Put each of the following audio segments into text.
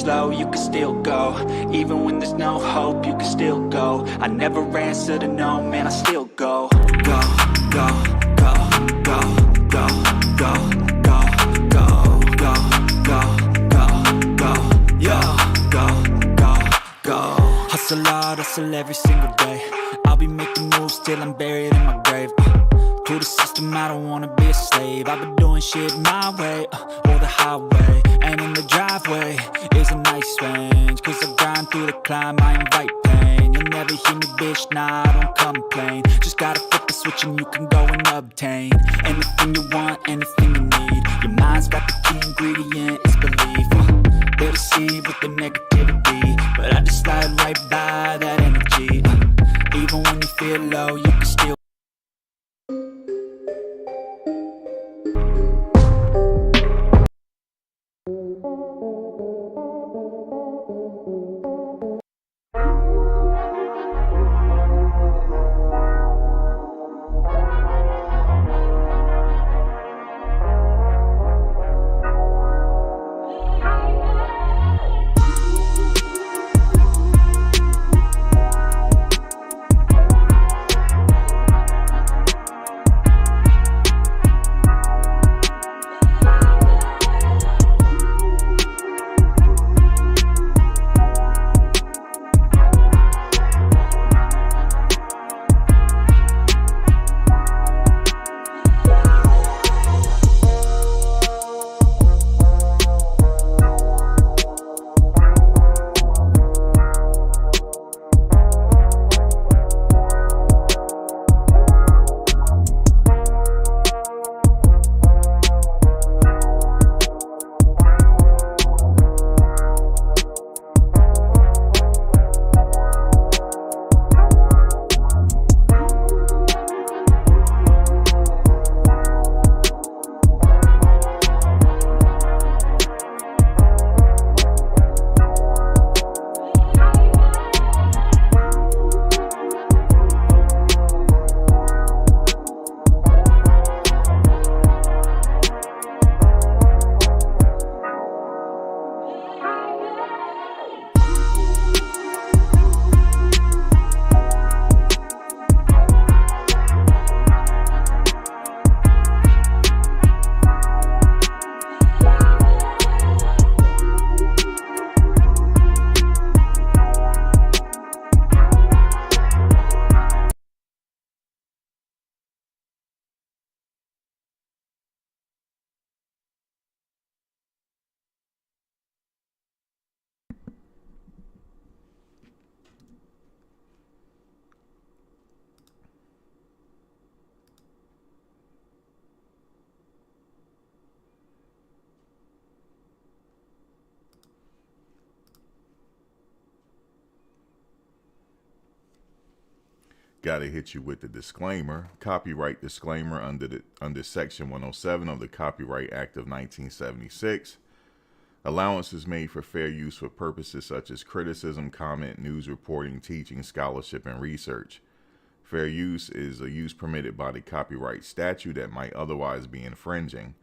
slow, you can still go. Even when there's no hope, you can still go. I never answer to no, man, I still go. Go, go, go, go, go, go, go, go, go, go, go, go, go. Hustle hard, hustle every single day. I'll be making moves till I'm buried in my grave. To the system, I don't wanna be a slave. I've been doing shit my way, or the highway. And in the driveway is a nice range, cause I grind through the climb, I invite pain. You'll never hear me, bitch, nah, I don't complain. Just gotta flip the switch and you can go and obtain anything you want, anything you need. Your mind's got the key ingredient, it's belief. They'll deceive with the negativity, but I just slide right by that energy. Even when you feel low, you can still. Gotta hit you with the disclaimer. Copyright disclaimer under Section 107 of the Copyright Act of 1976. Allowance is made for fair use for purposes such as criticism, comment, news reporting, teaching, scholarship, and research. Fair use is a use permitted by the copyright statute that might otherwise be infringing.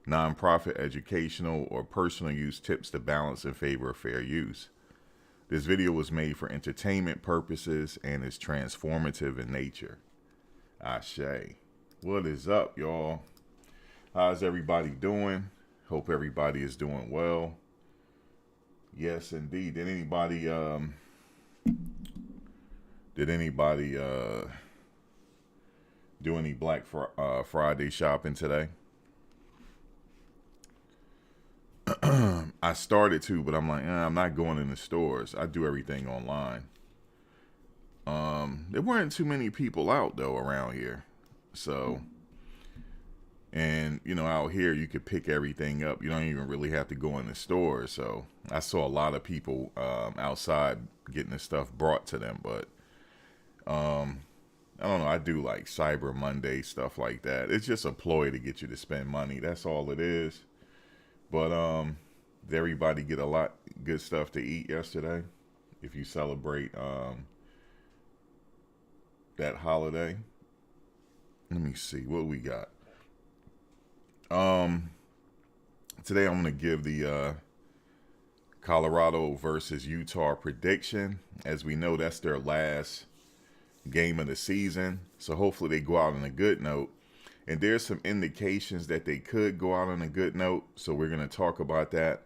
Nonprofit, educational, or personal use tips the balance in favor of fair use. This video was made for entertainment purposes and is transformative in nature. Ashe. What is up, y'all? How's everybody doing? Hope everybody is doing well. Yes, indeed. Did anybody do any Black Friday shopping today? I started to, but I'm like, I'm not going in the stores. I do everything online. There weren't too many people out though around here. So, and you know, out here you could pick everything up. You don't even really have to go in the store. So I saw a lot of people outside getting the stuff brought to them. But I don't know. I do like Cyber Monday, stuff like that. It's just a ploy to get you to spend money. That's all it is. But did everybody get a lot good stuff to eat yesterday? If you celebrate that holiday. Let me see what we got. Today I'm gonna give the Colorado versus Utah prediction. As we know, that's their last game of the season. So hopefully they go out on a good note. And there's some indications that they could go out on a good note. So we're going to talk about that.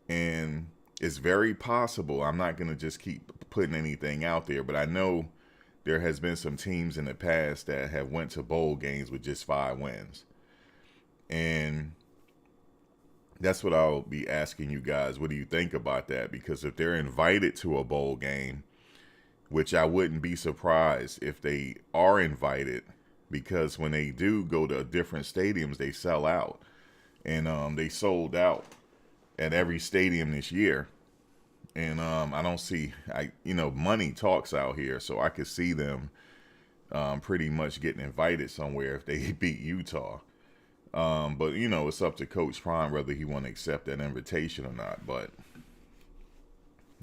And it's very possible. I'm not going to just keep putting anything out there, but I know there has been some teams in the past that have went to bowl games with just 5 wins. And that's what I'll be asking you guys. What do you think about that? Because if they're invited to a bowl game, which I wouldn't be surprised if they are invited, because when they do go to different stadiums, they sell out. And they sold out at every stadium this year. And I don't see, money talks out here. So I could see them pretty much getting invited somewhere if they beat Utah. But, it's up to Coach Prime whether he want to accept that invitation or not. But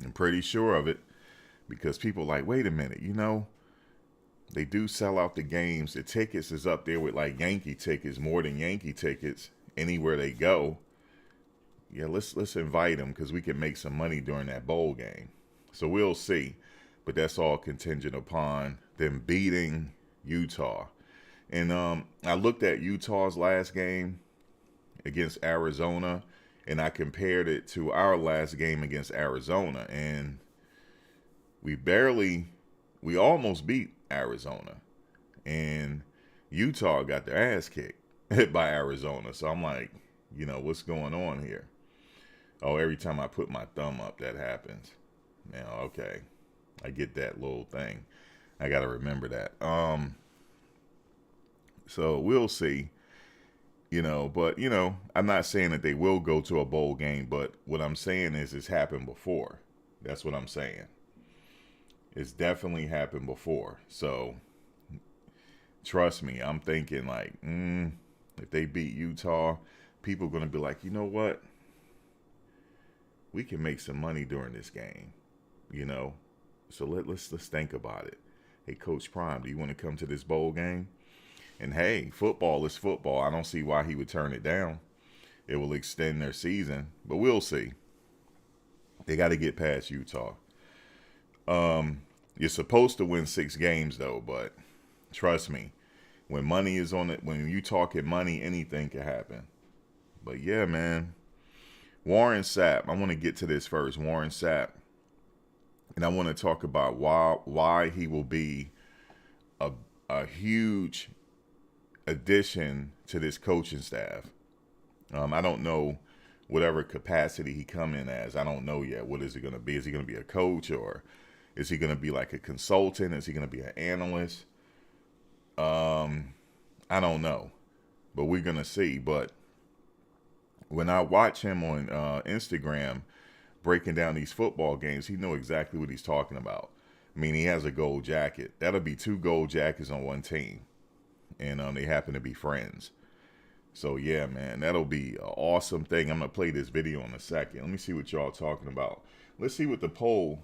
I'm pretty sure of it, because people are like, wait a minute, they do sell out the games. The tickets is up there with like Yankee tickets, more than Yankee tickets anywhere they go. Yeah, let's invite them because we can make some money during that bowl game. So we'll see. But that's all contingent upon them beating Utah. And I looked at Utah's last game against Arizona, and I compared it to our last game against Arizona. And we almost beat Arizona. And Utah got their ass kicked by Arizona. So I'm like, what's going on here? Oh, every time I put my thumb up, that happens. Now, okay. I get that little thing. I got to remember that. So we'll see, but, I'm not saying that they will go to a bowl game, but what I'm saying is it's happened before. That's what I'm saying. It's definitely happened before. So trust me, I'm thinking like, if they beat Utah, people are going to be like, you know what? We can make some money during this game, So let's think about it. Hey, Coach Prime, do you want to come to this bowl game? And hey, football is football. I don't see why he would turn it down. It will extend their season, but we'll see. They got to get past Utah. You're supposed to win 6 games though, but trust me, when money is on it, when you talking money, anything can happen. But yeah, man. Warren Sapp, I want to get to this first. Warren Sapp, and I want to talk about why he will be a huge addition to this coaching staff. I don't know whatever capacity he come in as. I don't know yet. What is he going to be? Is he going to be a coach, or is he going to be like a consultant? Is he going to be an analyst? I don't know, but we're going to see. But when I watch him on Instagram breaking down these football games, he knows exactly what he's talking about. I mean, he has a gold jacket. That'll be 2 gold jackets on one team. And they happen to be friends. So, yeah, man, that'll be an awesome thing. I'm going to play this video in a second. Let me see what y'all talking about. Let's see what the poll,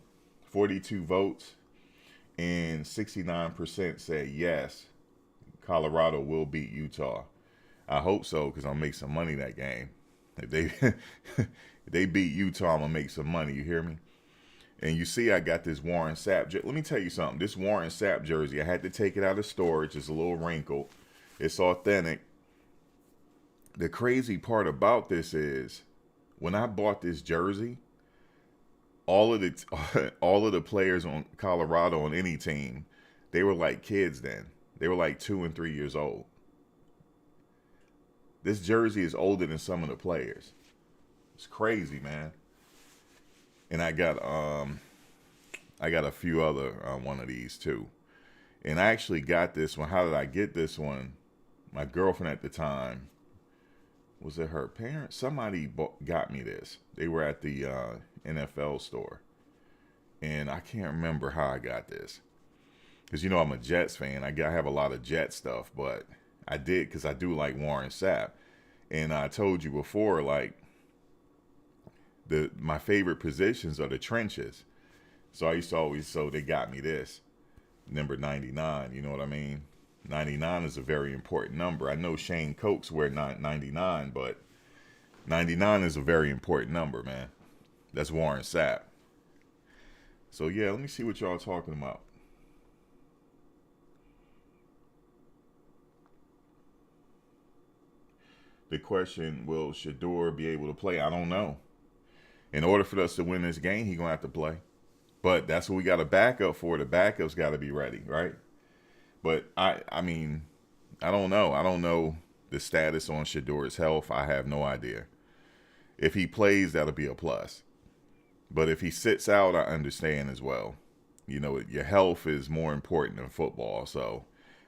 42 votes, and 69% say yes, Colorado will beat Utah. I hope so, because I'll make some money that game. If they beat Utah, I'm going to make some money. You hear me? And you see I got this Warren Sapp. Let me tell you something. This Warren Sapp jersey, I had to take it out of storage. It's a little wrinkled. It's authentic. The crazy part about this is when I bought this jersey, all of the players on Colorado on any team, they were like kids then. They were like 2 and 3 years old. This jersey is older than some of the players. It's crazy, man. And I got a few other one of these too. And I actually got this one. How did I get this one? My girlfriend at the time, was it her parents? Somebody got me this. They were at the NFL store. And I can't remember how I got this. Because, I'm a Jets fan. I have a lot of Jet stuff. But I did because I do like Warren Sapp. And I told you before, like, my favorite positions are the trenches. So I used to always, so they got me this. Number 99, you know what I mean? 99 is a very important number. I know Shane Cokes wear 99, but 99 is a very important number, man. That's Warren Sapp. So yeah, let me see what y'all talking about. The question, will Shador be able to play? I don't know. In order for us to win this game, he's going to have to play. But that's what we got a backup for. The backup's got to be ready, right? But I mean, I don't know. I don't know the status on Shador's health. I have no idea. If he plays, that'll be a plus. But if he sits out, I understand as well. You know, your health is more important than football, so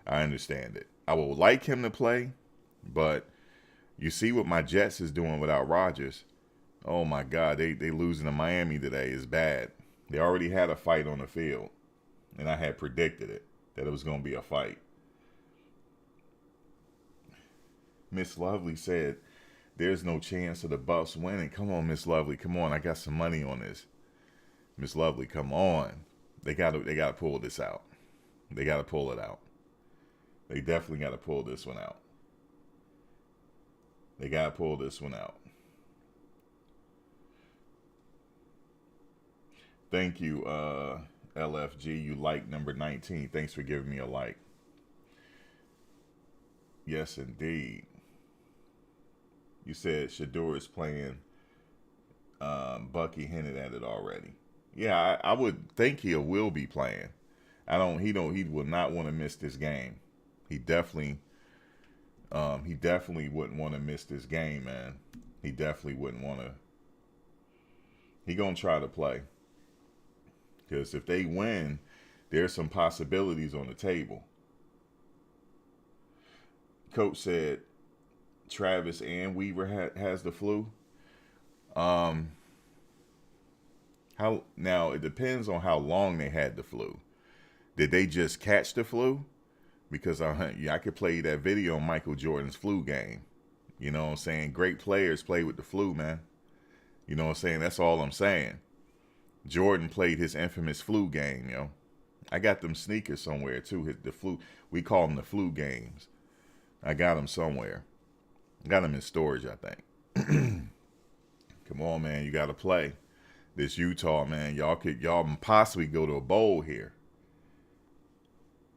I understand it. I would like him to play, but you see what my Jets is doing without Rodgers. Oh my God, they losing to Miami today is bad. They already had a fight on the field, and I had predicted it, that it was going to be a fight. Miss Lovely said, there's no chance of the Buffs winning. Come on, Miss Lovely. Come on. I got some money on this. Miss Lovely, come on. They gotta pull this out. They gotta pull it out. They definitely gotta pull this one out. They gotta pull this one out. Thank you, LFG. You like number 19. Thanks for giving me a like. Yes, indeed. You said Shador is playing. Bucky hinted at it already. Yeah, I would think he will be playing. He would not want to miss this game. He definitely wouldn't want to miss this game, man. He definitely wouldn't want to. He gonna try to play. Because if they win, there's some possibilities on the table. Coach said Travis and Weaver has the flu. How now? It depends on how long they had the flu. Did they just catch the flu? Because I could play that video on Michael Jordan's flu game. You know what I'm saying? Great players play with the flu, man. You know what I'm saying? That's all I'm saying. Jordan played his infamous flu game, yo. I got them sneakers somewhere too. The flu, we call them the flu games. I got them somewhere. Got them in storage, I think. Come on, man. You got to play. This Utah, man. Y'all possibly go to a bowl here.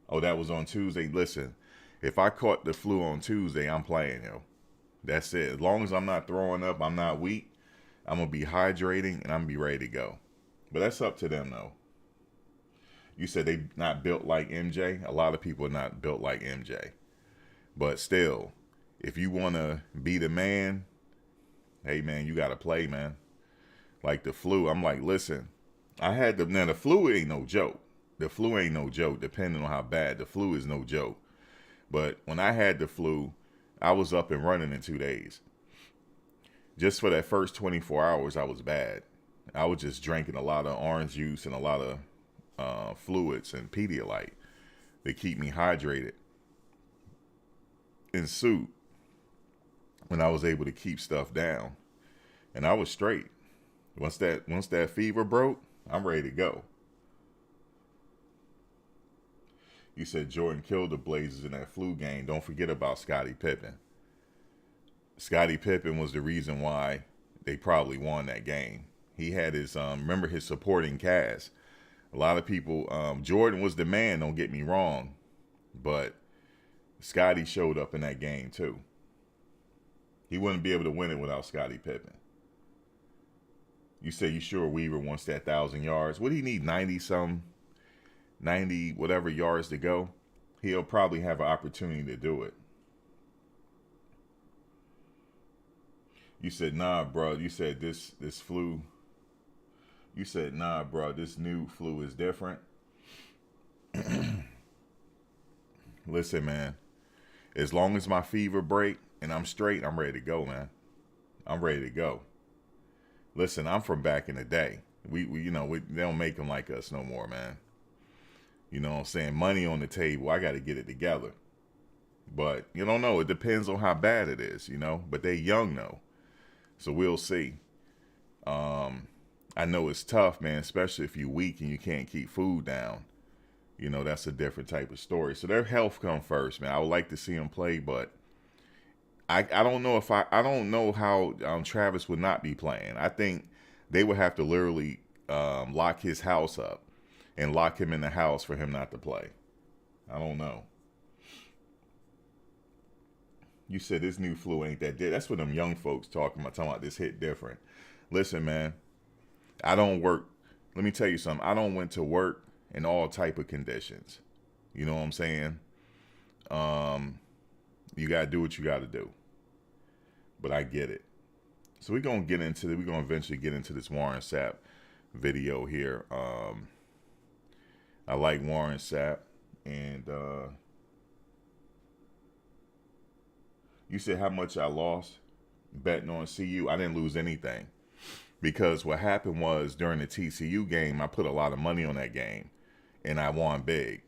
Oh, that was on Tuesday. Listen, if I caught the flu on Tuesday, I'm playing, yo. That's it. As long as I'm not throwing up, I'm not weak, I'm going to be hydrating, and I'm going to be ready to go. But that's up to them, though. You said they not built like MJ. A lot of people are not built like MJ. But still, if you want to be the man, hey, man, you got to play, man. Like the flu, I'm like, listen, now the flu ain't no joke. The flu ain't no joke, depending on how bad. The flu is no joke. But when I had the flu, I was up and running in 2 days. Just for that first 24 hours, I was bad. I was just drinking a lot of orange juice and a lot of fluids and Pedialyte to keep me hydrated. In suit, when I was able to keep stuff down. And I was straight. Once that fever broke, I'm ready to go. You said Jordan killed the Blazers in that flu game. Don't forget about Scottie Pippen. Scottie Pippen was the reason why they probably won that game. He had his, remember his supporting cast. A lot of people, Jordan was the man, don't get me wrong. But Scottie showed up in that game too. He wouldn't be able to win it without Scottie Pippen. You say you sure Weaver wants that 1,000 yards? What do he need, 90 whatever yards to go? He'll probably have an opportunity to do it. You said, nah, bro. You said this flu. You said, nah, bro, this new flu is different. Listen, man. As long as my fever break and I'm straight, I'm ready to go, man. I'm ready to go. Listen, I'm from back in the day. We they don't make them like us no more, man. You know what I'm saying? Money on the table. I got to get it together. But you don't know. It depends on how bad it is, you know. But they young, though. So we'll see. I know it's tough, man, especially if you're weak and you can't keep food down. You know, that's a different type of story. So their health come first, man. I would like to see them play, but I don't know if I don't know how Travis would not be playing. I think They would have to literally lock his house up and lock him in the house for him not to play. I don't know. You said this new flu ain't that dead. That's what them young folks talking about this hit different. Listen, man, I don't work. Let me tell you something. I don't went to work in all type of conditions. You know what I'm saying? You got to do what you got to do. But I get it. So we're going to eventually get into this Warren Sapp video here. I like Warren Sapp. And you said how much I lost betting on CU. I didn't lose anything. Because what happened was during the TCU game, I put a lot of money on that game. And I won big.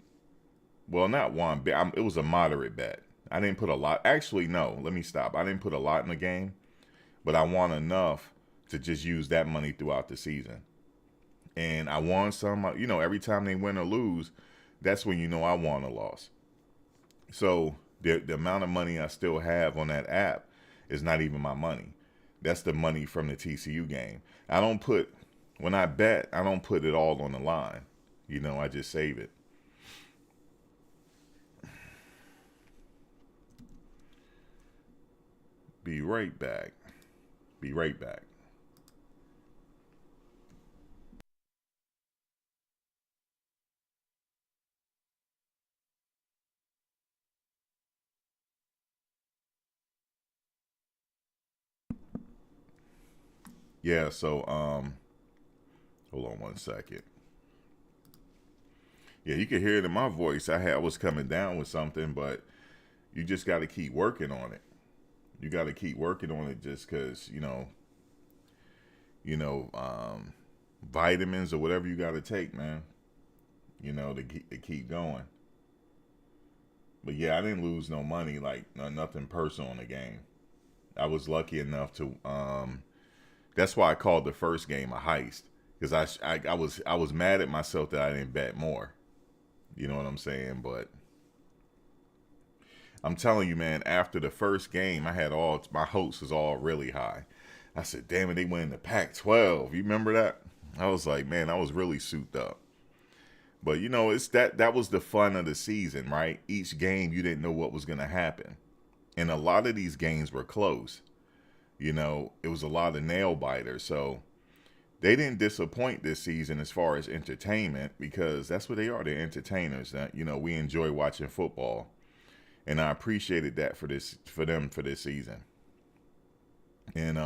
Well, not won big. It was a moderate bet. I didn't put a lot. Actually, no. Let me stop. I didn't put a lot in the game. But I won enough to just use that money throughout the season. And I won some. You know, every time they win or lose, that's when you know I won or lost. So the amount of money I still have on that app is not even my money. That's the money from the TCU game. When I bet, I don't put it all on the line. You know, I just save it. Be right back. Be right back. Yeah, so hold on one second. Yeah, you can hear it in my voice. I was coming down with something, but you just got to keep working on it. You got to keep working on it just because, vitamins or whatever you got to take, man, to keep going. But yeah, I didn't lose no money, like nothing personal in the game. I was lucky enough to, that's why I called the first game a heist, because I was mad at myself that I didn't bet more. You know what I'm saying? But I'm telling you, man, after the first game, my hopes was all really high. I said, damn it, they went in the Pac-12. You remember that? I was like, man, I was really souped up. But, it's that was the fun of the season, right? Each game, you didn't know what was going to happen. And a lot of these games were close. It was a lot of nail biters. So they didn't disappoint this season as far as entertainment, because that's what they are. They're entertainers. We enjoy watching football. And I appreciated that for them for this season. And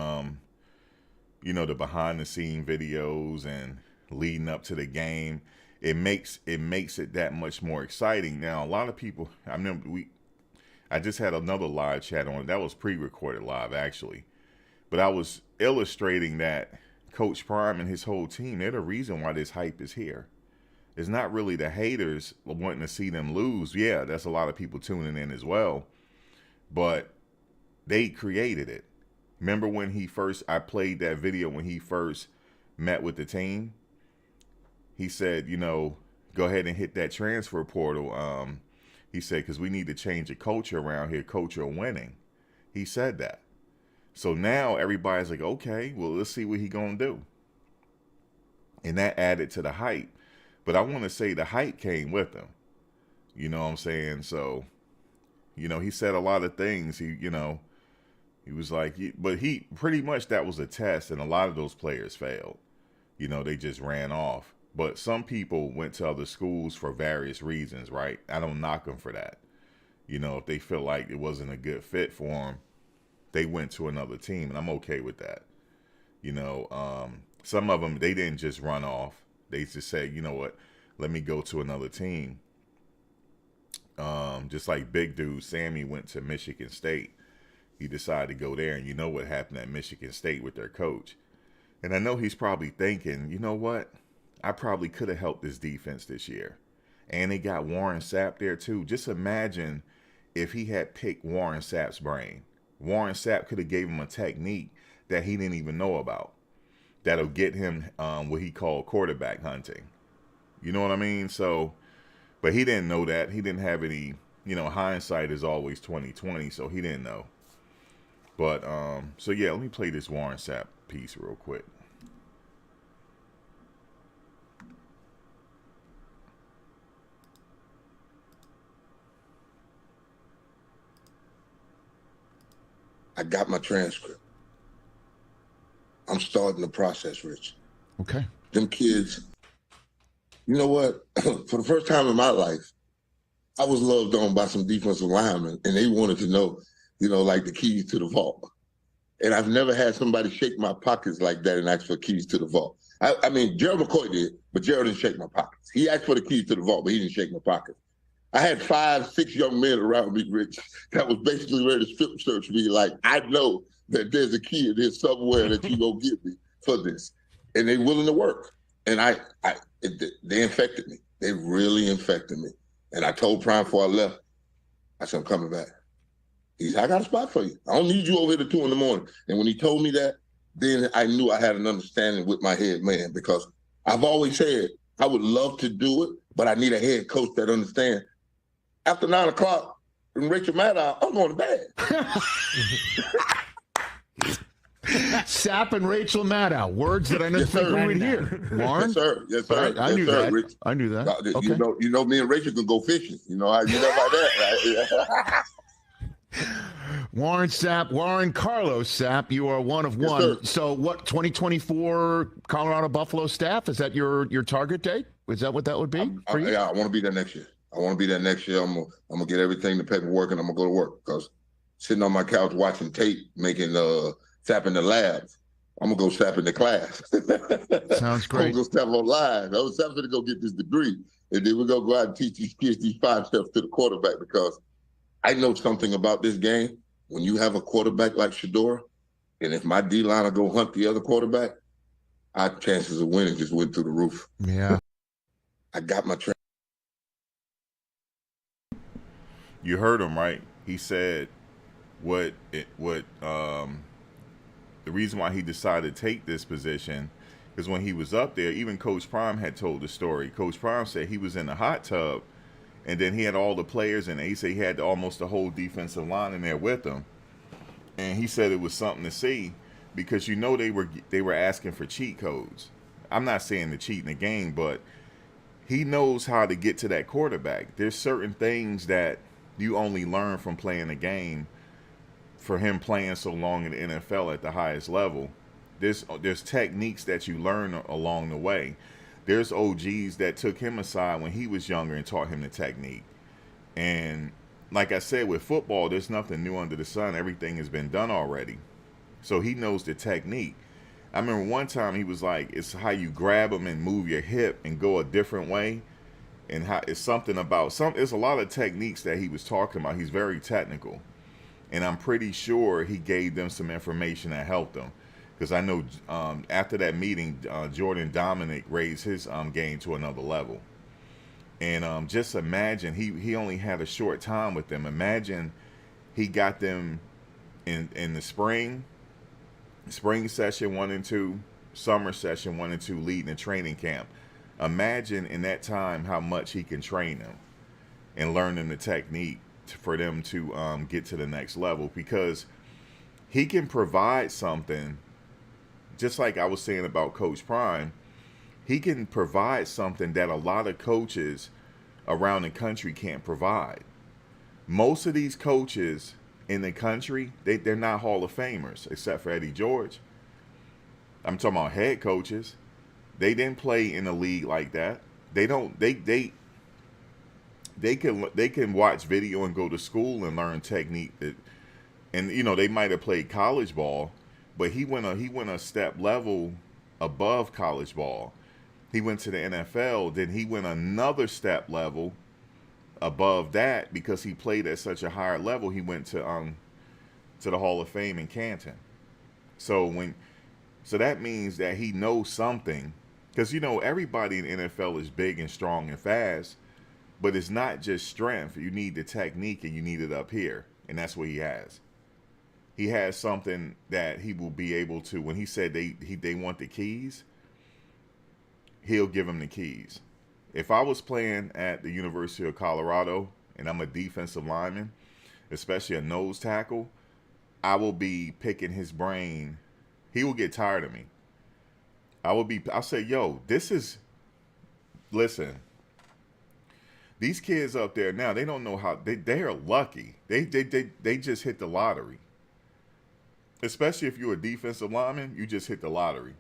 the behind the scene videos and leading up to the game, it makes it that much more exciting. Now, a lot of people, I just had another live chat on it. That was pre-recorded live, actually. But I was illustrating that Coach Prime and his whole team, they're the reason why this hype is here. It's not really the haters wanting to see them lose. Yeah, that's a lot of people tuning in as well. But they created it. Remember when I played that video when he first met with the team? He said, go ahead and hit that transfer portal. He said, because we need to change the culture around here, culture of winning. He said that. So now everybody's like, okay, well, let's see what he gonna do. And that added to the hype. But I want to say the hype came with him. You know what I'm saying? So, he said a lot of things. He was like, but he pretty much, that was a test. And a lot of those players failed. They just ran off. But some people went to other schools for various reasons, right? I don't knock them for that. If they feel like it wasn't a good fit for them, they went to another team. And I'm okay with that. Some of them, they didn't just run off. They just said, you know what, let me go to another team. Just like big dude Sammy went to Michigan State. He decided to go there, and you know what happened at Michigan State with their coach. And I know he's probably thinking, you know what, I probably could have helped this defense this year. And they got Warren Sapp there too. Just imagine if he had picked Warren Sapp's brain. Warren Sapp could have gave him a technique that he didn't even know about. That'll get him what he called quarterback hunting. You know what I mean? So, but he didn't know that. He didn't have any, hindsight is always 20/20, so he didn't know. But, so yeah, let me play this Warren Sapp piece real quick. I got my transcript. I'm starting the process, Rich. Okay. Them kids, you know what? For the first time in my life, I was loved on by some defensive linemen, and they wanted to know, like the keys to the vault. And I've never had somebody shake my pockets like that and ask for keys to the vault. I mean, Gerald McCoy did, but Gerald didn't shake my pockets. He asked for the keys to the vault, but he didn't shake my pockets. I had 5, 6 young men around me, Rich, that was basically ready to strip search me. Like, I know that there's a key in here somewhere that you gonna give me for this, and they willing to work. And they infected me. They really infected me. And I told Prime before I left, I said, I'm coming back. He said, I got a spot for you. I don't need you over here at 2 a.m. And when he told me that, then I knew I had an understanding with my head man, because I've always said I would love to do it, but I need a head coach that understands. After 9 o'clock, and Rachel Maddow, I'm going to bed. Sapp and Rachel Maddow, words that I never think we would hear. Warren? Yes, sir. Yes, sir. I knew sir, that. Rich. I knew that. Okay. You know, me and Rachel can go fishing. You know about that, right? Warren Sapp, Warren Carlos Sapp, you are one of one. Sir. So what, 2024 Colorado Buffalo staff, is that your target date? Is that what that would be for you? Yeah, I want to be there next year. I'm gonna get everything, the paperwork, and I'm gonna go to work, because sitting on my couch watching tape, making Sapp in the lab, I'm gonna go Sapp in the class. Sounds great. I'm gonna go Sapp online. Sapp's gonna go get this degree, and then we're gonna go out and teach these kids these 5 steps to the quarterback, because I know something about this game. When you have a quarterback like Shedeur, and if my D-line will go hunt the other quarterback, our chances of winning just went through the roof. Yeah. I got my You heard him, right? He said the reason why he decided to take this position is when he was up there, even Coach Prime had told the story. Coach Prime said he was in the hot tub, and then he had all the players, and he said he had almost the whole defensive line in there with him. And he said it was something to see, because they were asking for cheat codes. I'm not saying to cheat in the game, but he knows how to get to that quarterback. There's certain things that you only learn from playing the game. For him playing so long in the NFL at the highest level, there's techniques that you learn along the way. There's OGs that took him aside when he was younger and taught him the technique. And like I said, with football, there's nothing new under the sun. Everything has been done already. So he knows the technique. I remember one time he was like, it's how you grab them and move your hip and go a different way. And how it's something about it's a lot of techniques that he was talking about. He's very technical. And I'm pretty sure he gave them some information that helped them. Because I know after that meeting, Jordan Dominic raised his game to another level. And just imagine, he only had a short time with them. Imagine he got them in the spring session 1 and 2, summer session 1 and 2, leading the training camp. Imagine in that time how much he can train them and learn them the technique for them to get to the next level, because he can provide something, just like I was saying about Coach Prime. He can provide something that a lot of coaches around the country can't provide. Most of these coaches in the country, they're not Hall of Famers, except for Eddie George. I'm talking about head coaches. They didn't play in a league like that. They can watch video and go to school and learn technique and they might have played college ball, but he went a step level above college ball. He went to the NFL, then he went another step level above that, because he played at such a higher level. He went to the Hall of Fame in Canton. So that means that he knows something, because everybody in the NFL is big and strong and fast. But it's not just strength. You need the technique, and you need it up here. And that's what he has. He has something that he will be able to, when he said they want the keys, he'll give them the keys. If I was playing at the University of Colorado and I'm a defensive lineman, especially a nose tackle, I will be picking his brain. He will get tired of me. I'll say, yo, listen, these kids up there now, they don't know how, they are lucky. They just hit the lottery. Especially if you're a defensive lineman, you just hit the lottery.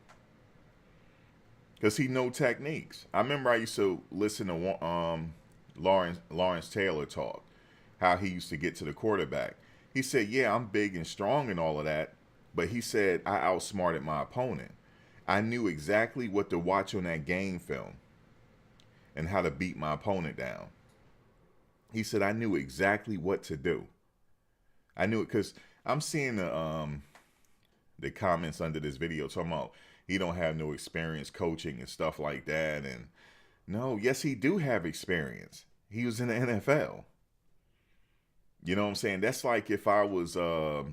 Because he know techniques. I remember I used to listen to Lawrence Taylor talk, how he used to get to the quarterback. He said, yeah, I'm big and strong and all of that, but he said I outsmarted my opponent. I knew exactly what to watch on that game film and how to beat my opponent down. He said I knew exactly what to do. I knew it because I'm seeing the comments under this video talking about he don't have no experience coaching and stuff like that. And no, yes, he do have experience. He was in the NFL. You know what I'm saying? That's like if I was a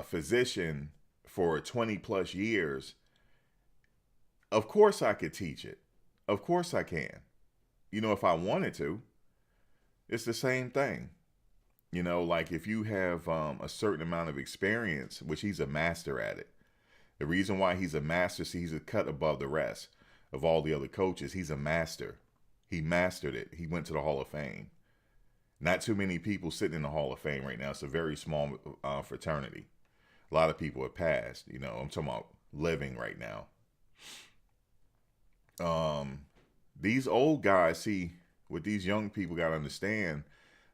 physician for 20 plus years. Of course I could teach it. Of course I can. You know, if I wanted to. It's the same thing. You know, like if you have a certain amount of experience, which he's a master at it. The reason why he's a master, see, he's a cut above the rest of all the other coaches. He's a master. He mastered it. He went to the Hall of Fame. Not too many people sitting in the Hall of Fame right now. It's a very small fraternity. A lot of people have passed. You know, I'm talking about living right now. These old guys, see, what these young people got to understand,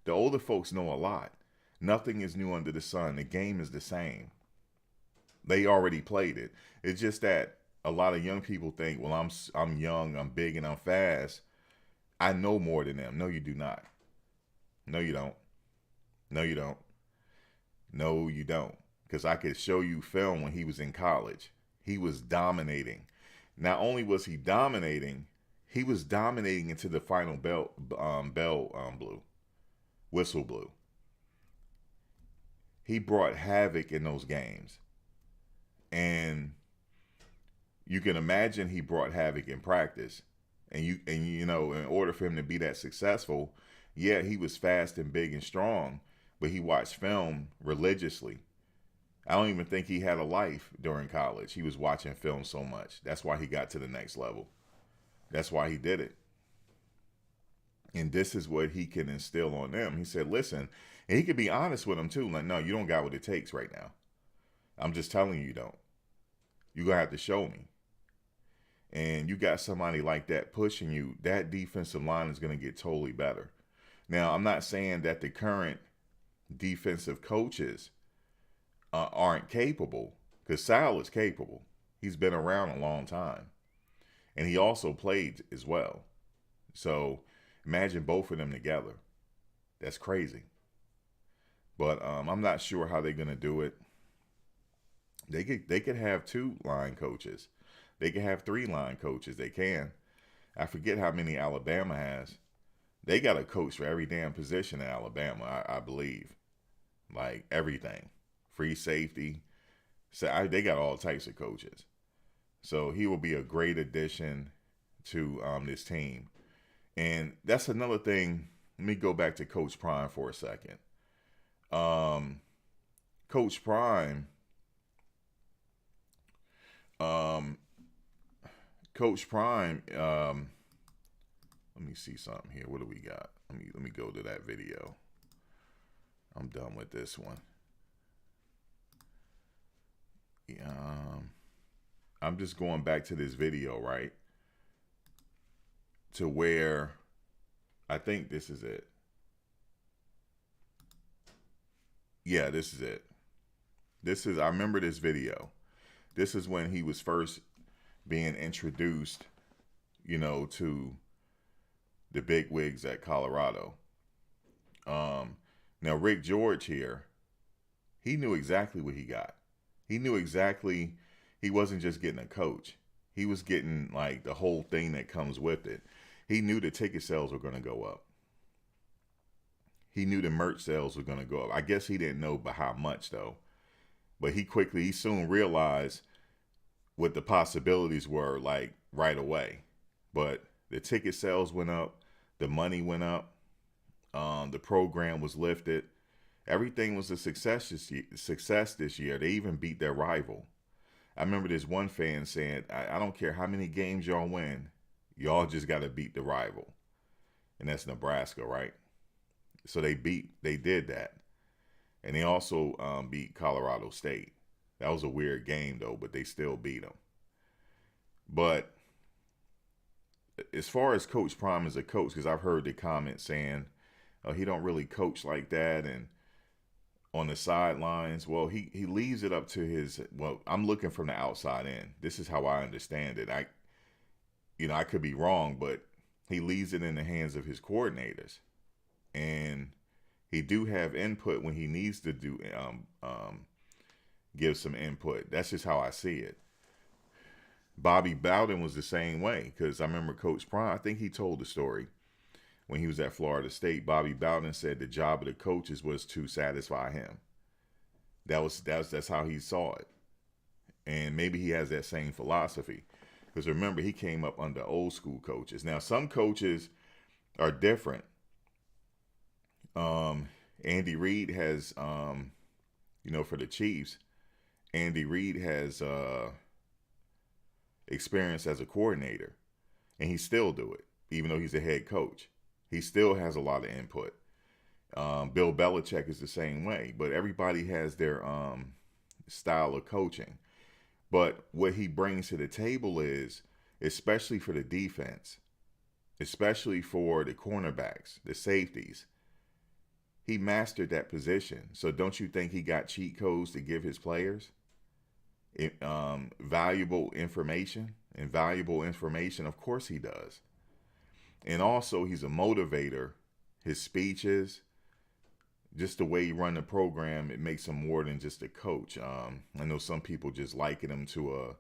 the older folks know a lot. Nothing is new under the sun. The game is the same. They already played it. It's just that a lot of young people think, well, I'm young, I'm big, and I'm fast. I know more than them. No, you do not. No, you don't. No, you don't. No, you don't. Because I could show you film when he was in college. He was dominating. Not only was he dominating into the final whistle blew. He brought havoc in those games. And you can imagine he brought havoc in practice. And you know, in order for him to be that successful, yeah, he was fast and big and strong, but he watched film religiously. I don't even think he had a life during college. He was watching film so much. That's why he got to the next level. That's why he did it. And this is what he can instill on them. He said, listen, and he could be honest with them too. Like, no, you don't got what it takes right now. I'm just telling you don't. You're going to have to show me. And you got somebody like that pushing you, that defensive line is going to get totally better. Now, I'm not saying that the current defensive coaches aren't capable, because Sal is capable. He's been around a long time. And he also played as well. So imagine both of them together. That's crazy. But I'm not sure how they're going to do it. They could have 2 line coaches. They could have 3 line coaches. They can. I forget how many Alabama has. They got a coach for every damn position in Alabama, I believe. Like everything. Free safety. So they got all types of coaches. So he will be a great addition to this team. And that's another thing. Let me go back to Coach Prime for a second. Coach Prime, let me see something here. What do we got? Let me go to that video. I'm done with this one. I'm just going back to this video, right? To where I think this is it. Yeah, this is it. I remember this video. This is when he was first being introduced, you know, to the big wigs at Colorado. Now Rick George here, he knew exactly what he got. He knew exactly, he wasn't just getting a coach. He was getting like the whole thing that comes with it. He knew the ticket sales were going to go up. He knew the merch sales were going to go up. I guess he didn't know by how much though. But he soon realized what the possibilities were like right away. But the ticket sales went up. The money went up. The program was lifted. Everything was a success this year. They even beat their rival. I remember this one fan saying, I don't care how many games y'all win. Y'all just got to beat the rival. And that's Nebraska, right? So they did that. And they also beat Colorado State. That was a weird game though, but they still beat them. But as far as Coach Prime as a coach, because I've heard the comments saying he don't really coach like that, and on the sidelines, well, he leaves it up to his. Well, I'm looking from the outside in. This is how I understand it. I could be wrong, but he leaves it in the hands of his coordinators, and he do have input when he needs to do give some input. That's just how I see it. Bobby Bowden was the same way, because I remember Coach Prime, I think he told the story when he was at Florida State. Bobby Bowden said the job of the coaches was to satisfy him. That's how he saw it. And maybe he has that same philosophy, because remember, he came up under old school coaches. Now, some coaches are different. Andy Reid has, for the Chiefs, Andy Reid has experience as a coordinator, and he still do it, even though he's a head coach. He still has a lot of input. Bill Belichick is the same way, but everybody has their style of coaching. But what he brings to the table is, especially for the defense, especially for the cornerbacks, the safeties, he mastered that position. So don't you think he got cheat codes to give his players? Valuable information, of course he does. And also, he's a motivator. His speeches, just the way he run the program, it makes him more than just a coach. I know some people just liken him to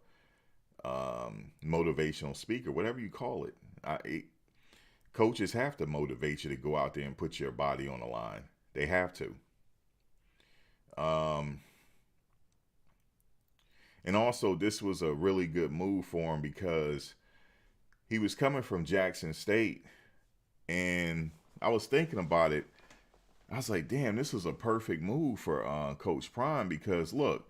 a motivational speaker, whatever you call it. Coaches have to motivate you to go out there and put your body on the line. They have to. And also, this was a really good move for him, because he was coming from Jackson State, and I was thinking about it. I was like, damn, this was a perfect move for Coach Prime, because look,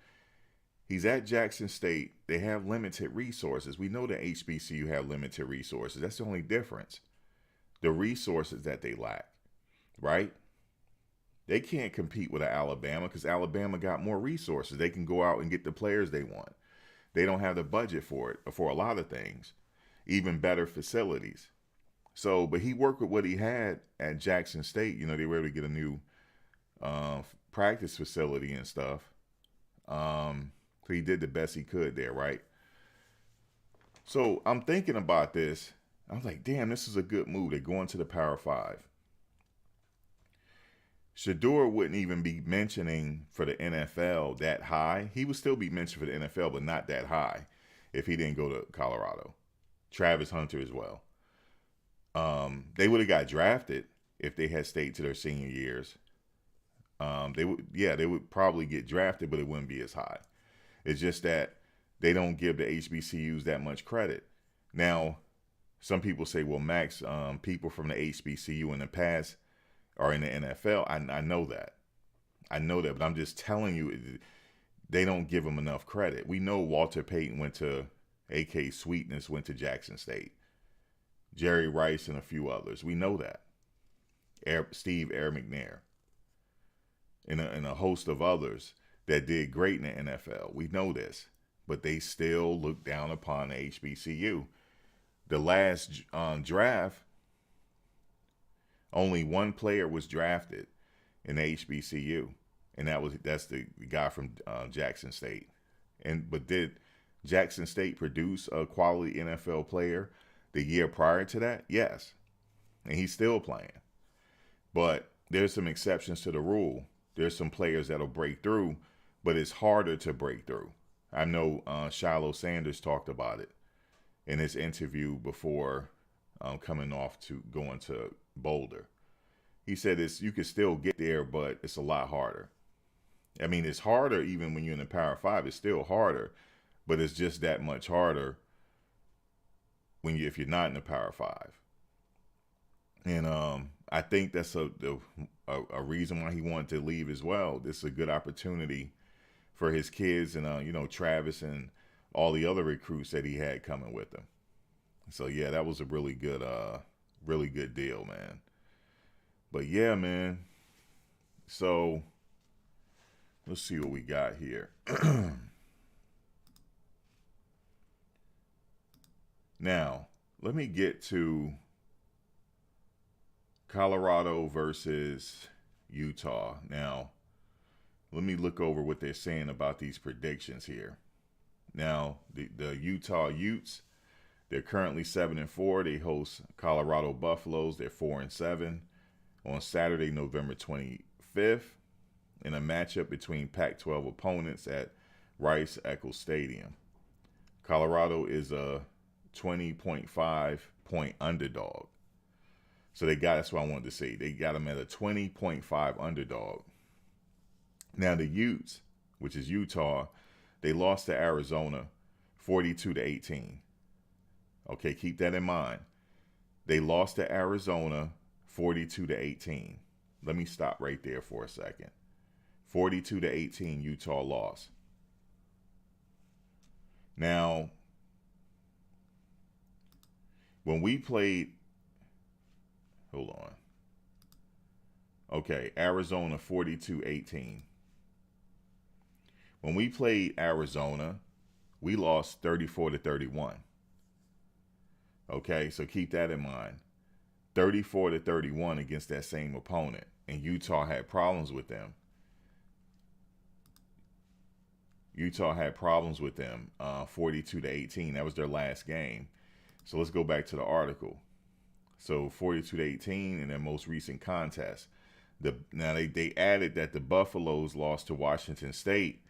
he's at Jackson State. They have limited resources. We know that HBCU have limited resources. That's the only difference. The resources that they lack, right? They can't compete with Alabama, because Alabama got more resources. They can go out and get the players they want. They don't have the budget for it, for a lot of things, even better facilities. So, but he worked with what he had at Jackson State. They were able to get a new practice facility and stuff. So he did the best he could there, right? So I'm thinking about this. I was like, damn, this is a good move. They're going to the Power 5. Shador wouldn't even be mentioning for the NFL that high. He would still be mentioned for the NFL, but not that high if he didn't go to Colorado. Travis Hunter as well. They would have got drafted if they had stayed to their senior years. They would probably get drafted, but it wouldn't be as high. It's just that they don't give the HBCUs that much credit. Now, some people say, well, Max, people from the HBCU in the past are in the NFL. I know that. But I'm just telling you, they don't give them enough credit. We know Walter Payton went to, A.K. Sweetness went to Jackson State. Jerry Rice and a few others. We know that. Steve Air McNair. And a host of others that did great in the NFL. We know this. But they still look down upon the HBCU. The last draft, only one player was drafted in the HBCU, and that's the guy from Jackson State. But did Jackson State produce a quality NFL player the year prior to that? Yes, and he's still playing. But there's some exceptions to the rule. There's some players that'll break through, but it's harder to break through. I know Shiloh Sanders talked about it in his interview before coming off to going to Boulder. He said you can still get there, but it's a lot harder. I mean, it's harder even when you're in the Power 5. It's still harder, but it's just that much harder if you're not in the Power 5. And I think that's a reason why he wanted to leave as well. This is a good opportunity for his kids and Travis and all the other recruits that he had coming with him. So yeah, that was a really good deal, man. But yeah, man. So let's see what we got here. Now, let me get to Colorado versus Utah. Now, let me look over what they're saying about these predictions here. Now, the Utah Utes, they're currently 7-4. They host Colorado Buffaloes. They're 4-7 on Saturday, November 25th, in a matchup between Pac-12 opponents at Rice-Eccles Stadium. Colorado is a 20.5 point underdog. So that's what I wanted to say. They got them at a 20.5 underdog. Now the Utes, which is Utah, they lost to Arizona 42-18. Okay, keep that in mind. They lost to Arizona 42-18. Let me stop right there for a second. 42-18, Utah lost. Now, when we played, hold on. Okay, Arizona 42-18. When we played Arizona, we lost 34-31. Okay, so keep that in mind. 34-31 against that same opponent. And Utah had problems with them. Utah had problems with them, 42-18. That was their last game. So let's go back to the article. So 42-18 in their most recent contest. Now they added that the Buffaloes lost to Washington State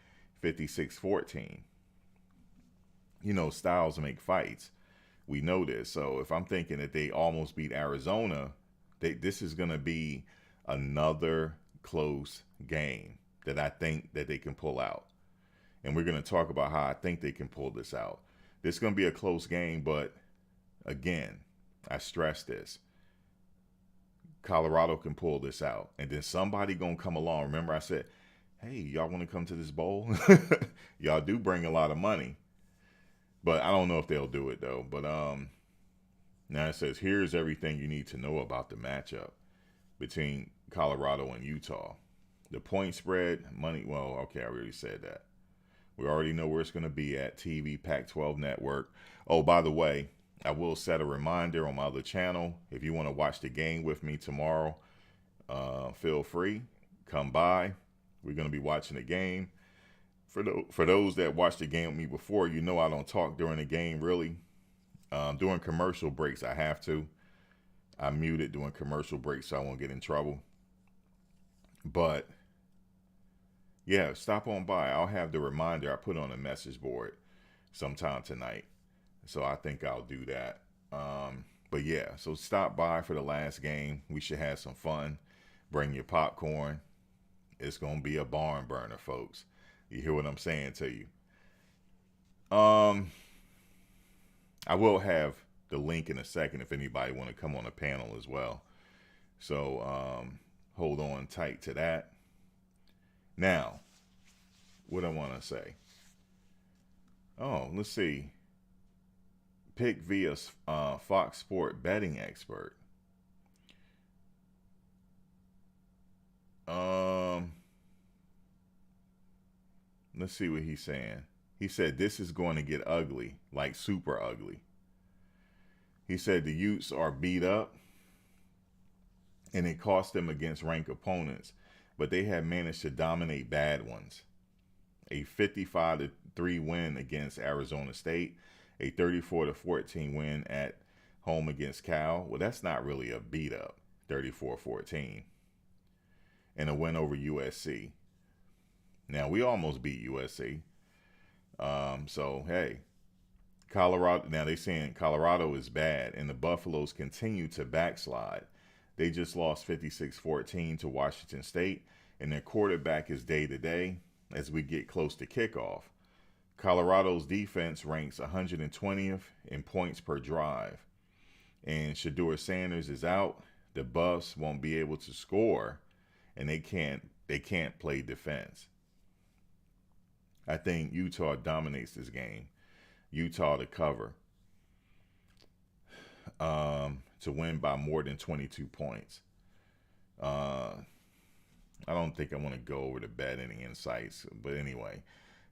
56-14. You know, styles make fights. We know this. So if I'm thinking that they almost beat Arizona, this is going to be another close game that I think that they can pull out. And we're going to talk about how I think they can pull this out. This is going to be a close game, but again, I stress this. Colorado can pull this out. And then somebody going to come along. Remember I said, hey, y'all want to come to this bowl? Y'all do bring a lot of money. But I don't know if they'll do it, though. But now it says, here's everything you need to know about the matchup between Colorado and Utah. The point spread, money, well, okay, I already said that. We already know where it's going to be at, TV, Pac-12 Network. Oh, by the way, I will set a reminder on my other channel. If you want to watch the game with me tomorrow, feel free. Come by. We're going to be watching the game. For those that watched the game with me before, you know I don't talk during the game, really. During commercial breaks, I have to. I mute it during commercial breaks so I won't get in trouble. But yeah, stop on by. I'll have the reminder I put on a message board sometime tonight. So I think I'll do that. But yeah, so stop by for the last game. We should have some fun. Bring your popcorn. It's going to be a barn burner, folks. You hear what I'm saying to you? I will have the link in a second if anybody want to come on the panel as well. So hold on tight to that. Now, what I want to say. Oh, let's see. Pick via Fox Sport betting expert. Let's see what he's saying. He said this is going to get ugly, like super ugly. He said the Utes are beat up, and it cost them against ranked opponents, but they have managed to dominate bad ones. A 55-3 win against Arizona State, a 34-14 win at home against Cal. Well, that's not really a beat up, 34-14, and a win over USC. Now, we almost beat USC. So, hey, Colorado. Now, they're saying Colorado is bad, and the Buffaloes continue to backslide. They just lost 56-14 to Washington State, and their quarterback is day-to-day as we get close to kickoff. Colorado's defense ranks 120th in points per drive. And Shedeur Sanders is out. The Buffs won't be able to score, and they can't play defense. I think Utah dominates this game. Utah to cover. To win by more than 22 points. I don't think I want to go over the betting insights, but anyway,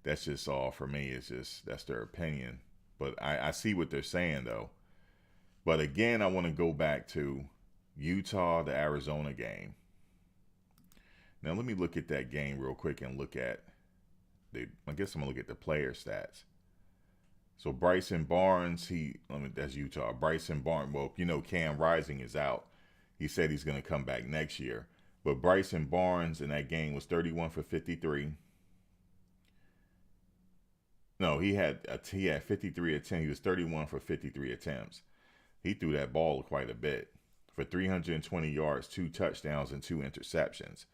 that's just all for me. It's just that's their opinion. But I see what they're saying though. But again, I want to go back to Utah, the Arizona game. Now let me look at that game real quick and look at I guess I'm gonna look at the player stats. So Bryson Barnes, that's Utah. Bryson Barnes, well, Cam Rising is out. He said he's gonna come back next year. But Bryson Barnes in that game was 31 for 53. No, he had 53 attempts. He was 31 for 53 attempts. He threw that ball quite a bit for 320 yards, 2 touchdowns, and 2 interceptions.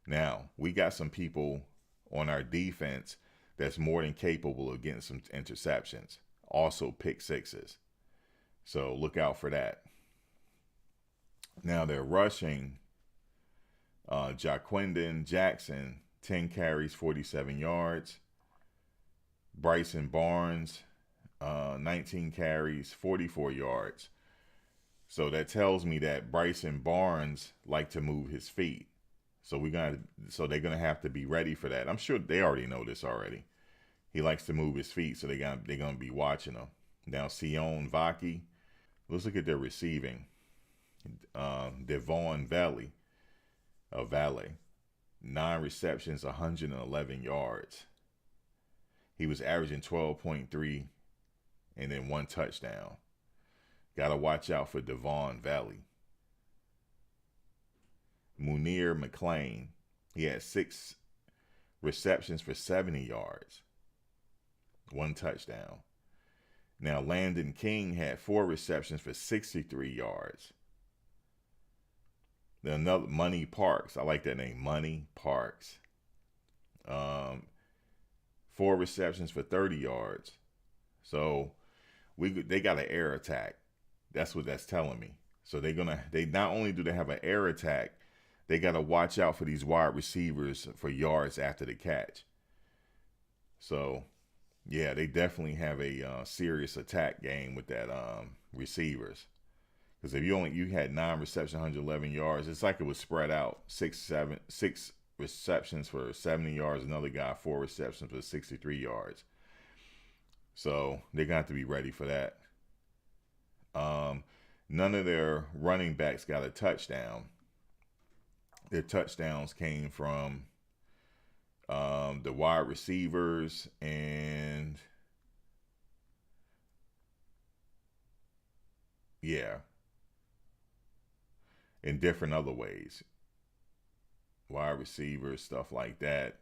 Now, we got some people on our defense that's more than capable of getting some interceptions. Also pick sixes. So look out for that. Now they're rushing Jaquindon Jackson, 10 carries, 47 yards. Bryson Barnes, 19 carries, 44 yards. So that tells me that Bryson Barnes liked to move his feet. So they're gonna have to be ready for that. I'm sure they already know this already. He likes to move his feet, so they're gonna be watching him. Now Sion Vaki, let's look at their receiving. Devon Valley, 9 receptions, 111 yards. He was averaging 12.3 and then 1 touchdown. Got to watch out for Devon Valley. Munir McClain, he had 6 receptions for 70 yards, 1 touchdown. Now Landon King had 4 receptions for 63 yards. Then another Money Parks, I like that name, Money Parks. 4 receptions for 30 yards. So they got an air attack. That's what that's telling me. So they not only do they have an air attack, they got to watch out for these wide receivers for yards after the catch. So, yeah, they definitely have a serious attack game with that receivers. Because if you had 9 receptions, 111 yards, it's like it was spread out. 6 receptions for 70 yards. Another guy 4 receptions for 63 yards. So they're gonna have to be ready for that. None of their running backs got a touchdown. Their touchdowns came from the wide receivers and in different other ways. Wide receivers, stuff like that.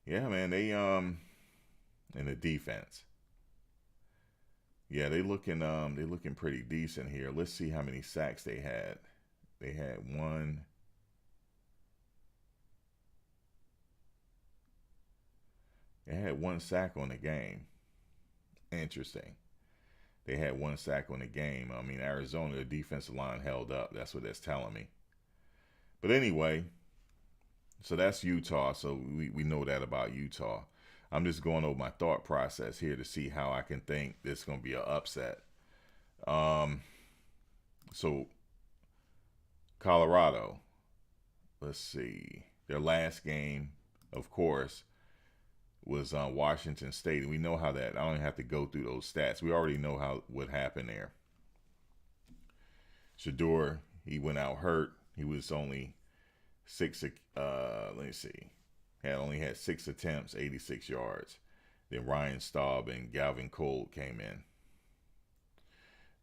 Yeah, man, they in the defense. Yeah, they're looking pretty decent here. Let's see how many sacks they had. They had 1. They had 1 sack on the game. Interesting. They had 1 sack on the game. I mean, Arizona, the defensive line held up. That's what that's telling me. But anyway, so that's Utah. So we know that about Utah. I'm just going over my thought process here to see how I can think this is going to be an upset. So Colorado, let's see. Their last game, of course, was Washington State. And we know how that, I don't even have to go through those stats. We already know what happened there. Shador, he went out hurt. He was only 6, let me see. Only had 6 attempts, 86 yards. Then Ryan Staub and Galvin Cole came in.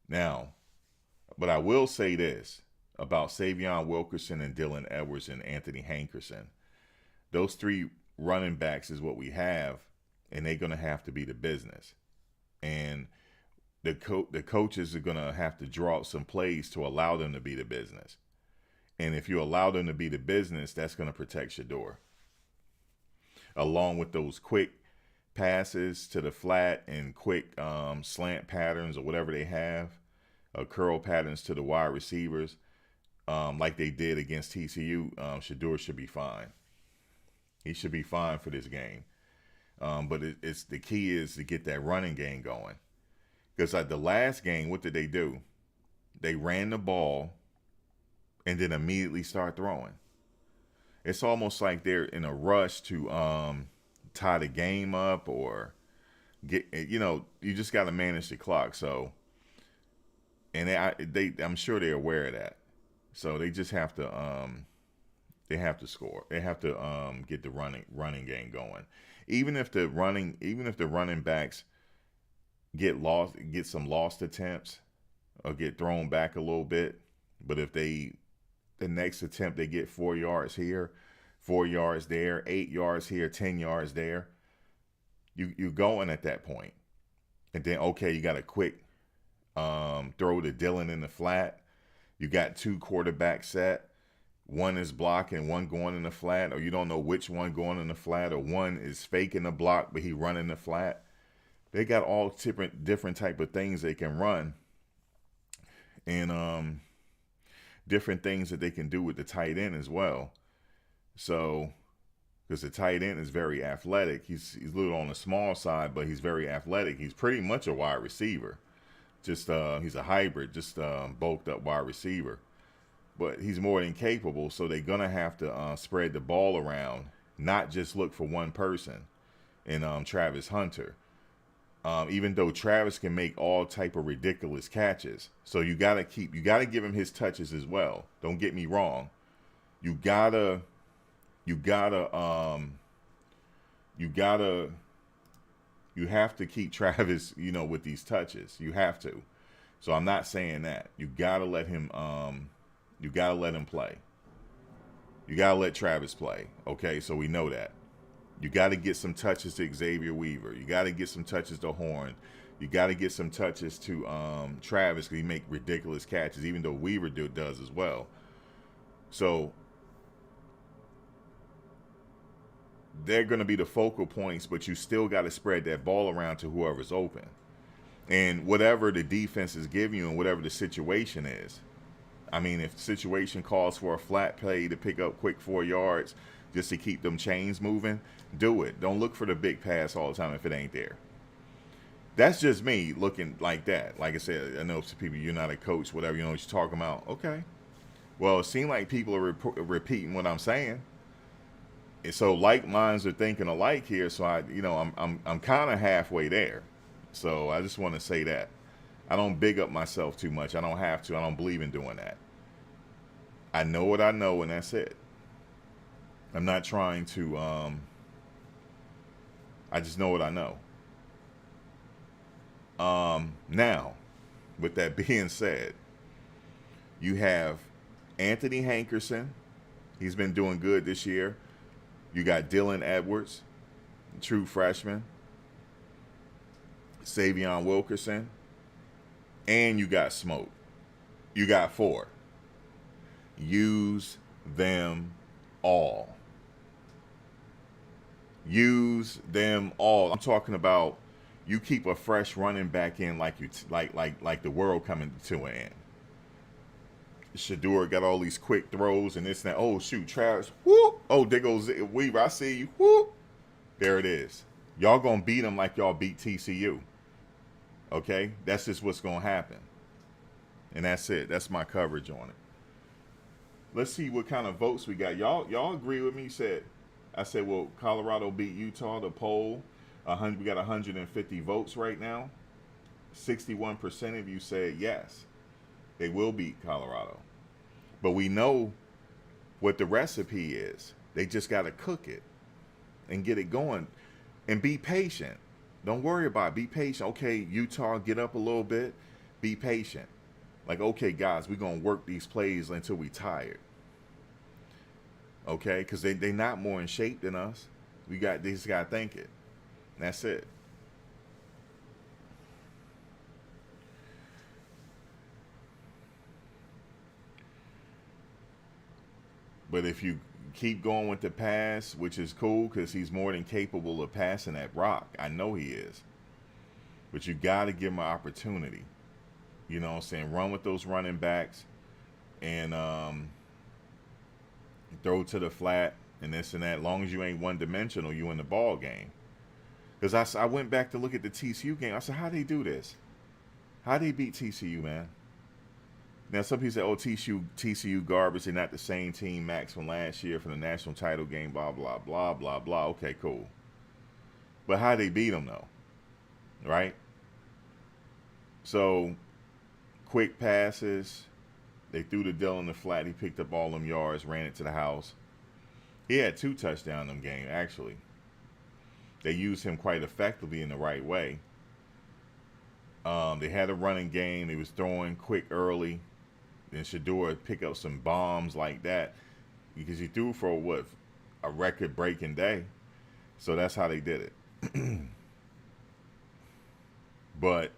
Now, but I will say this about Savion Wilkerson and Dylan Edwards and Anthony Hankerson. Those 3 running backs is what we have, and they're going to have to be the business. And the coaches are going to have to draw up some plays to allow them to be the business. And if you allow them to be the business, that's going to protect Shador. Along with those quick passes to the flat and quick slant patterns or whatever they have, curl patterns to the wide receivers, like they did against TCU, Shador should be fine. He should be fine for this game. But it's the key is to get that running game going. Because like the last game, what did they do? They ran the ball and then immediately start throwing. it's almost like they're in a rush to tie the game up or get, you just got to manage the clock. So, and I'm sure they're aware of that. So they just have to score. They have to get the running game going. Even if the running backs get some lost attempts or get thrown back a little bit, but if the next attempt they get 4 yards here, 4 yards there, 8 yards here, 10 yards there, you're going at that point. And then, okay, you got a quick throw to Dylan in the flat. You got 2 quarterbacks set. One is blocking, one going in the flat, or you don't know which one going in the flat, or one is faking the block, but he running the flat. They got all different type of things they can run, and different things that they can do with the tight end as well. So, because the tight end is very athletic, he's a little on the small side, but he's very athletic. He's pretty much a wide receiver. Just he's a hybrid, just bulked up wide receiver. But he's more than capable, so they're going to have to spread the ball around, not just look for one person in Travis Hunter. Even though Travis can make all type of ridiculous catches. So you got to give him his touches as well. Don't get me wrong. You have to keep Travis, with these touches. You have to. So I'm not saying that. You got to let him play. You got to let Travis play. Okay, so we know that. You got to get some touches to Xavier Weaver. You got to get some touches to Horn. You got to get some touches to Travis because he make ridiculous catches, even though Weaver does as well. So they're going to be the focal points, but you still got to spread that ball around to whoever's open. And whatever the defense is giving you and whatever the situation is, I mean, if the situation calls for a flat play to pick up quick 4 yards just to keep them chains moving, do it. Don't look for the big pass all the time if it ain't there. That's just me looking like that. Like I said, I know some people, you're not a coach, whatever, you know what you're talking about. Okay. Well, it seems like people are repeating what I'm saying. And so like minds are thinking alike here. So I'm kind of halfway there. So I just want to say that. I don't big up myself too much. I don't have to. I don't believe in doing that. I know what I know, and that's it. I'm not trying to, I just know what I know. Now, with that being said, you have Anthony Hankerson. He's been doing good this year. You got Dylan Edwards, true freshman. Savion Wilkerson. And you got Smoke. You got 4. Use them all. Use them all. I'm talking about you keep a fresh running back in like the world coming to an end. Shador got all these quick throws and this and that. Oh shoot, Travis. Whoop. Oh, there goes Weaver. I see you. Whoop. There it is. Y'all gonna beat them like y'all beat TCU. Okay, that's just what's gonna happen, and that's it. That's my coverage on it. Let's see what kind of votes we got. Y'all agree with me? I said, well, Colorado beat Utah. The poll, we got 150 votes right now. 61% of you said yes, they will beat Colorado, but we know what the recipe is. They just got to cook it and get it going, and be patient. Don't worry about it. Be patient. Okay, Utah, get up a little bit. Be patient. Like, okay, guys, we're going to work these plays until we tired. Okay? Because they're not more in shape than us. They just got to think it. And that's it. But if you keep going with the pass, which is cool because he's more than capable of passing that rock. I know he is. But you got to give him an opportunity. You know what I'm saying? Run with those running backs and throw to the flat and this and that. As long as you ain't one-dimensional, you in the ball game. Because I went back to look at the TCU game. I said, how they do this? How they beat TCU, man? Now, some people say, oh, TCU garbage. They're not the same team, Max, from last year from the national title game, blah, blah, blah, blah, blah. Okay, cool. But how they beat them, though, right? So, quick passes. They threw the Dillon in the flat. He picked up all them yards, ran it to the house. He had 2 touchdowns in them game, actually. They used him quite effectively in the right way. They had a running game. They was throwing quick early. Then Shador pick up some bombs like that because he threw for what, a record-breaking day. So that's how they did it. But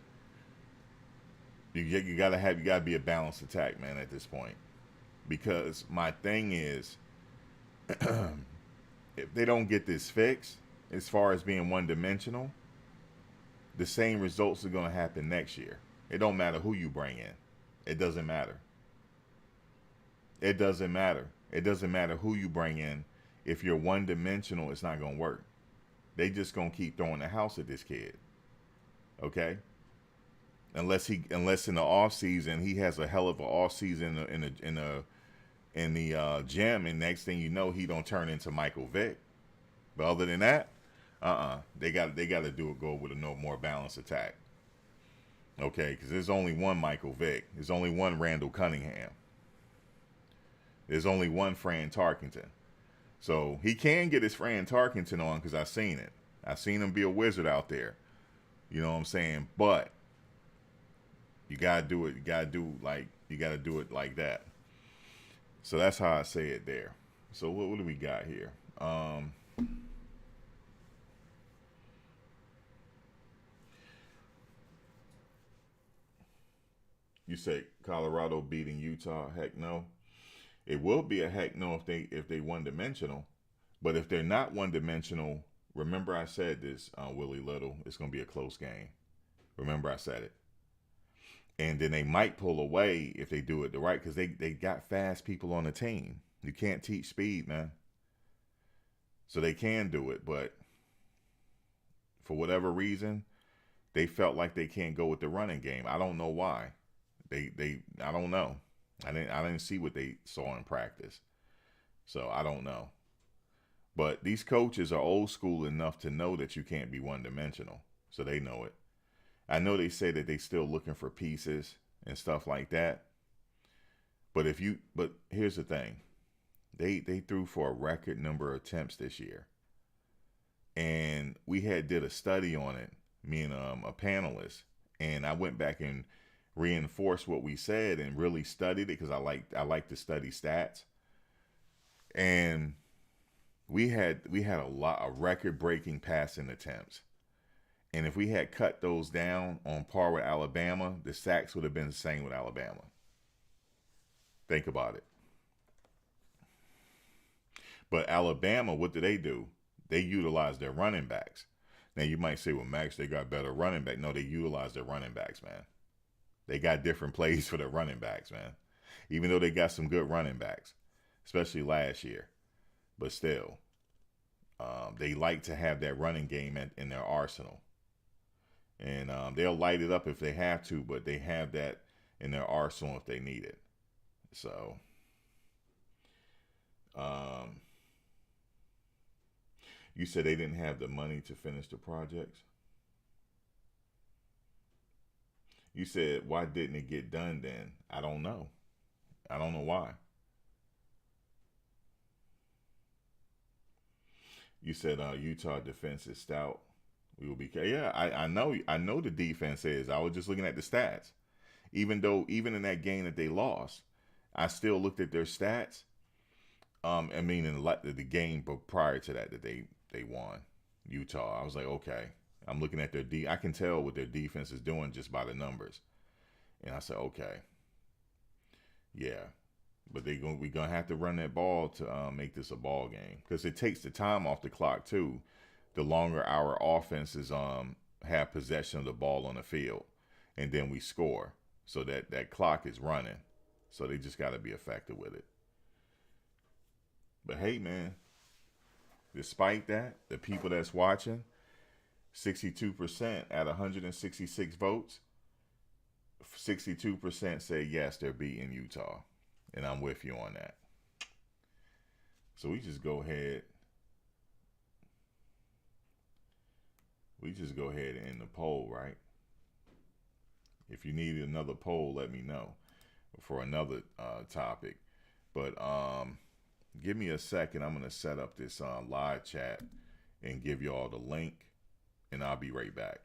you gotta be a balanced attack, man, at this point. Because my thing is, if they don't get this fixed, as far as being one-dimensional, the same results are going to happen next year. It don't matter who you bring in. It doesn't matter. It doesn't matter. It doesn't matter who you bring in. If you're one-dimensional, it's not going to work. They just going to keep throwing the house at this kid. Okay? Unless in the off season he has a hell of an off season in the gym, and next thing you know, he don't turn into Michael Vick. But other than that, they got to go with a more balanced attack. Okay, because there's only one Michael Vick. There's only one Randall Cunningham. There's only one Fran Tarkenton. So he can get his Fran Tarkenton on because I've seen it. I've seen him be a wizard out there. You know what I'm saying? But you gotta do it. You gotta do it like that. So that's how I say it there. So what do we got here? You say Colorado beating Utah? Heck no. It will be a heck no if they one dimensional. But if they're not one dimensional, remember I said this, Willie Little, it's gonna be a close game. Remember I said it. And then they might pull away if they do it the right, because they got fast people on the team. You can't teach speed, man. So they can do it, but for whatever reason, they felt like they can't go with the running game. I don't know why. I don't know. I didn't see what they saw in practice. So I don't know. But these coaches are old school enough to know that you can't be one dimensional. So they know it. I know they say that they still looking for pieces and stuff like that. But here's the thing. They threw for a record number of attempts this year. And we did a study on it, me and a panelist, and I went back and reinforced what we said and really studied it because I like to study stats. And we had a record-breaking passing attempts. And if we had cut those down on par with Alabama, the sacks would have been the same with Alabama. Think about it. But Alabama, what do? They utilize their running backs. Now you might say, well, Max, they got better running back. No, they utilize their running backs, man. They got different plays for their running backs, man. Even though they got some good running backs, especially last year. But still, they like to have that running game in their arsenal. And they'll light it up if they have to, but they have that in their arsenal if they need it. So, you said they didn't have the money to finish the projects? You said, why didn't it get done then? I don't know. I don't know why. You said Utah defense is stout. We will be. Yeah, I know the defense is. I was just looking at the stats. Even in that game that they lost, I still looked at their stats. I mean, in the game but prior to that they won, Utah. I was like, okay. I'm looking at their I can tell what their defense is doing just by the numbers. And I said, okay. Yeah. But we're going to have to run that ball to make this a ball game. Because it takes the time off the clock, too. The longer our offenses have possession of the ball on the field. And then we score. So that clock is running. So they just got to be effective with it. But hey, man. Despite that, the people that's watching, 62% at 166 votes. 62% say yes, they're beating Utah. And I'm with you on that. So we just go ahead. We just go ahead and end the poll, right? If you need another poll, let me know for another topic. But give me a second. I'm going to set up this live chat and give you all the link, and I'll be right back.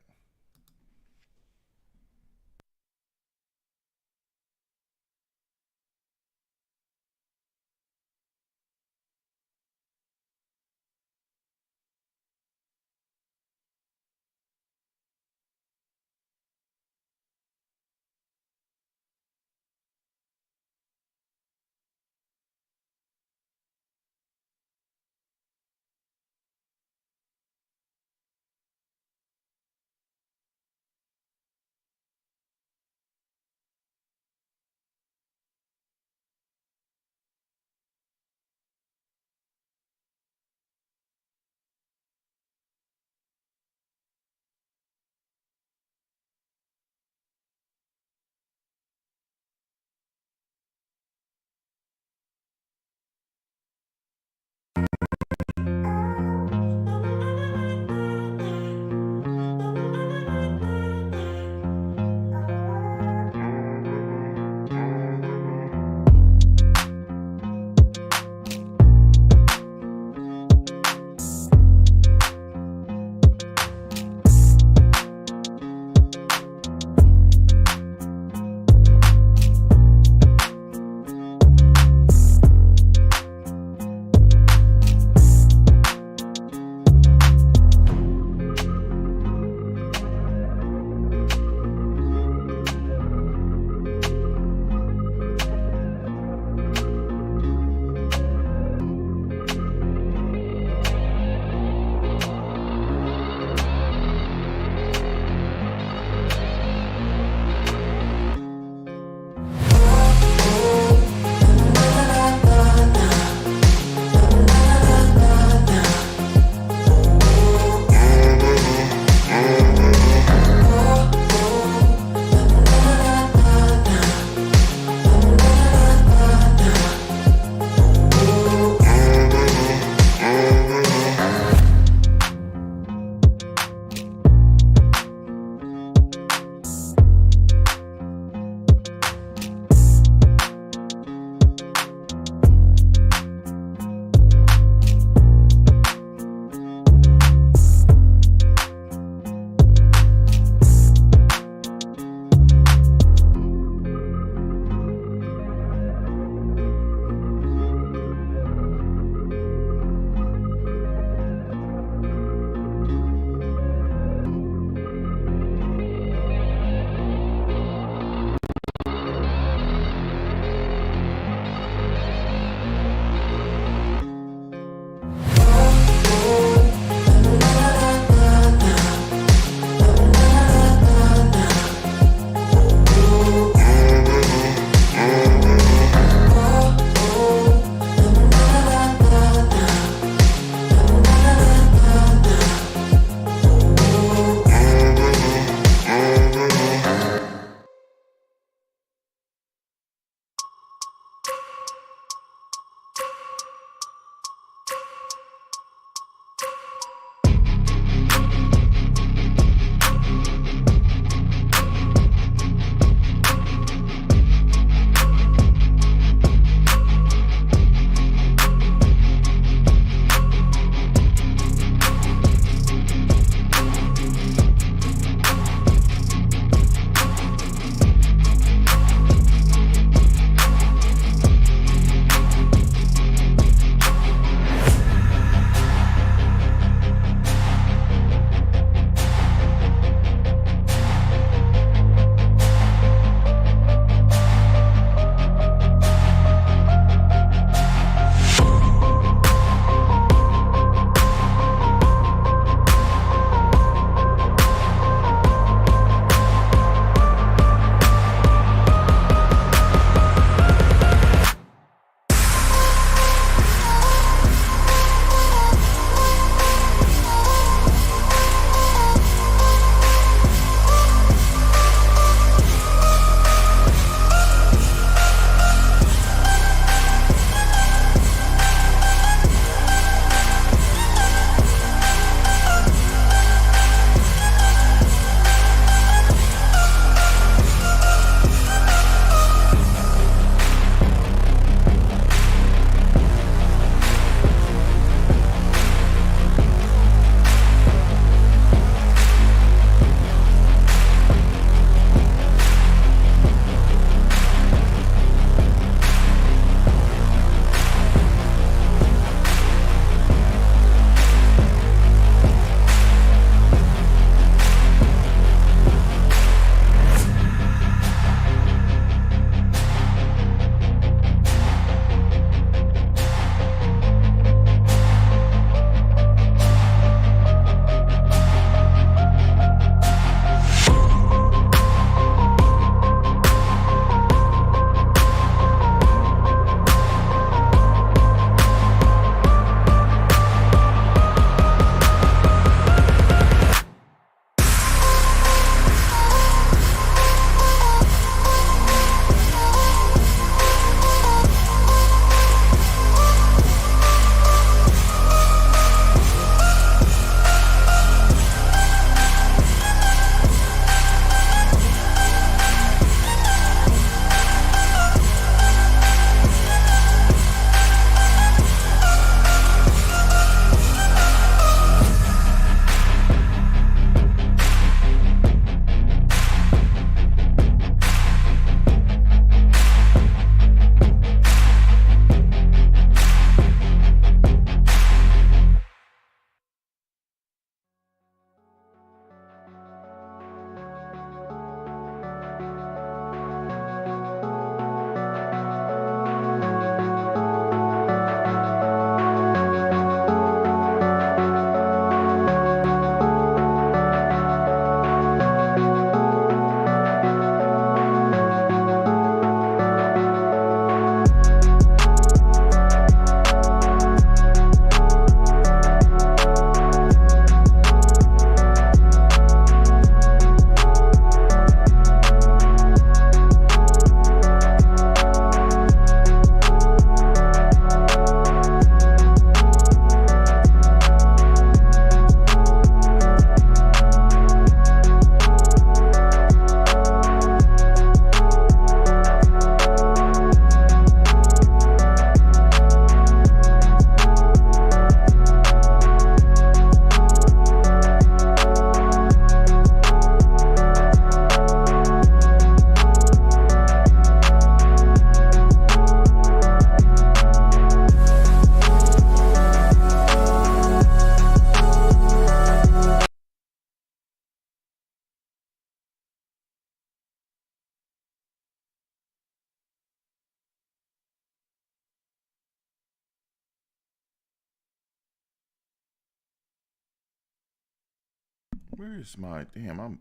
where is my damn?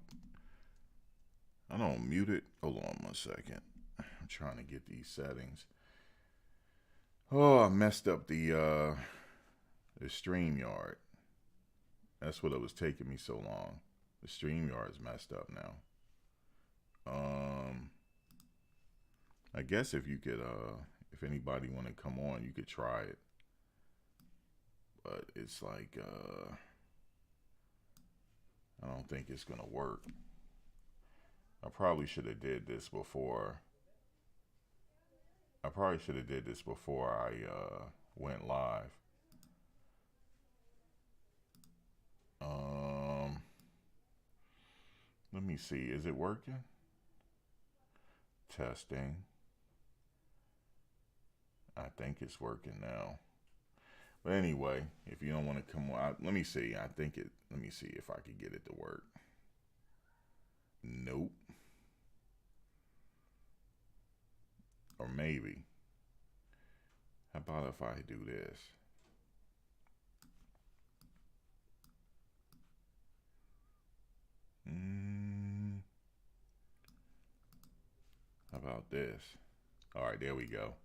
I don't mute it. Hold on 1 second. I'm trying to get these settings. Oh, I messed up the StreamYard. That's what it was taking me so long. The StreamYard's messed up now. I guess if you could, if anybody want to come on, you could try it. But it's like, I don't think it's gonna work. I probably should have did this before. I went live. Let me see. Is it working? Testing. I think it's working now. But anyway, if you don't want to come on, let me see. Let me see if I could get it to work. Nope. Or maybe. How about if I do this? How about this? All right, there we go.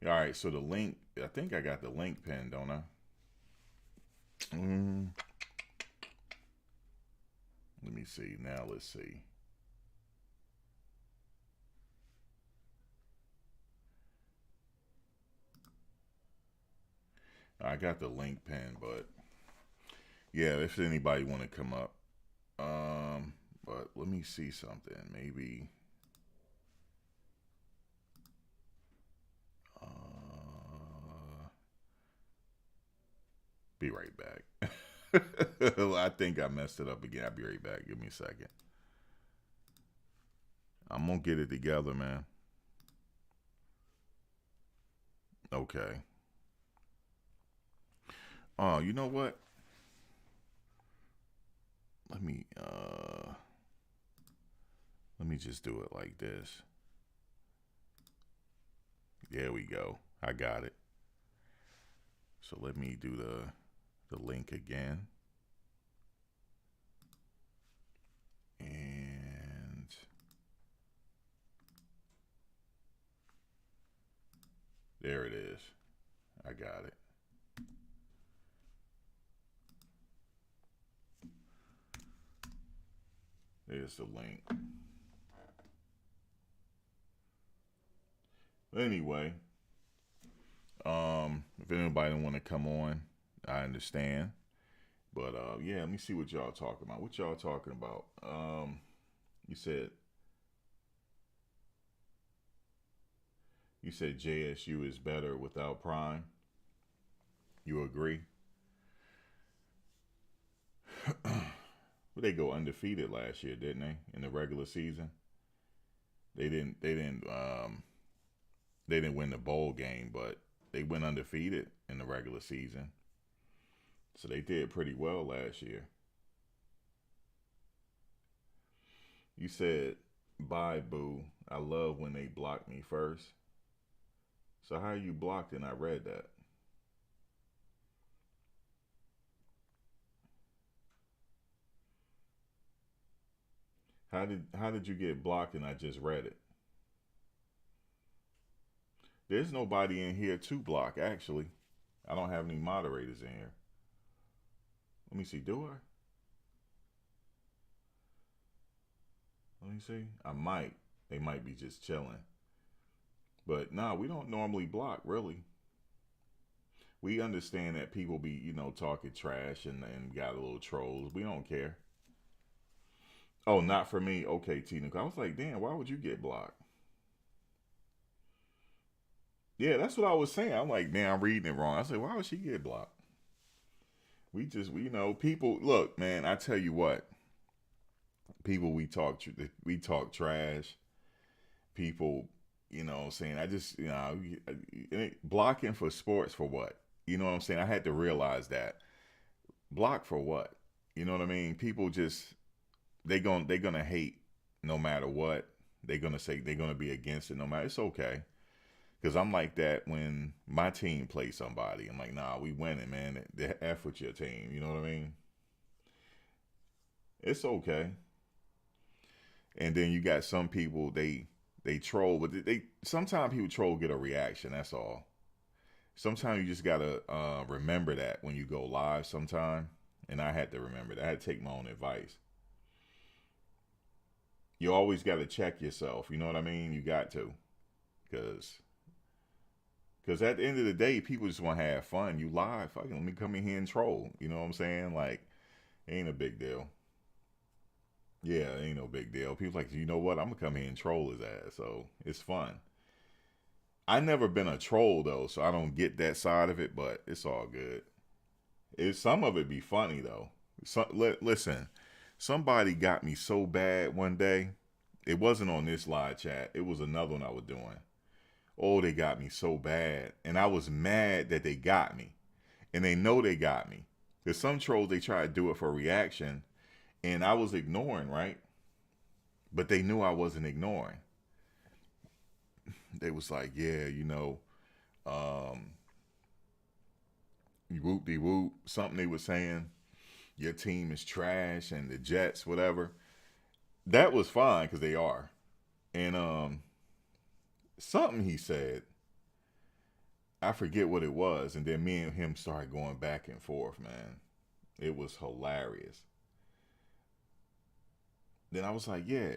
All right, so the link, I think I got the link pinned, don't I? Let me see. Now let's see. I got the link pinned, but yeah, if anybody want to come up. But let me see something. Maybe. Be right back. I think I messed it up again. I'll be right back. Give me a second. I'm going to get it together, man. Okay. Oh, you know what? Let me just do it like this. There we go. I got it. So let me do the link again. And there it is. I got it. There's the link. Anyway, if anybody don't want to come on, I understand. But yeah, let me see what y'all talking about. What y'all talking about? You said JSU is better without Prime. You agree? Well, they go undefeated last year, didn't they? In the regular season, they didn't win the bowl game, but they went undefeated in the regular season. So they did pretty well last year. You said, bye, boo. I love when they block me first. So how are you blocked? And I read that. How did you get blocked and I just read it? There's nobody in here to block, actually. I don't have any moderators in here. Let me see, do I? Let me see. I might. They might be just chilling. But nah, we don't normally block, really. We understand that people be, talking trash and got a little trolls. We don't care. Oh, not for me. Okay, Tina. I was like, damn, why would you get blocked? Yeah, that's what I was saying. I'm like, damn, I'm reading it wrong. I said, why would she get blocked? We people, look, man, I tell you what. People, we talk trash. People, saying, I just, blocking for sports for what? You know what I'm saying? I had to realize that. Block for what? You know what I mean? People just, they're gonna hate no matter what. They're gonna say they're gonna be against it no matter. It's okay. Because I'm like that when my team plays somebody. I'm like, nah, we winning, man. The F with your team. You know what I mean? It's okay. And then you got some people, they troll, but they sometimes people troll get a reaction. That's all. Sometimes you just gotta remember that when you go live. Sometime, and I had to remember that. I had to take my own advice. You always got to check yourself. You know what I mean? You got to, because at the end of the day, people just want to have fun. You live, fucking let me come in here and troll. You know what I'm saying? Like, it ain't a big deal. Yeah, it ain't no big deal. People like, you know what? I'm gonna come here and troll his ass. So it's fun. I never been a troll though, so I don't get that side of it. But it's all good. Some of it be funny though. Listen, somebody got me so bad one day. It wasn't on this live chat. It was another one I was doing. Oh, they got me so bad, and I was mad that they got me, and they know they got me. There's some trolls they try to do it for reaction, and I was ignoring, right? But they knew I wasn't ignoring. They was like, yeah, whoop de whoop, something they were saying, your team is trash and the Jets, whatever. That was fine because they are. And something he said, I forget what it was, and then me and him started going back and forth, man. It was hilarious. Then I was like, yeah,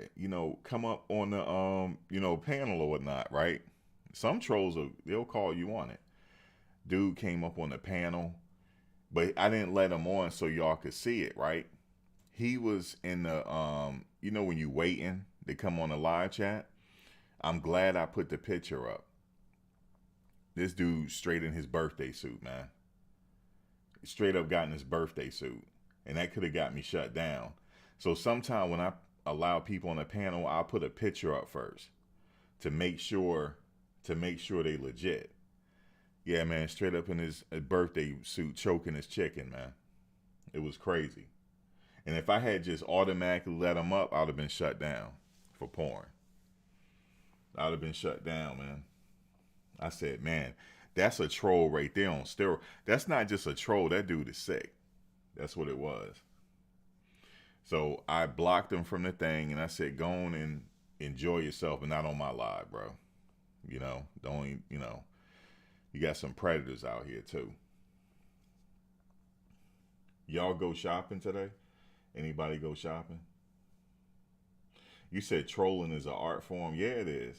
come up on the panel or whatnot, right? Some trolls they'll call you on it. Dude came up on the panel, but I didn't let him on so y'all could see it, right? He was in the when you waiting to come on the live chat. I'm glad I put the picture up. This dude straight in his birthday suit, man. Straight up got in his birthday suit. And that could have got me shut down. So sometime when I allow people on the panel, I'll put a picture up first to make sure they legit. Yeah, man, straight up in his birthday suit choking his chicken, man. It was crazy. And if I had just automatically let him up, I'd have been shut down for porn. I'd have been shut down, man. I said, man, that's a troll right there on steroids. That's not just a troll. That dude is sick. That's what it was. So I blocked him from the thing, and I said, go on and enjoy yourself, but not on my live, bro. You got some predators out here, too. Y'all go shopping today? Anybody go shopping? You said trolling is an art form. Yeah, it is.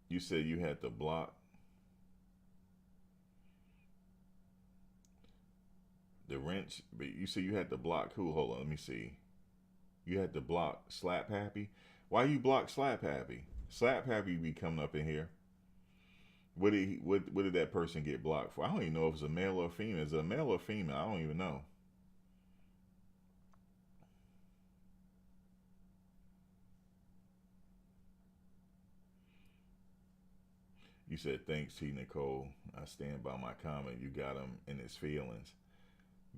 You said you had to block the wrench, but you said you had to block who? Hold on, let me see. You had to block Slap Happy. Why you block Slap Happy? Slap Happy be coming up in here. What did that person get blocked for? I don't even know if it's a male or a female. Is it a male or female? I don't even know. You said, thanks, T. Nicole. I stand by my comment. You got him in his feelings.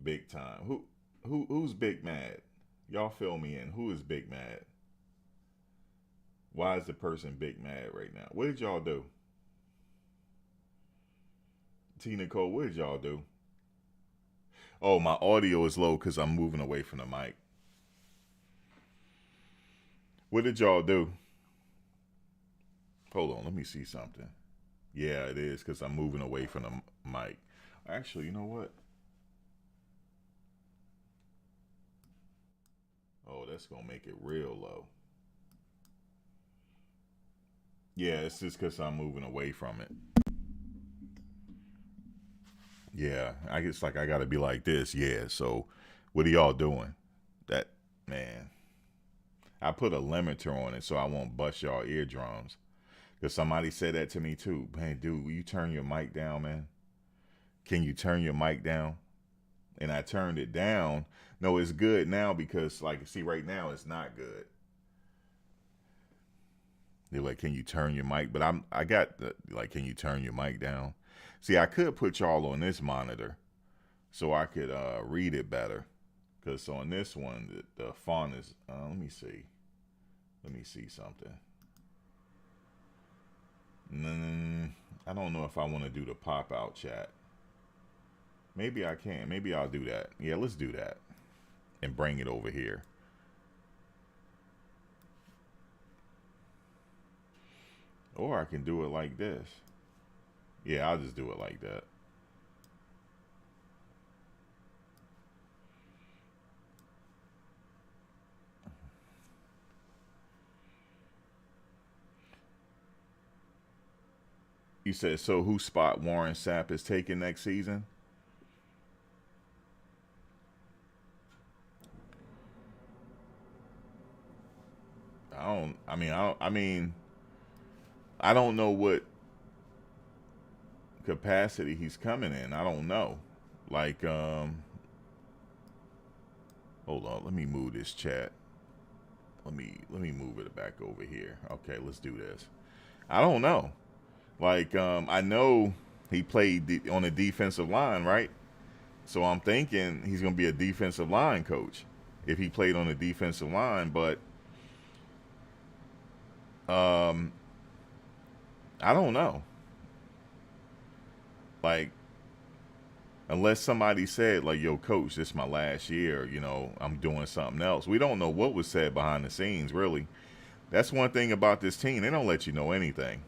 Big time. Who's Big Mad? Y'all fill me in. Who is Big Mad? Why is the person Big Mad right now? What did y'all do? T. Nicole, what did y'all do? Oh, my audio is low because I'm moving away from the mic. What did y'all do? Hold on, let me see something. Yeah, it is because I'm moving away from the mic. Actually, you know what? Oh, that's going to make it real low. Yeah, it's just because I'm moving away from it. Yeah, I guess like I got to be like this. Yeah, so what are y'all doing? That, man. I put a limiter on it so I won't bust y'all eardrums. Because somebody said that to me too. Man, dude, will you turn your mic down, man? Can you turn your mic down? And I turned it down. No, it's good now because, like, see, right now it's not good. They're like, can you turn your mic? But I got the, like, can you turn your mic down? See, I could put y'all on this monitor so I could read it better. Because on this one, the font is, let me see. Let me see something. I don't know if I want to do the pop-out chat. Maybe I can. Maybe I'll do that. Yeah, let's do that and bring it over here. Or I can do it like this. Yeah, I'll just do it like that. You said, so whose spot Warren Sapp is taking next season? I don't know what capacity he's coming in. I don't know. Like, hold on, let me move this chat. Let me move it back over here. Okay, let's do this. I don't know. Like, I know he played on the defensive line, right? So I'm thinking he's going to be a defensive line coach if he played on the defensive line. But I don't know. Like, unless somebody said, like, yo, coach, this is my last year, you know, I'm doing something else. We don't know what was said behind the scenes, really. That's one thing about this team. They don't let you know anything.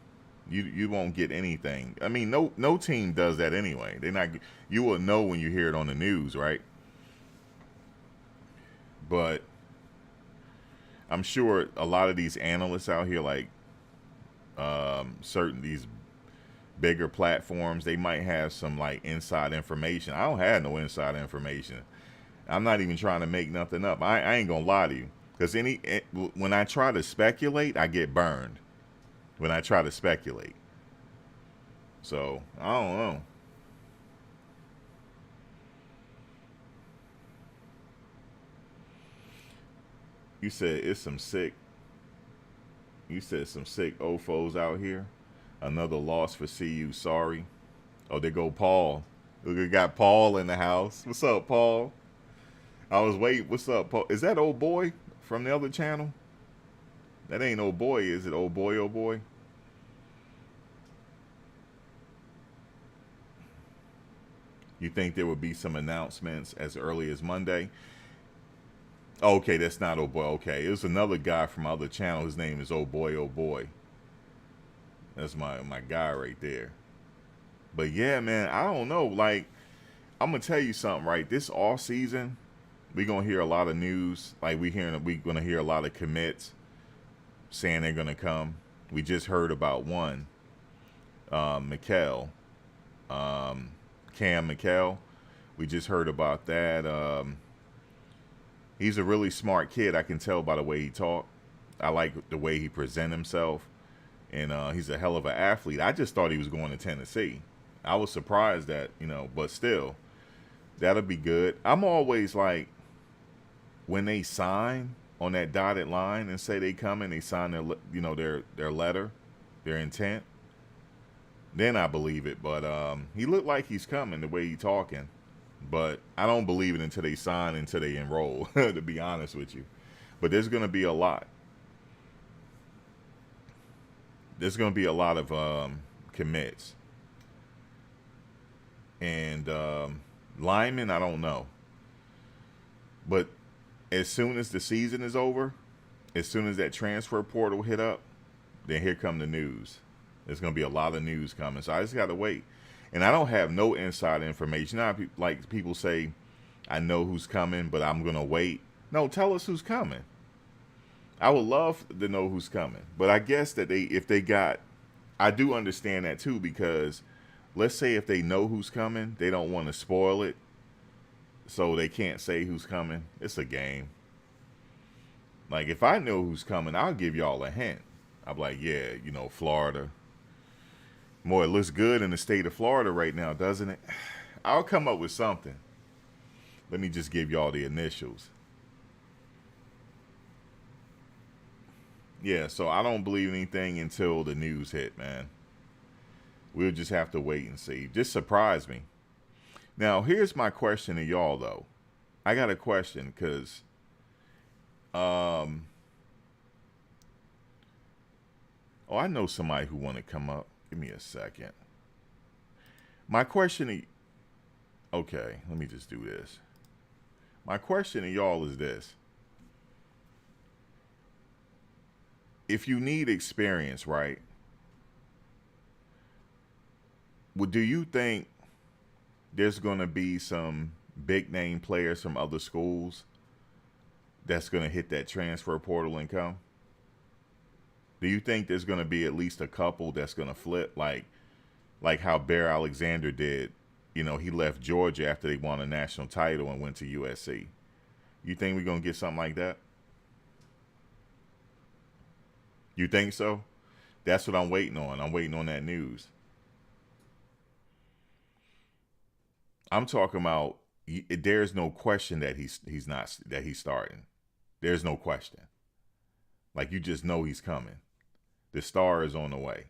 You won't get anything. I mean, no team does that anyway. They're not. You will know when you hear it on the news, right? But I'm sure a lot of these analysts out here, like certain these bigger platforms, they might have some like inside information. I don't have no inside information. I'm not even trying to make nothing up. I ain't gonna lie to you, because when I try to speculate, I get burned. When I try to speculate. So, I don't know. You said some sick OFOs out here. Another loss for CU. Sorry. Oh, there go Paul. Look, we got Paul in the house. What's up, Paul? I was waiting. What's up, Paul? Is that old boy from the other channel? That ain't old boy, is it? Old boy, old boy. You think there would be some announcements as early as Monday? Okay, that's not old boy. Okay, it was another guy from other channel. His name is old boy, old boy. That's my guy right there. But yeah, man, I don't know. Like, I'm gonna tell you something, right? This off season, we're gonna hear a lot of news. Like, we're gonna hear a lot of commits saying they're gonna come. We just heard about one, Cam McHale. We just heard about that. He's a really smart kid. I can tell by the way he talk. I like the way he present himself. And he's a hell of an athlete. I just thought he was going to Tennessee. I was surprised that, but still, that'll be good. I'm always like, when they sign on that dotted line and say they coming, they sign their letter, their intent, then I believe it. But he looked like he's coming the way he talking. But I don't believe it until they sign, until they enroll, to be honest with you. But there's going to be a lot. There's going to be a lot of commits. And linemen, I don't know. But as soon as the season is over, as soon as that transfer portal hit up, then here come the news. There's going to be a lot of news coming. So I just got to wait. And I don't have no inside information. Now, like people say, I know who's coming, but I'm going to wait. No, tell us who's coming. I would love to know who's coming. But I guess that I do understand that too, because let's say if they know who's coming, they don't want to spoil it. So they can't say who's coming. It's a game. Like, if I know who's coming, I'll give y'all a hint. I'm like, yeah, Florida. Boy, it looks good in the state of Florida right now, doesn't it? I'll come up with something. Let me just give y'all the initials. Yeah, so I don't believe anything until the news hit, man. We'll just have to wait and see. Just surprise me. Now, here's my question to y'all, though. I got a question, because I know somebody who want to come up. Give me a second. My question Okay, let me just do this. My question to y'all is this. If you need experience, right? Well, do you think there's going to be some big name players from other schools that's going to hit that transfer portal and come? Do you think there's going to be at least a couple that's going to flip, like how Bear Alexander did? You know, he left Georgia after they won a national title and went to USC. You think we're going to get something like that? You think so? That's what I'm waiting on. I'm waiting on that news. I'm talking about there's no question that he's starting. There's no question. Like, you just know he's coming. The star is on the way.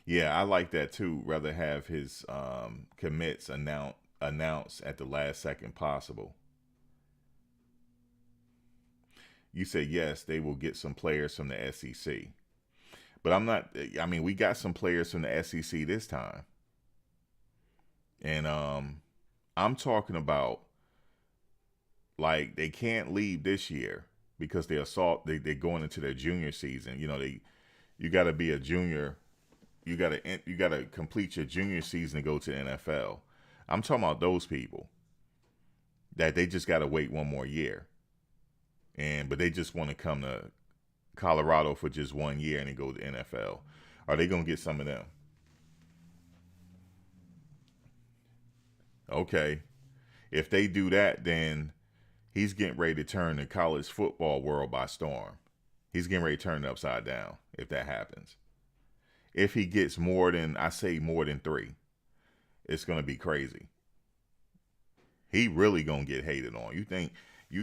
Yeah, I like that too. Rather have his commits announced at the last second possible. You said yes, they will get some players from the SEC. But I'm not, I mean, we got some players from the SEC this time. And I'm talking about, like, they can't leave this year because they're going into their junior season. You know, you got to be a junior. You got to complete your junior season to go to the NFL. I'm talking about those people that they just got to wait one more year. But they just want to come to Colorado for just 1 year and then go to the NFL. Are they going to get some of them? Okay. If they do that, then he's getting ready to turn the college football world by storm. He's getting ready to turn it upside down if that happens. If he gets more than 3, it's going to be crazy. He really going to get hated on. You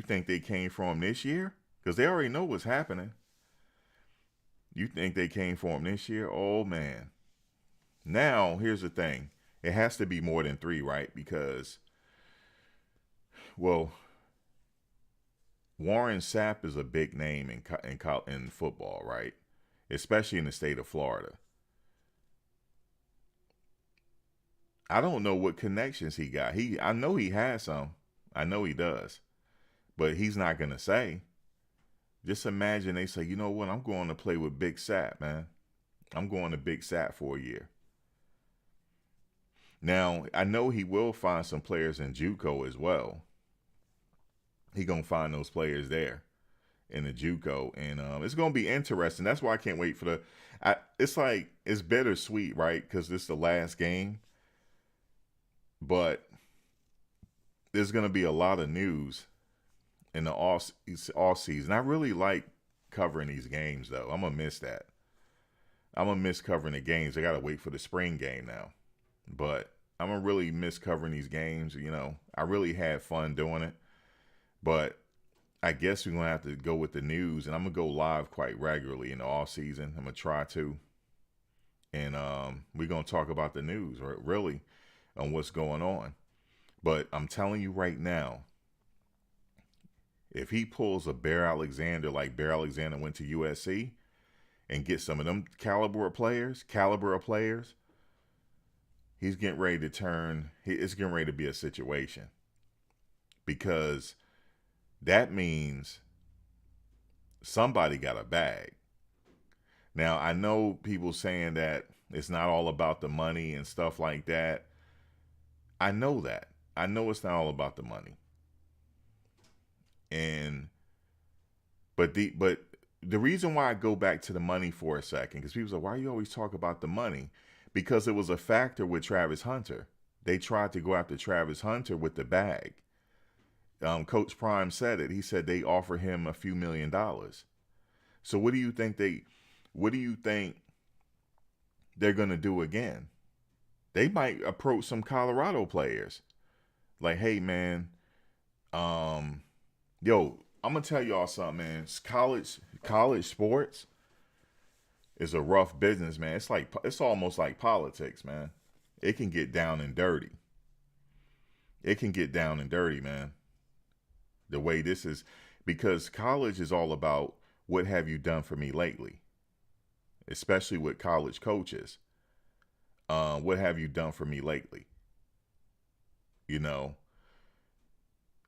think they came for him this year? Because they already know what's happening. You think they came for him this year? Oh, man. Now, here's the thing. It has to be more than 3, right? Because, well, Warren Sapp is a big name in football, right? Especially in the state of Florida. I don't know what connections he got. I know he has some. I know he does. But he's not going to say. Just imagine they say, you know what, I'm going to play with Big Sapp, man. I'm going to Big Sapp for a year. Now, I know he will find some players in JUCO as well. He going to find those players there in the JUCO. And it's going to be interesting. That's why I can't wait for it's bittersweet, right? Because this is the last game. But there's going to be a lot of news in the off season. I really like covering these games, though. I'm going to miss that. I'm going to miss covering the games. I got to wait for the spring game now. But I'm going to really miss covering these games. You know, I really had fun doing it. But I guess we're going to have to go with the news. And I'm going to go live quite regularly in the off season. I'm going to try to. And we're going to talk about the news, right? Really, on what's going on. But I'm telling you right now, if he pulls a Bear Alexander like Bear Alexander went to USC and get some of them caliber of players, he's getting ready to turn. It's getting ready to be a situation, because that means somebody got a bag. Now, I know people saying that it's not all about the money and stuff like that. I know that. I know it's not all about the money. But the reason why I go back to the money for a second, because people say, why you always talk about the money? Because it was a factor with Travis Hunter. They tried to go after Travis Hunter with the bag. Coach Prime said it. He said they offer him a few $1 million. So what do you think they're going to do again? They might approach some Colorado players. Like, hey, man, yo, I'm going to tell y'all something, man. College sports is a rough business, man. It's almost like politics, man. It can get down and dirty. It can get down and dirty, man. The way this is, because college is all about what have you done for me lately. especially with college coaches. What have you done for me lately? You know,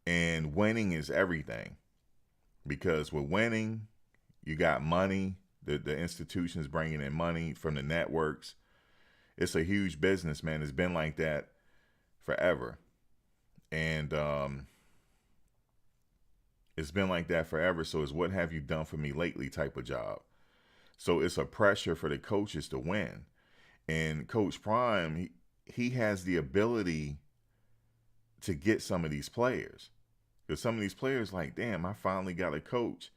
and winning is everything, because with winning, you got money. The institutions bringing in money from the networks. It's a huge business, man. It's been like that forever. And it's been like that forever. So it's what have you done for me lately type of job. So it's a pressure for the coaches to win. And Coach Prime, he has the ability to get some of these players. Because some of these players like, damn, I finally got a coach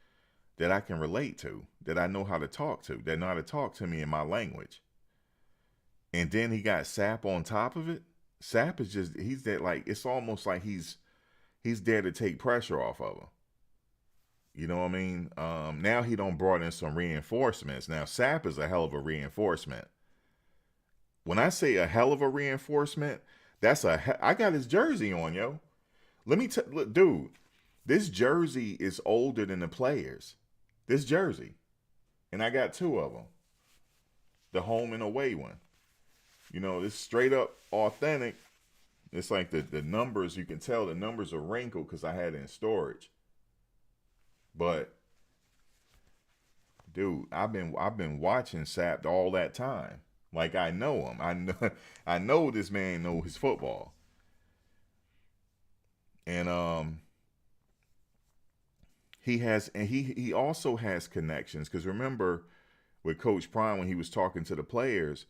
that I can relate to, that I know how to talk to, that know how to talk to me in my language. And then he got Sapp on top of it. Sapp is just, he's that, like, it's almost like he's there to take pressure off of him. You know what I mean? Now he done brought in some reinforcements. Now Sapp is a hell of a reinforcement. When I say a hell of a reinforcement, I got his jersey on, yo. Let me look, dude, this jersey is older than the players. This jersey. And I got two of them. The home and away one. You know, this straight up authentic. It's like the numbers, you can tell the numbers are wrinkled because I had it in storage. But dude, I've been watching Sapp all that time. Like, I know him. I know this man know his football. And he also has connections, because remember with Coach Prime, when he was talking to the players,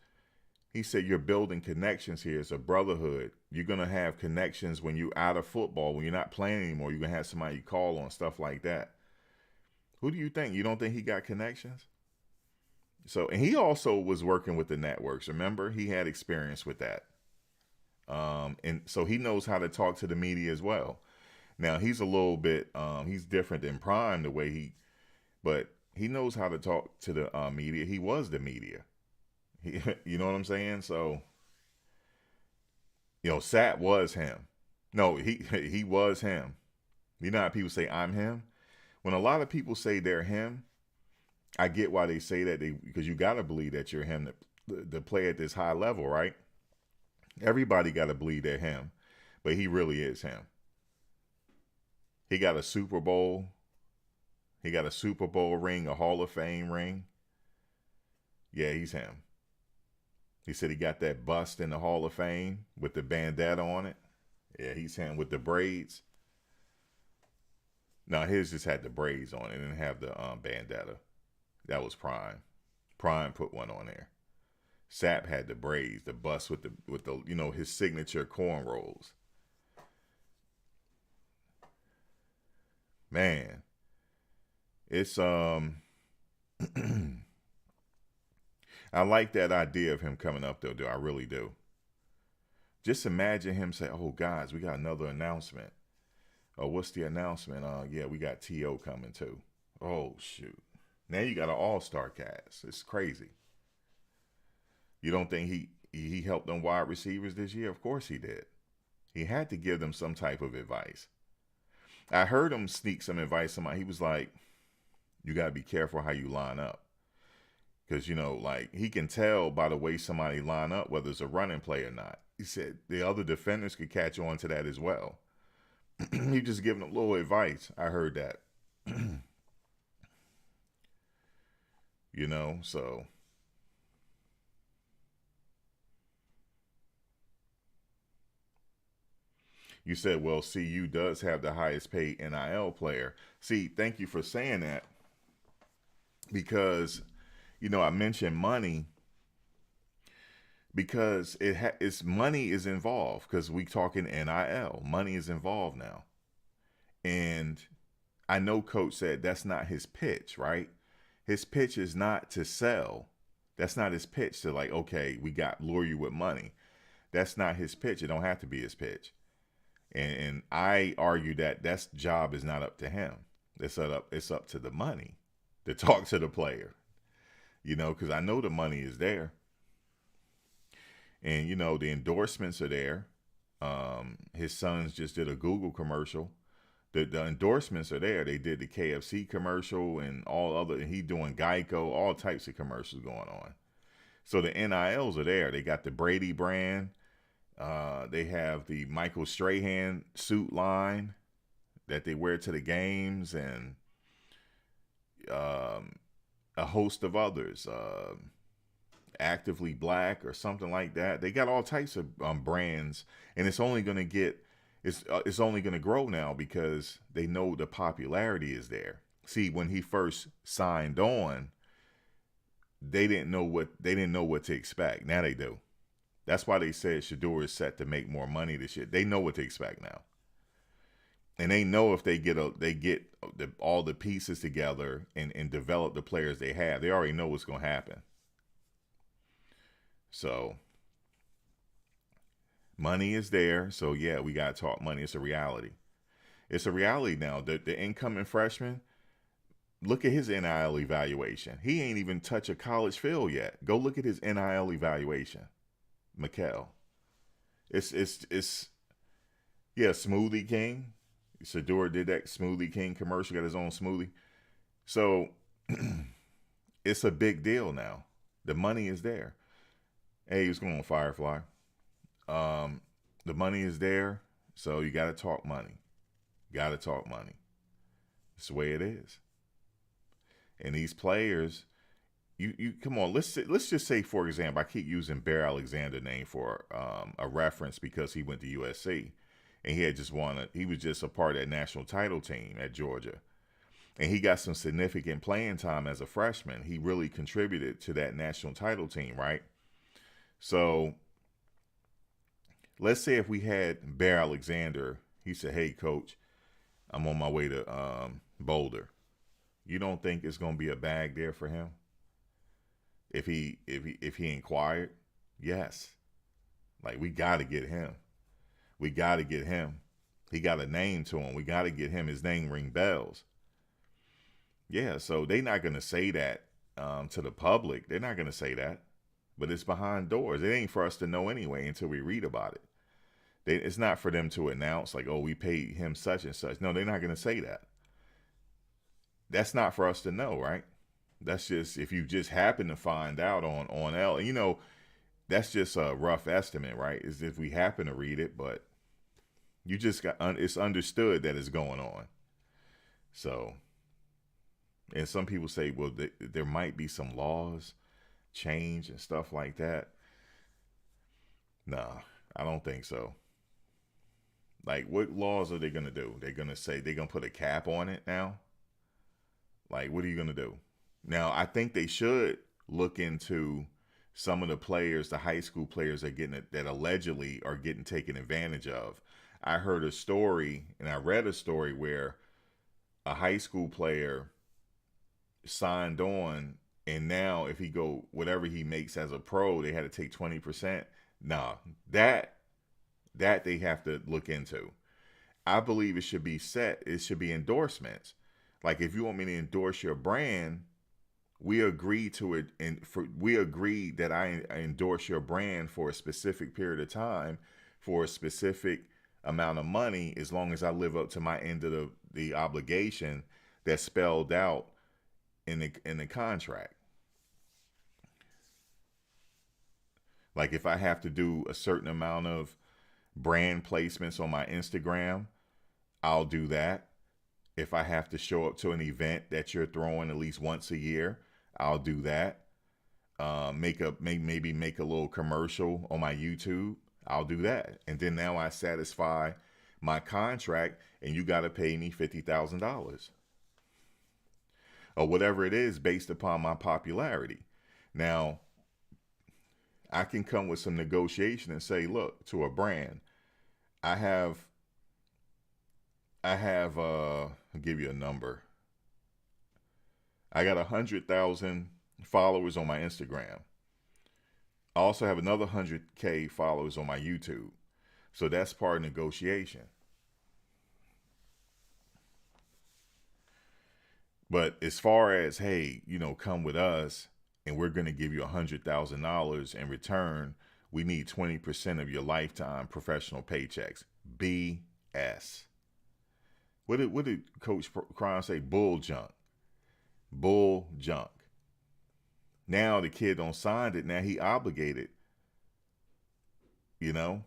he said you're building connections here. It's a brotherhood. You're gonna have connections when you're out of football, when you're not playing anymore. You're gonna have somebody you call on, stuff like that. Who do you think? You don't think he got connections? So, and he also was working with the networks. Remember, he had experience with that. And so he knows how to talk to the media as well. Now he's a little bit, he's different than Prime the way but he knows how to talk to the media. He was the media. You know what I'm saying? So, you know, Sapp was him. No, he was him. You know how people say I'm him? When a lot of people say they're him, I get why they say that, because you got to believe that you're him to play at this high level, right? Everybody got to believe they're him, but he really is him. He got a Super Bowl. He got a Super Bowl ring, a Hall of Fame ring. Yeah, he's him. He said he got that bust in the Hall of Fame with the bandana on it. Yeah, he's him with the braids. No, his just had the braids on it. It didn't have the bandana. That was Prime. Prime put one on there. Sapp had the braids, the bust with the you know, his signature cornrows. Man, it's I like that idea of him coming up, though. I really do. Just imagine him say, "Oh, guys, we got another announcement." Oh, what's the announcement? Yeah, we got T.O. coming too. Oh, shoot. Now you got an all-star cast. It's crazy. You don't think he helped them wide receivers this year? Of course he did. He had to give them some type of advice. I heard him sneak some advice. He was like, you got to be careful how you line up. Because, you know, like, he can tell by the way somebody line up whether it's a running play or not. He said the other defenders could catch on to that as well. He just giving them a little advice. I heard that. You know, so. You said, well, CU does have the highest paid NIL player. See, thank you for saying that. Because, you know, I mentioned money because it's money is involved, because we talking NIL. Money is involved now. And I know Coach said that's not his pitch, right? His pitch is not to sell. That's not his pitch to, like, okay, we got lure you with money. That's not his pitch. It don't have to be his pitch. And I argue that job is not up to him. It's up to the money to talk to the player, you know, because I know the money is there. And, you know, the endorsements are there. His sons just did a Google commercial The endorsements are there. They did the KFC commercial and all other, and he doing Geico, all types of commercials going on. So the NILs are there. They got the Brady brand. They have the Michael Strahan suit line that they wear to the games, and a host of others. Actively Black or something like that. They got all types of brands, and it's only going to get, it's only going to grow now because they know the popularity is there. See, when he first signed on, they didn't know what to expect. Now they do. That's why they said Shador is set to make more money this year. They know what to expect now, and they know if they get all the pieces together and develop the players they have, they already know what's going to happen. So money is there. So yeah, we got to talk money. It's a reality. It's a reality now. The incoming freshman, look at his NIL evaluation. He ain't even touched a college field yet. Go look at his NIL evaluation. Mikal. It's Smoothie King. Shador did that Smoothie King commercial, got his own smoothie. So it's a big deal now. The money is there. Hey, what's going on, Firefly? The money is there, so you got to talk money. Got to talk money. It's the way it is. And these players, you come on. Let's just say, for example, I keep using Bear Alexander name for a reference because he went to USC, and he had just won. He was just a part of that national title team at Georgia, and he got some significant playing time as a freshman. He really contributed to that national title team, right? So let's say if we had Bear Alexander, he said, "Hey, coach, I'm on my way to Boulder." You don't think it's going to be a bag there for him if he inquired? Yes. Like, we got to get him. We got to get him. He got a name to him. We got to get him. His name ring bells. Yeah, so they're not going to say that to the public. They're not going to say that. But it's behind doors. It ain't for us to know anyway until we read about it. It's not for them to announce like, oh, we paid him such and such. No, they're not going to say that. That's not for us to know, right? That's just if you just happen to find out on L. You know, that's just a rough estimate, right? Is if we happen to read it, but you just got it's understood that it's going on. So, and some people say, well, there might be some laws change and stuff like that. Nah, I don't think so. Like, what laws are they going to do? They're going to say they're going to put a cap on it now? Like, what are you going to do? Now, I think they should look into some of the players, the high school players that allegedly are getting taken advantage of. I heard a story and I read a story where a high school player signed on, and now if he go whatever he makes as a pro, they had to take 20%. Nah, that they have to look into. I believe it should be set. It should be endorsements. Like, if you want me to endorse your brand, we agree to it, and we agree that I endorse your brand for a specific period of time, for a specific amount of money, as long as I live up to my end of the obligation that's spelled out in the contract. Like, if I have to do a certain amount of brand placements on my Instagram, I'll do that. If I have to show up to an event that you're throwing at least once a year, I'll do that. Maybe make a little commercial on my YouTube, I'll do that. And then now I satisfy my contract, and you got to pay me $50,000 or whatever it is based upon my popularity. Now, I can come with some negotiation and say, look, to a brand, I'll give you a number. I got 100,000 followers on my Instagram. I also have another 100K followers on my YouTube. So that's part of negotiation. But as far as, hey, come with us and we're going to give you $100,000 in return, we need 20% of your lifetime professional paychecks. BS. What did Coach Crown say? Bull junk. Bull junk. Now the kid don't signed it. Now he obligated. You know.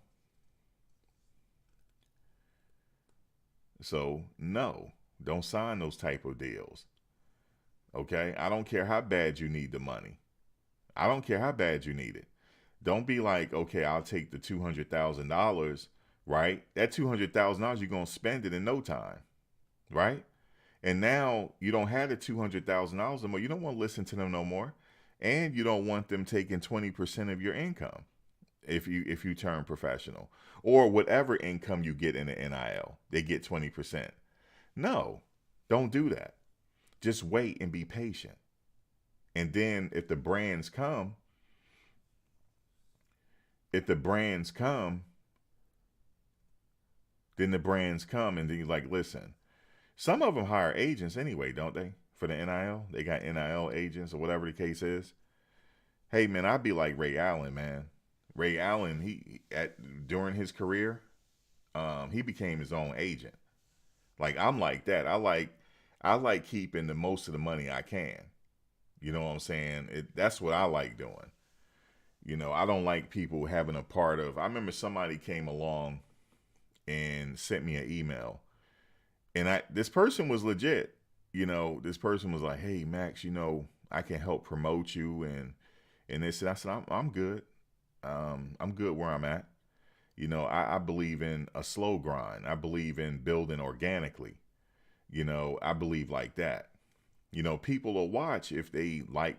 So no, don't sign those type of deals. Okay, I don't care how bad you need the money. I don't care how bad you need it. Don't be like, okay, I'll take the $200,000, right? That $200,000, you're gonna spend it in no time, right? And now you don't have the $200,000 no more. You don't want to listen to them no more, and you don't want them taking 20% of your income if you turn professional, or whatever income you get in the NIL, they get 20%. No, don't do that. Just wait and be patient. And then if the brands come, then the brands come, and then you're like, listen, some of them hire agents anyway, don't they? For the NIL, they got NIL agents or whatever the case is. Hey man, I'd be like Ray Allen, man. Ray Allen, during his career, he became his own agent. Like I'm like that. I like keeping the most of the money I can. You know what I'm saying? That's what I like doing. You know, I don't like people having a part of. I remember somebody came along and sent me an email, and this person was legit. You know, this person was like, "Hey Max, you know, I can help promote you and this." And I said, "I'm good. I'm good where I'm at." You know, I believe in a slow grind. I believe in building organically. You know, I believe like that. You know, people will watch if they like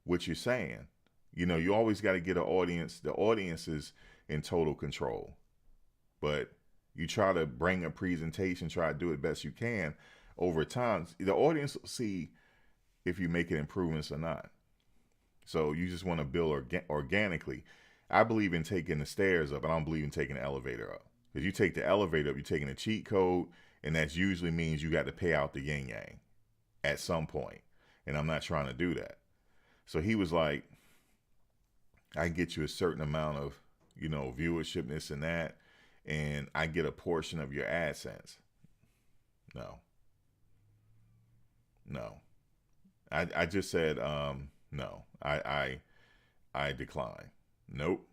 what you're saying. You know, you always got to get an audience. The audience is in total control. But you try to bring a presentation, try to do it best you can over time. The audience will see if you're making improvements or not. So you just want to build organically. I believe in taking the stairs up. I don't believe in taking the elevator up. Because you take the elevator up, you're taking a cheat code, and that usually means you got to pay out the yin yang at some point. And I'm not trying to do that. So he was like, I can get you a certain amount of, you know, viewership, this and that, and I get a portion of your AdSense. No. I just said, no. I decline. Nope.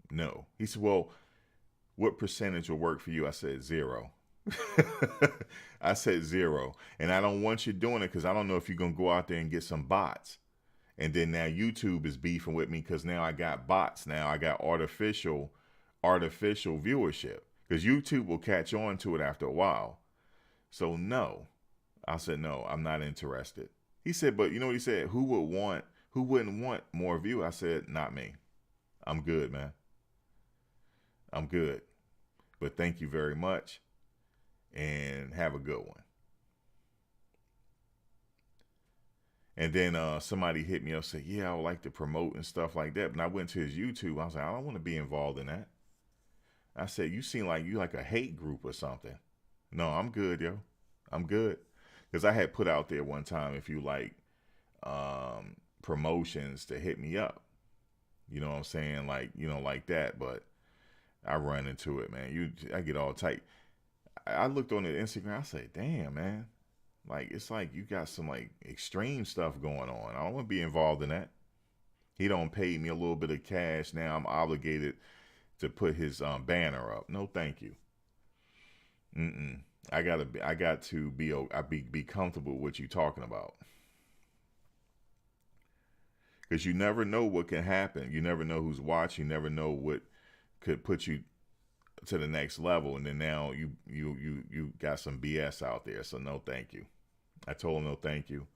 No. He said, well, what percentage will work for you? I said 0. I said 0. And I don't want you doing it because I don't know if you're going to go out there and get some bots. And then now YouTube is beefing with me because now I got bots. Now I got artificial viewership because YouTube will catch on to it after a while. So no, I said, no, I'm not interested. He said, but you know what he said? Who wouldn't want more view? I said, not me. I'm good, man. I'm good. But thank you very much and have a good one. And then somebody hit me up and said, yeah, I would like to promote and stuff like that. And I went to his YouTube. I was like, I don't want to be involved in that. I said, you seem like you like a hate group or something. No, I'm good, yo. I'm good. Because I had put out there one time, if you like promotions, to hit me up. You know what I'm saying? Like, you know, like that. But I run into it, man. I get all tight. I looked on the Instagram. I said, damn, man. Like, it's like you got some like extreme stuff going on. I don't want to be involved in that. He don't pay me a little bit of cash. Now I'm obligated to put his banner up. No, thank you. I got to be comfortable with what you talking about. Because you never know what can happen. You never know who's watching. You never know what could put you to the next level, and then now you got some BS out there. So no, thank you. I told him no, thank you.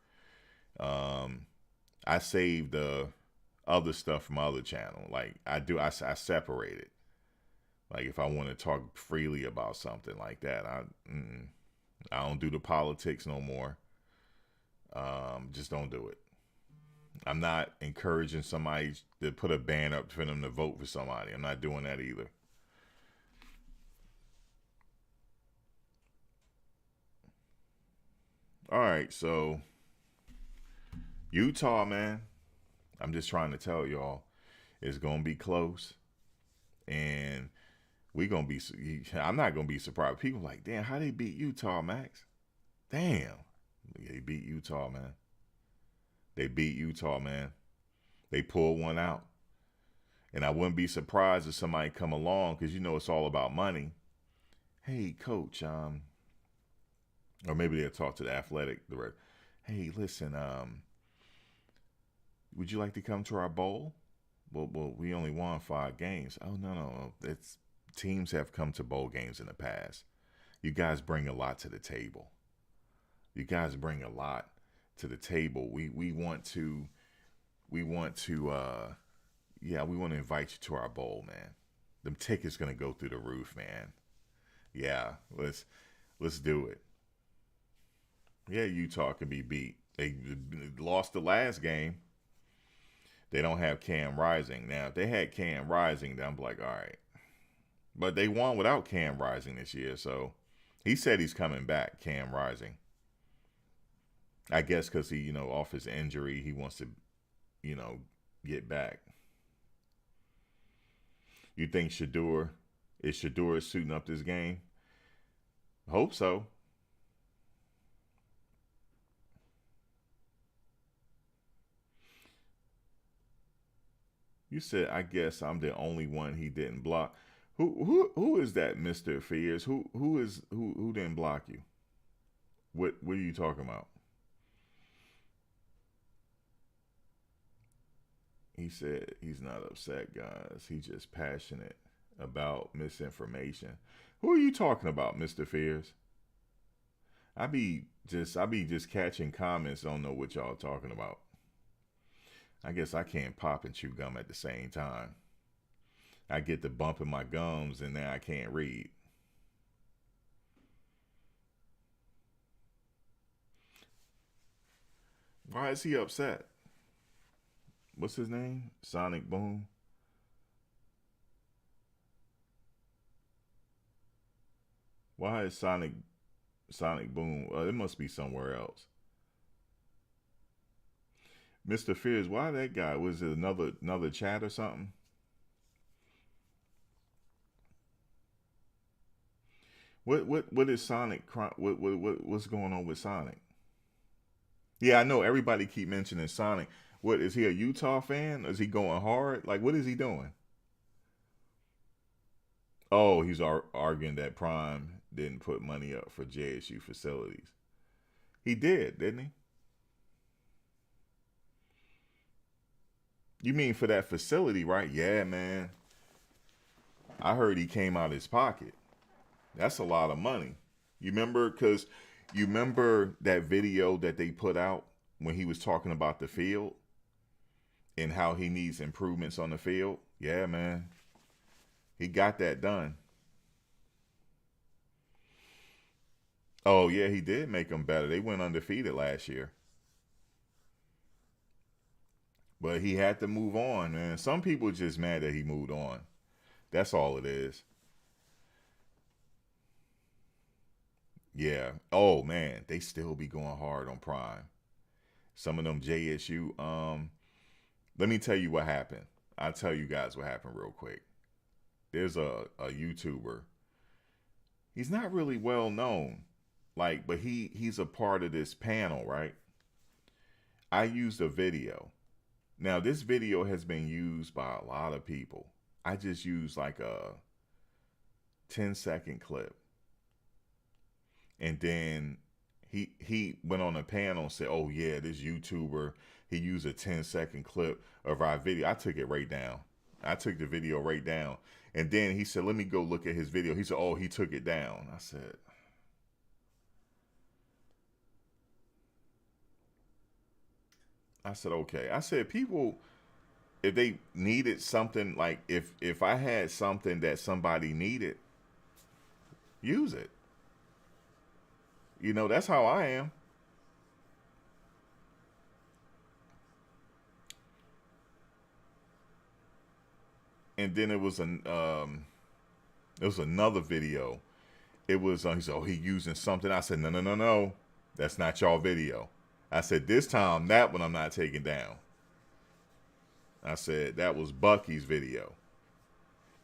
I saved the other stuff from my other channel. Like I separate it. Like if I want to talk freely about something like that, I don't do the politics no more. Just don't do it. I'm not encouraging somebody to put a ban up for them to vote for somebody. I'm not doing that either. All right, so Utah, man, I'm just trying to tell y'all, it's going to be close. And I'm not gonna be surprised. People like, damn, how they beat Utah, Max? Damn, they beat Utah, man. They beat Utah, man. They pulled one out. And I wouldn't be surprised if somebody come along, because you know it's all about money. Hey, coach, or maybe they'll talk to the athletic director. Hey, listen, would you like to come to our bowl? Well, we only won 5 games. Oh, no. Teams have come to bowl games in the past. You guys bring a lot to the table. We want to invite you to our bowl, man. Them tickets gonna go through the roof, man. Yeah, let's do it. Yeah, Utah can be beat. They lost the last game. They don't have Cam Rising. Now, if they had Cam Rising, then I'm like, all right. But they won without Cam Rising this year, so he said he's coming back, Cam Rising. I guess because he, off his injury, he wants to, get back. You think Shedeur suiting up this game? Hope so. You said, I guess I'm the only one he didn't block. Who is that, Mr. Fears? Who didn't block you? What are you talking about? He said he's not upset, guys. He's just passionate about misinformation. Who are you talking about, Mr. Fears? I be just catching comments, don't know what y'all talking about. I guess I can't pop and chew gum at the same time. I get the bump in my gums and then I can't read. Why is he upset? What's his name? Sonic Boom? Why is Sonic Boom? It must be somewhere else. Mr. Fears, why that guy? Was it another chat or something? What is Sonic? What's going on with Sonic? Yeah, I know everybody keep mentioning Sonic. What is he, a Utah fan? Is he going hard? Like, what is he doing? Oh, he's arguing that Prime didn't put money up for JSU facilities. He did, didn't he? You mean for that facility, right? Yeah, man. I heard he came out of his pocket. That's a lot of money. You remember that video that they put out when he was talking about the field and how he needs improvements on the field? Yeah, man. He got that done. Oh, yeah, he did make them better. They went undefeated last year. But he had to move on, man. Some people just mad that he moved on. That's all it is. Yeah. Oh, man. They still be going hard on Prime. Some of them JSU. Let me tell you what happened. I'll tell you guys what happened real quick. There's a YouTuber. He's not really well known. But he's a part of this panel, right? I used a video. Now, this video has been used by a lot of people. I just used like a 10-second clip. And then he went on a panel and said, oh, yeah, this YouTuber, he used a 10-second clip of our video. I took it right down. I took the video right down. And then he said, let me go look at his video. He said, oh, he took it down. I said, okay. I said, people, if they needed something, like if I had something that somebody needed, use it. That's how I am. And then it was another video. It was he said, oh, he using something. I said, no, that's not y'all video. I said, this time, that one I'm not taking down. I said, that was Bucky's video.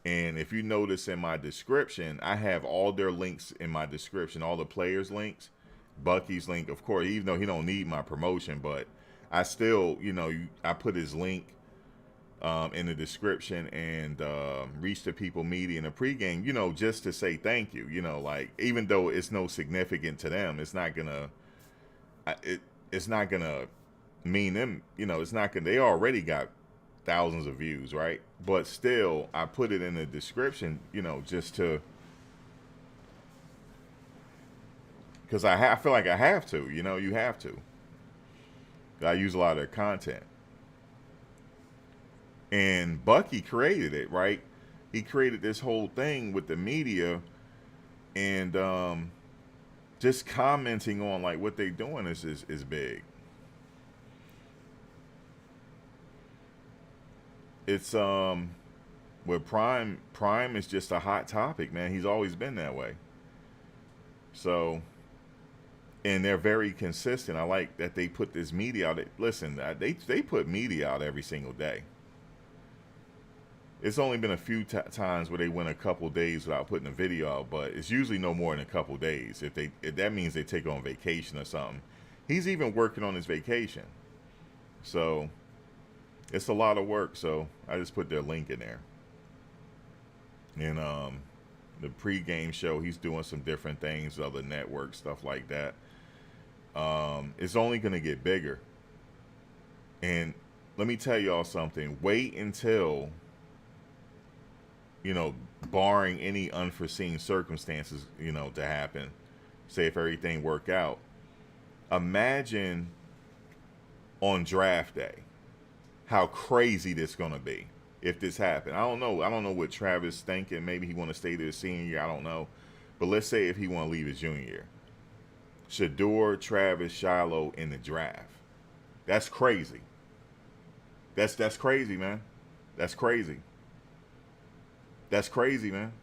And if you notice in my description, I have all their links in my description, all the players' links, Bucky's link, of course, even though he don't need my promotion, but I still, I put his link in the description, and Reach the People Media in the pregame, just to say thank you, like, even though it's no significant to them, it's not gonna, it's not gonna mean them, it's not gonna, they already got thousands of views, right? But still, I put it in the description, just to, because I feel like I have to, you have to. I use a lot of their content. And Bucky created it, right? He created this whole thing with the media, and just commenting on like what they doing is big. It's with Prime is just a hot topic, man. He's always been that way. So, and they're very consistent. I like that they put this media out. Listen, they put media out every single day. It's only been a few times where they went a couple days without putting a video out, but it's usually no more than a couple days. If that means they take on vacation or something. He's even working on his vacation, so it's a lot of work. So I just put their link in there. And the pregame show, he's doing some different things, other network stuff like that. It's only going to get bigger. And let me tell y'all something. Wait until, barring any unforeseen circumstances, to happen. Say if everything work out. Imagine on draft day how crazy this going to be if this happened. I don't know what Travis thinking. Maybe he want to stay to his senior year. I don't know. But let's say if he want to leave his junior year. Shador, Travis, Shiloh in the draft. That's crazy. That's crazy, man. That's crazy. That's crazy, man.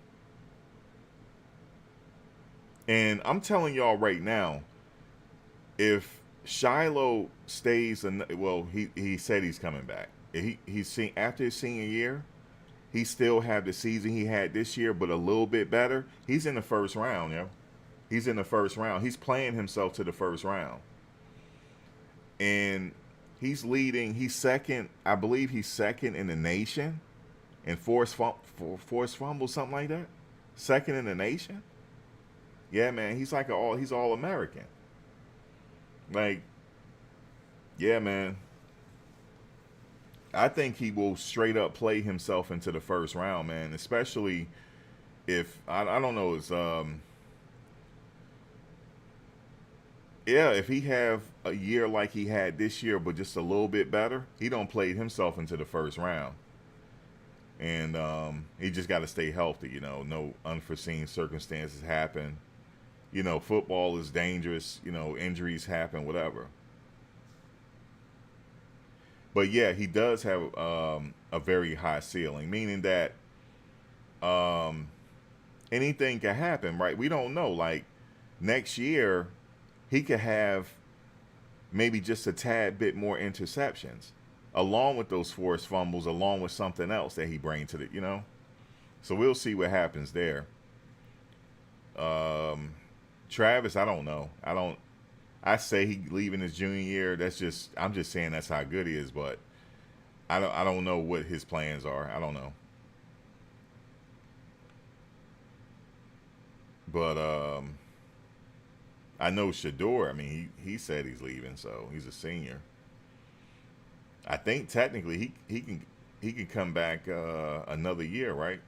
And I'm telling y'all right now, if Shiloh stays, he said he's coming back. He's seen after his senior year, he still have the season he had this year, but a little bit better. He's in the first round, yo. He's in the first round. He's playing himself to the first round. And he's leading. He's second. I believe he's second in the nation in forced fumble, something like that. Second in the nation. Yeah, man. He's like he's all American. Like, yeah, man. I think he will straight up play himself into the first round, man. Especially if I don't know, it's yeah, if he have a year like he had this year, but just a little bit better, he don't play himself into the first round. And he just got to stay healthy, no unforeseen circumstances happen. Football is dangerous, injuries happen, whatever. But yeah, he does have a very high ceiling, meaning that anything can happen, right? We don't know. Like next year, he could have maybe just a tad bit more interceptions, along with those forced fumbles, along with something else that he brings to the, So we'll see what happens there. Travis, I don't know. I say he leaving his junior year. I'm just saying that's how good he is, but I don't know what his plans are. I don't know. But I know Shador. I mean, he said he's leaving, so he's a senior. I think technically he can come back another year, right?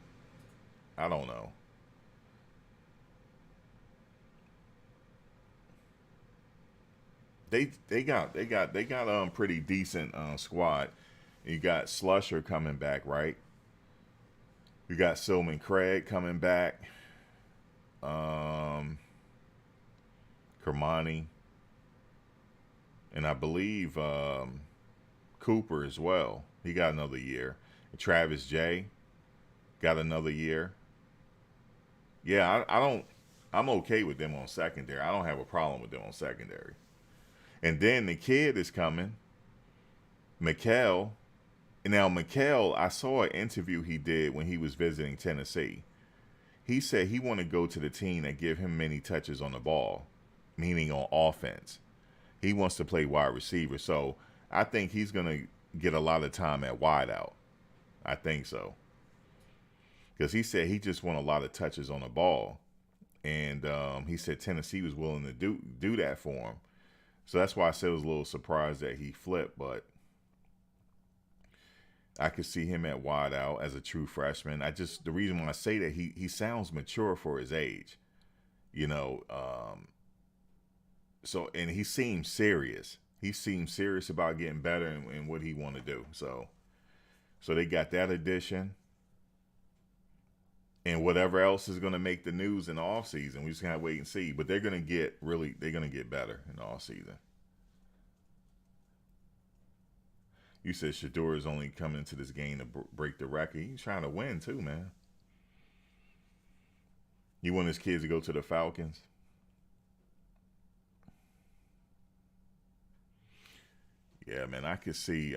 I don't know. They got pretty decent squad. You got Slusher coming back, right? You got Silman Craig coming back. Kermani. And I believe Cooper as well. He got another year. And Travis J got another year. Yeah, I'm okay with them on secondary. I don't have a problem with them on secondary. And then the kid is coming, Mikkel. Now, Mikal, I saw an interview he did when he was visiting Tennessee. He said he want to go to the team that give him many touches on the ball, meaning on offense. He wants to play wide receiver. So I think he's going to get a lot of time at wideout. I think so. Because he said he just want a lot of touches on the ball. And he said Tennessee was willing to do that for him. So that's why I said I was a little surprised that he flipped. But I could see him at wideout as a true freshman. The reason why I say that, he sounds mature for his age. You know, and he seems serious. He seems serious about getting better and what he want to do. So they got that addition. And whatever else is going to make the news in the offseason, we just got to wait and see. But they're going to get better in the offseason. You said Shador is only coming into this game to break the record. He's trying to win too, man. You want his kids to go to the Falcons? Yeah, man, I could see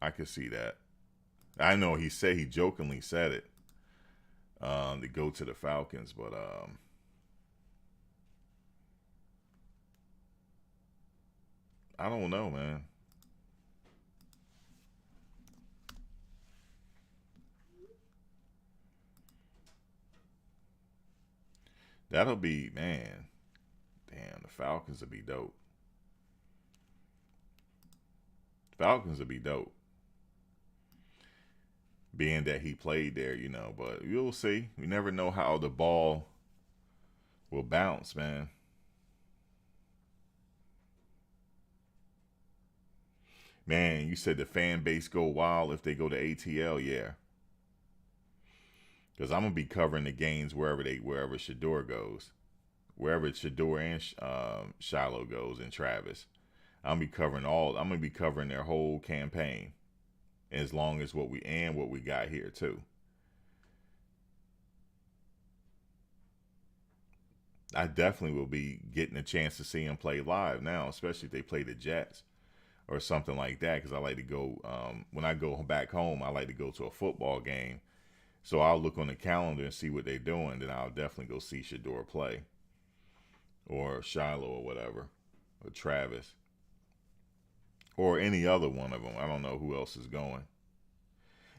that. I know he jokingly said it, to go to the Falcons, but I don't know, man. That'll be, man. Damn, the Falcons will be dope. Falcons will be dope. Being that he played there, you know, but you'll see. We never know how the ball will bounce, man. Man, you said the fan base go wild if they go to ATL, yeah. Because I'm gonna be covering the games wherever Shador goes, wherever Shador and Shiloh goes, and Travis. I'm gonna be covering their whole campaign, as long as what we got here too. I definitely will be getting a chance to see them play live now, especially if they play the Jets or something like that. Because I like to go when I go back home, I like to go to a football game. So I'll look on the calendar and see what they're doing. Then I'll definitely go see Shador play, or Shiloh, or whatever, or Travis, or any other one of them. I don't know who else is going.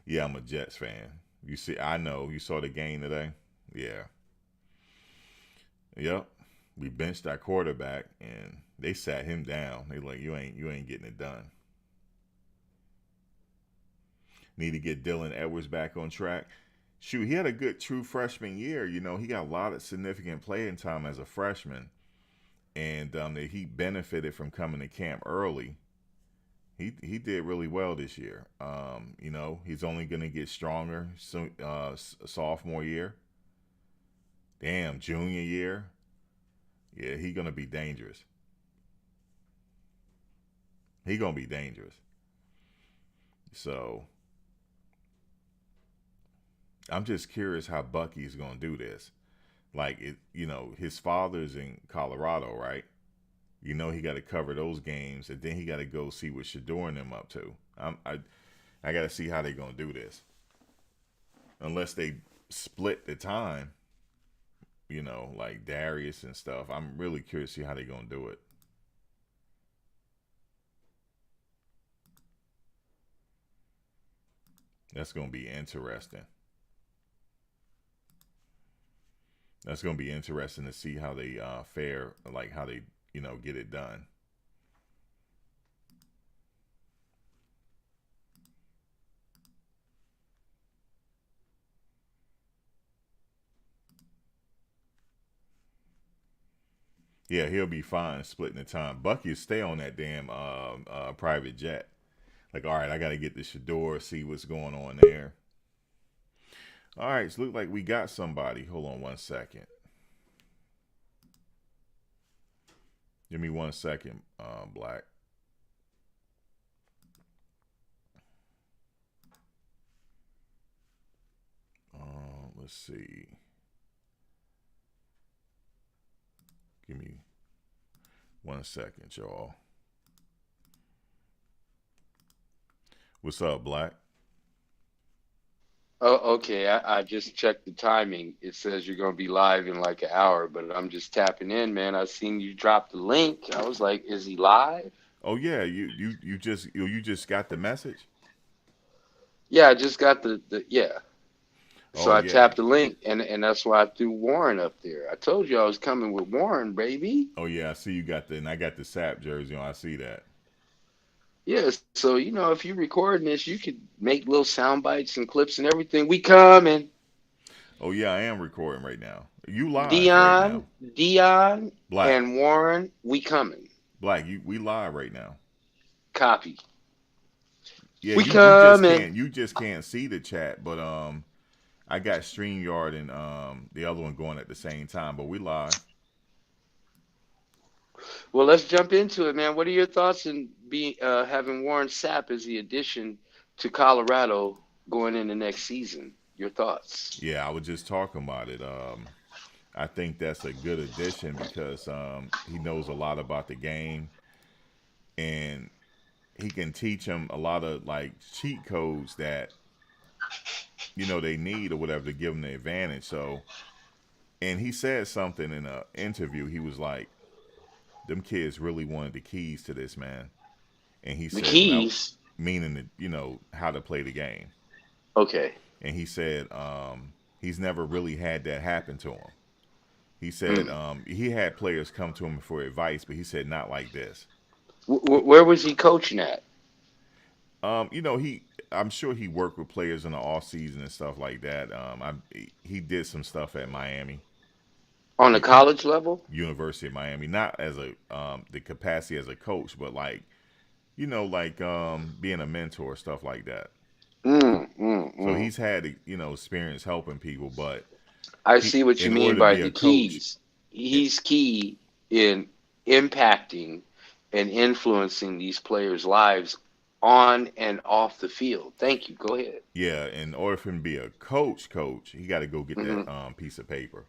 Yeah, I'm a Jets fan. You see, I know you saw the game today. Yeah. Yep. We benched our quarterback and they sat him down. They like, you ain't getting it done. Need to get Dylan Edwards back on track. Shoot, he had a good true freshman year. You know, he got a lot of significant playing time as a freshman, and that he benefited from coming to camp early. He did really well this year. You know, he's only going to get stronger sophomore year. Damn, junior year. Yeah, he's going to be dangerous. He's going to be dangerous. So I'm just curious how Bucky's going to do this. Like, you know, his father's in Colorado, right? You know, he got to cover those games, and then he got to go see what Shador and them up to. I got to see how they're going to do this. Unless they split the time, you know, like Darius and stuff. I'm really curious to see how they're going to do it. That's going to be interesting. That's going to be interesting to see how they fare, like how they, you know, get it done. Yeah, he'll be fine splitting the time. Bucky will stay on that damn private jet. Like, all right, I got to get the Shador, see what's going on there. All right, so look like we got somebody. Hold on one second. Give me 1 second, Black. Let's see. Give me 1 second, y'all. What's up, Black? Oh, okay. I just checked the timing. It says you're gonna be live in like an hour, but I'm just tapping in, man. I seen you drop the link. I was like, is he live? Oh yeah, you just got the message. Yeah, I just got the yeah. So Oh I yeah. tapped the link, and that's why I threw Warren up there. I told you I was coming with Warren, baby. Oh yeah. I see you got and I got the Sapp jersey on. I see that. Yeah, so if you're recording this, you could make little sound bites and clips and everything. We coming. Oh yeah, I am recording right now. You live right now. Dion, Black, and Warren, we coming. Black. We live right now. Copy. Yeah, We you just can't coming. see the chat, but I got StreamYard and the other one going at the same time, but we live. Well, let's jump into it, man. What are your thoughts in having Warren Sapp as the addition to Colorado going into next season? Your thoughts? Yeah, I was just talking about it. I think that's a good addition because he knows a lot about the game and he can teach them a lot of like cheat codes that they need or whatever to give them the advantage. So, and he said something in an interview. He was like, "Them kids really wanted the keys to this, man." And he The said, "When I keys. meaning how to play the game." Okay. And he said he's never really had that happen to him. He said Mm. he had players come to him for advice, but he said not like this. Where was he coaching at? He I'm sure he worked with players in the off season and stuff like that. He did some stuff at Miami, On the college level? University of Miami, not as a the capacity as a coach, but like being a mentor, stuff like that. Mm, mm, So mm. he's had experience helping people, but I he see what you in mean order to by be the a coach, keys. it, He's key in impacting and influencing these players' lives on and off the field. Thank you. Go ahead. yeah, in order for him to be a coach, he got to go get that Hmm. piece of paper.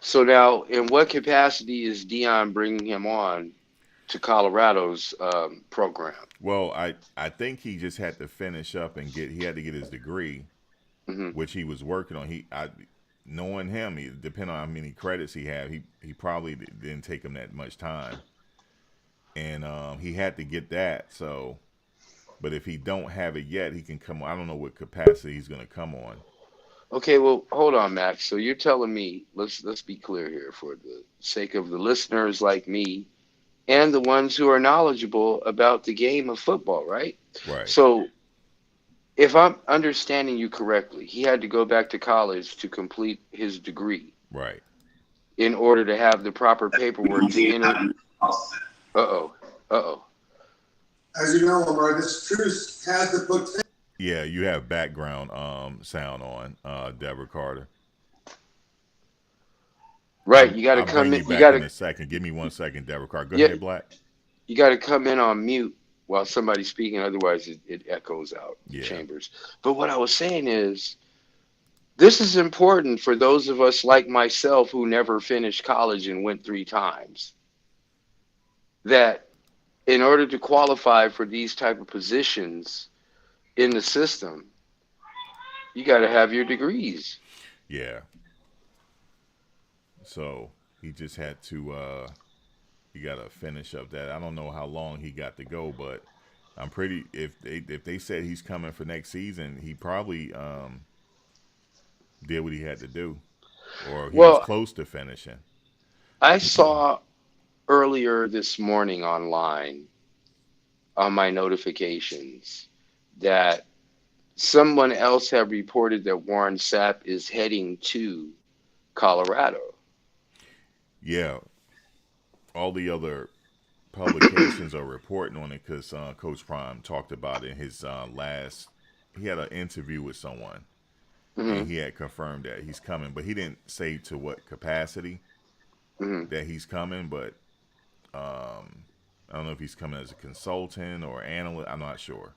So now, in what capacity is Dion bringing him on to Colorado's program? Well, I think he just had to finish up and he had to get his degree, Hmm. which he was working on. Knowing him, depending on how many credits he had, he probably didn't take him that much time, and he had to get that. So, but if he don't have it yet, he can come on. I don't know what capacity he's going to come on. Okay, well, hold on, Max. So you're telling me, let's be clear here for the sake of the listeners like me and the ones who are knowledgeable about the game of football, right? Right, So if I'm understanding you correctly, he had to go back to college to complete his degree right. in order to have the proper paperwork to enter. Uh-oh. Uh-oh. As you know, Omar, this truce has the potential. Yeah, you have background sound on, Deborah Carter. Right, you got to I'll come bring in. you You back got in to a second. Give me 1 second, Deborah Carter. Go yeah, ahead, Black. you got to come in on mute while somebody's speaking, otherwise it echoes out the Yeah, chambers. But what I was saying is this is important for those of us like myself who never finished college and went 3 times. That in order to qualify for these type of positions in the system, you got to have your degrees. yeah. So he just had to. He got to finish up that. I don't know how long he got to go, but I'm pretty. If they said he's coming for next season, he probably did what he had to do, or he was Well, close to finishing. I saw earlier this morning online on my notifications that someone else had reported that Warren Sapp is heading to Colorado. Yeah, all the other publications are reporting on it because Coach Prime talked about it in his last. He had an interview with someone, and Hmm. he had confirmed that he's coming, but he didn't say to what capacity Hmm. that he's coming. But I don't know if he's coming as a consultant or analyst. I'm not sure.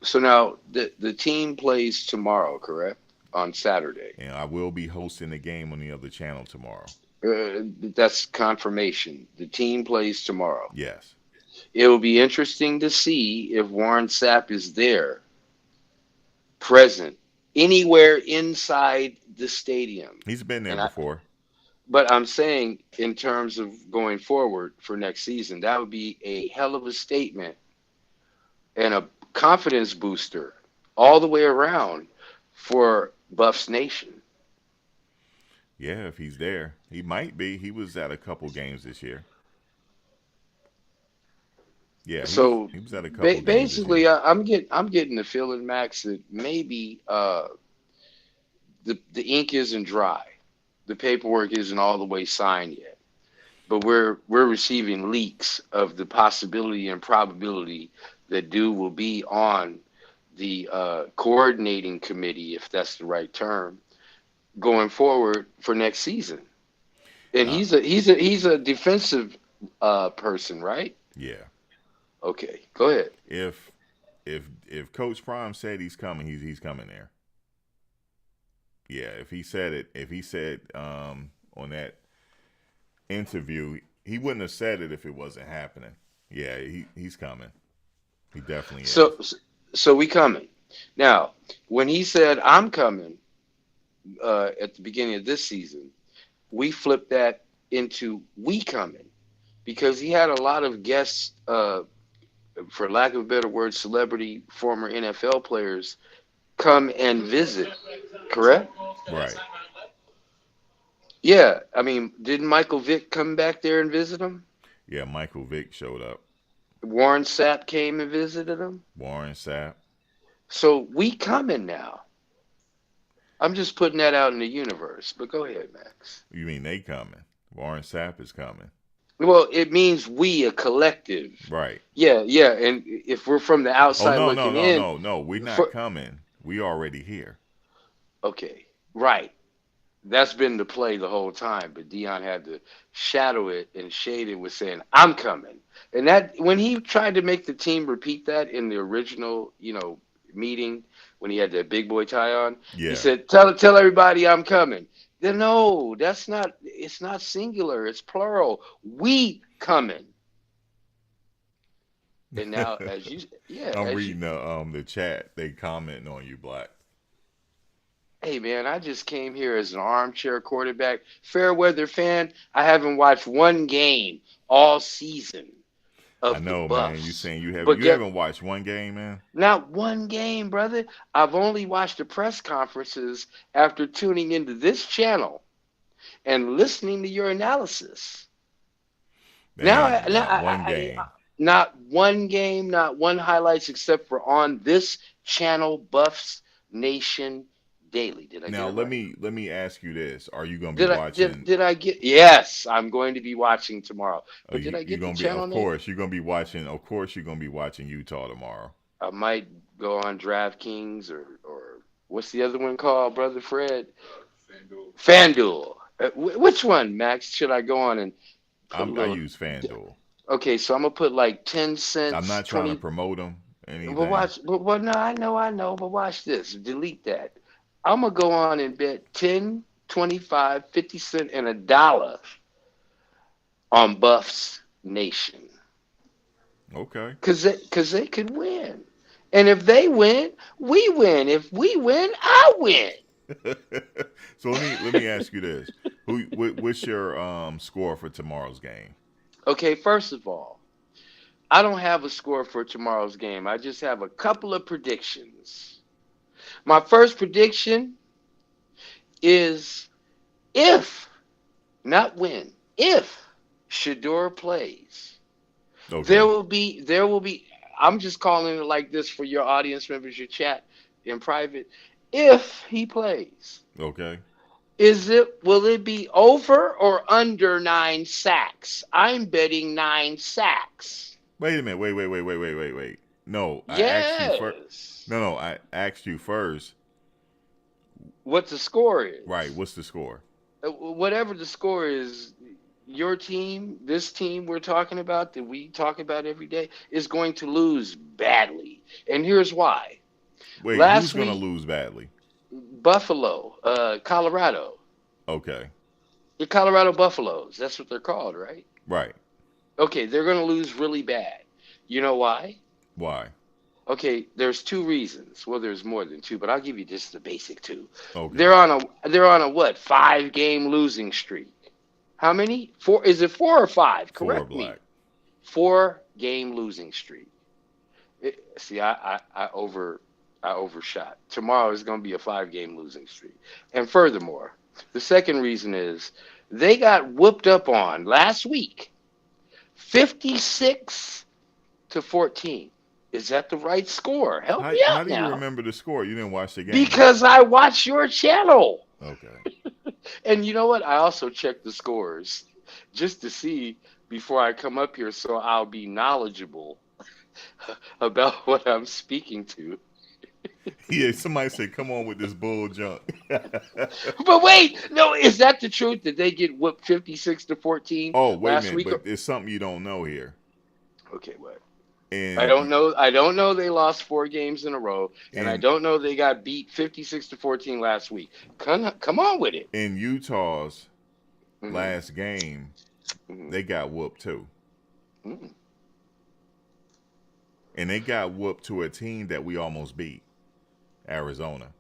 So now the team plays tomorrow, correct? On Saturday. And I will be hosting the game on the other channel tomorrow. That's confirmation. The team plays tomorrow. Yes. It will be interesting to see if Warren Sapp is there, present, anywhere inside the stadium. He's been there And I, before. but I'm saying in terms of going forward for next season, that would be a hell of a statement and a confidence booster all the way around for Buffs Nation. Yeah, if he's there, he might be. He was at a couple games this year. Yeah, So he was at a couple games this year. basically, I'm getting the feeling, Max, that maybe the ink isn't dry, the paperwork isn't all the way signed yet, but we're receiving leaks of the possibility and probability that dude will be on the coordinating committee, if that's the right term, going forward for next season. And Uh, he's a defensive person, right? yeah. Okay, go ahead. If if Coach Prime said he's coming, he's coming there. Yeah, if he said it, if he said on that interview, he wouldn't have said it if it wasn't happening. Yeah, he's coming. He definitely is. So we coming now. When he said I'm coming at the beginning of this season, we flipped that into we coming because he had a lot of guests, for lack of a better word, celebrity former NFL players come and visit. Correct? Right. Yeah, I mean, didn't Michael Vick come back there and visit him? Yeah, Michael Vick showed up. Warren Sapp came and visited him. Warren Sapp. So we coming now. I'm just putting that out in the universe. But go ahead, Max. You mean they coming? Warren Sapp is coming. Well, it means we, a collective. Right. Yeah, yeah. And if we're from the Oh outside no looking in, no. We're not for, coming. We already here. okay, right. That's been the play the whole time, but Dion had to shadow it and shade it with saying, "I'm coming." And that when he tried to make the team repeat that in the original, meeting when he had the big boy tie on, Yeah. he said, "Tell everybody I'm coming." Then no, that's not. It's not singular. It's plural. We coming. And now, I'm as reading the chat. They commenting on you, Black. hey, man, I just came here as an armchair quarterback, fair weather fan. I haven't watched one game all season I of the know, man. You Buffs. saying you But haven't watched one game, man? not one game, brother. I've only watched the press conferences after tuning into this channel and listening to your analysis. Damn, not one game. Not one game, not one highlights except for on this channel, Buffs Nation Daily. Did I Now get it right? let me ask you this: are you gonna be watching? Did I get? Yes, I'm going to be watching tomorrow. Are But did I you get the gonna be? channel Of name? course, you're gonna be watching. Of course, you're gonna be watching Utah tomorrow. I might go on DraftKings or what's the other one called, brother Fred? FanDuel. Which one, Max? Should I go on and put a I little? use FanDuel. Okay, so I'm gonna put like 10 I'm cents, not trying to 20. promote them. Anything. But watch, but no, I know, but watch this. Delete that. I'm gonna go on and bet 10, 25, 50 cents, and $1 on Buffs Nation. Okay. Cause they could win. And if they win, we win. If we win, I win. So let me ask you this: what's your score for tomorrow's game? Okay, first of all, I don't have a score for tomorrow's game. I just have a couple of predictions. My first prediction is if, not when, if Shador plays, Okay. there will be, I'm just calling it like this for your audience members, your chat in private. If he plays, Okay. will it be over or under 9 sacks? I'm betting 9 sacks. Wait a minute. Wait. No, I asked you first. Yes. No, I asked you first. What the score is. Right. What's the score? Whatever the score is, your team, this team we're talking about that we talk about every day, is going to lose badly. And here's why. Wait, Last who's gonna week, lose badly? Buffalo, Colorado. Okay. The Colorado Buffaloes. That's what they're called, right? Right. Okay, they're going to lose really bad. You know why? Why? Okay, there's two reasons. Well, there's more than two, but I'll give you just the basic two. Okay. They're on a what? 5-game losing streak. How many? Four? Is it 4 or 5? 4 Correct me. Black. 4-game losing streak. See, I overshot. Tomorrow is going to be a 5-game losing streak. And furthermore, the second reason is they got whooped up on last week, 56-14. Is that the right score? Help me How out do you now. remember the score? You didn't watch the game. Because I watch your channel. Okay. And you know what? I also check the scores just to see before I come up here so I'll be knowledgeable about what I'm speaking to. Yeah, somebody said, "Come on with this bull junk." But wait, no, is that the truth? Did they get whooped 56-14 Oh, wait a last minute, week? but it's something you don't know here. Okay, what? And I don't know. I don't know they lost 4 games in a row, and I And- don't know they got beat 56-14 last week. Come on with it. in Utah's Mhm. last game, Mhm. they got whooped too. Mhm. And they got whooped to a team that we almost beat, Arizona.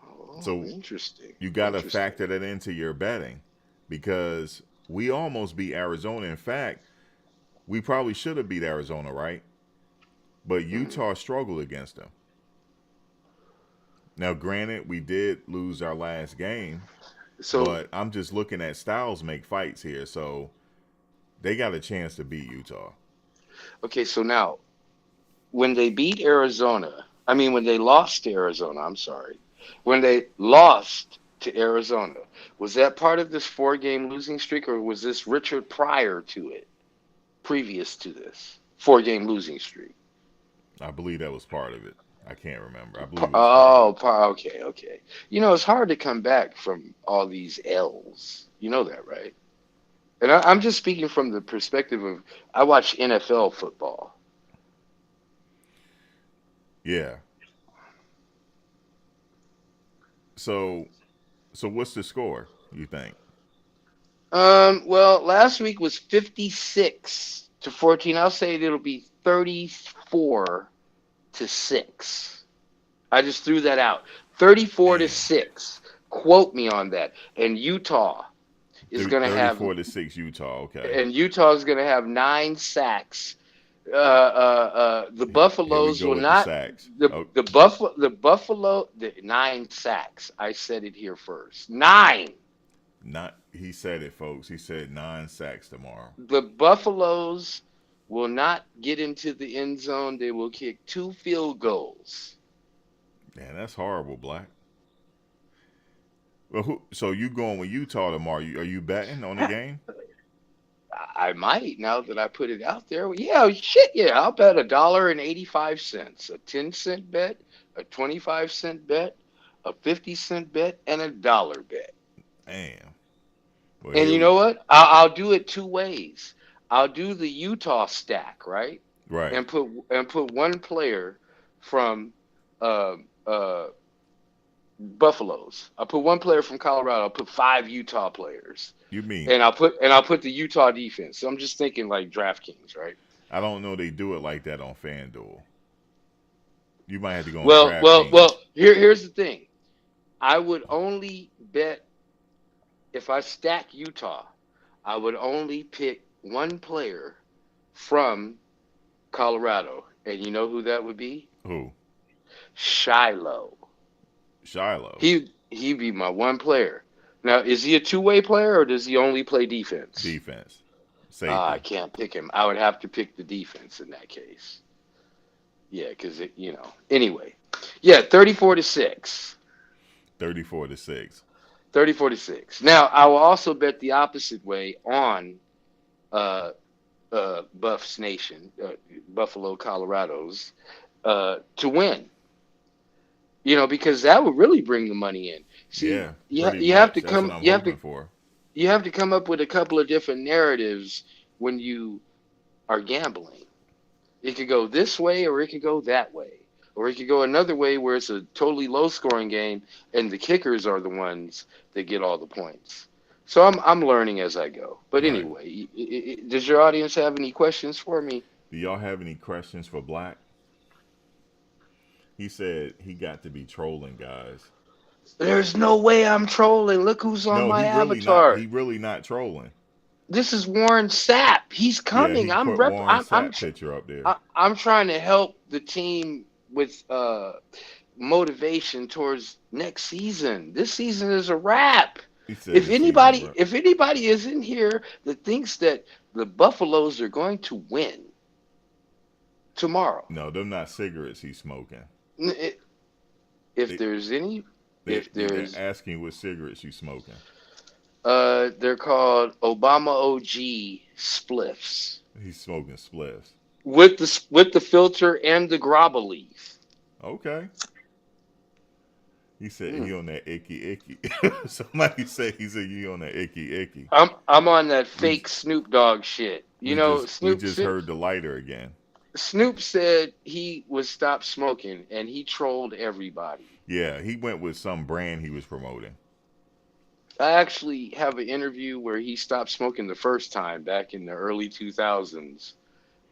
Oh, So interesting. You got to Interesting. factor that into your betting because we almost beat Arizona. In fact, we probably should have beat Arizona, right? But Utah struggled against them. Now, granted, we did lose our last game, So but I'm just looking at styles make fights here. So they got a chance to beat Utah. okay, so now when they beat Arizona, when they lost to Arizona, I'm sorry. When they lost to Arizona, was that part of this 4-game losing streak, or was this Richard prior to it, previous to this 4-game losing streak? I believe that was part of it. I can't remember. I believe it was part of it. Okay. It's hard to come back from all these L's. You know that, right? And I'm just speaking from the perspective of I watch NFL football. Yeah. So what's the score, you think? Well, last week was 56-14. I'll say it'll be 34-6. I just threw that out. 34-6. Quote me on that. And Utah is going to have 34-6 Utah. Okay. and Utah is going to have 9 sacks. The Buffaloes Here we go will with not. the sacks. The Buffalo 9 sacks. I said it here first. 9. He said it, folks. He said 9 sacks tomorrow. The Buffaloes will not get into the end zone. They will kick 2 field goals. Man, that's horrible, Black. Well, so you going with Utah tomorrow? Are you betting on the game? I might, now that I put it out there. Yeah, shit, yeah. I'll bet $1.85, a 10-cent bet, a 25-cent bet, a 50-cent bet, and a $1 bet. Damn. Well, And you know what? I'll do it 2 ways. I'll do the Utah stack, right? Right. And put one player from Buffaloes. I'll put one player from Colorado. I'll put 5 Utah players. You mean? And I'll put the Utah defense. So I'm just thinking like DraftKings, right? I don't know they do it like that on FanDuel. You might have to go on DraftKings. Well. Here's the thing. I would only bet if I stack Utah. I would only pick one player from Colorado, and you know who that would be? Who? Shiloh. Shiloh. He'd be my one player. Now, is he a 2-way player, or does he only play defense? Defense. Safety. I can't pick him. I would have to pick the defense in that case. Yeah, because Anyway, yeah, 34-6. 34-6. 34-6. Now, I will also bet the opposite way on Buffs Nation, Buffalo, Colorado's, to win. Because that would really bring the money in. See, Yeah. you have to That's come. what I'm You have hoping to. for. You have to come up with a couple of different narratives when you are gambling. It could go this way, or it could go that way, or it could go another way where it's a totally low-scoring game, and the kickers are the ones that get all the points. So I'm learning as I go. But Right. anyway, does your audience have any questions for me? Do y'all have any questions for Black? He said he got to be trolling, guys. There's no way I'm trolling. Look who's on No, my he really not. avatar. He really not trolling. This is Warren Sapp. He's Yeah, coming. he put Warren I'm Sapp picture up there. I'm trying to help the team with motivation towards next season. This season is a wrap. He said the season rep. If anybody is in here that thinks that the Buffaloes are going to win tomorrow, No, them not cigarettes he's smoking. if They- there's any, They're there's asking what cigarettes you smoking. they're called Obama OG spliffs He's smoking spliffs. with the filter and the grabba leaf. Okay. He said he on that icky. Somebody said he said you on that icky. I'm on that fake Snoop Dogg shit. You know, we just heard the lighter again. Snoop said he would stop smoking, and he trolled everybody. Yeah, he went with some brand he was promoting. I actually have an interview where he stopped smoking the first time back in the early 2000s.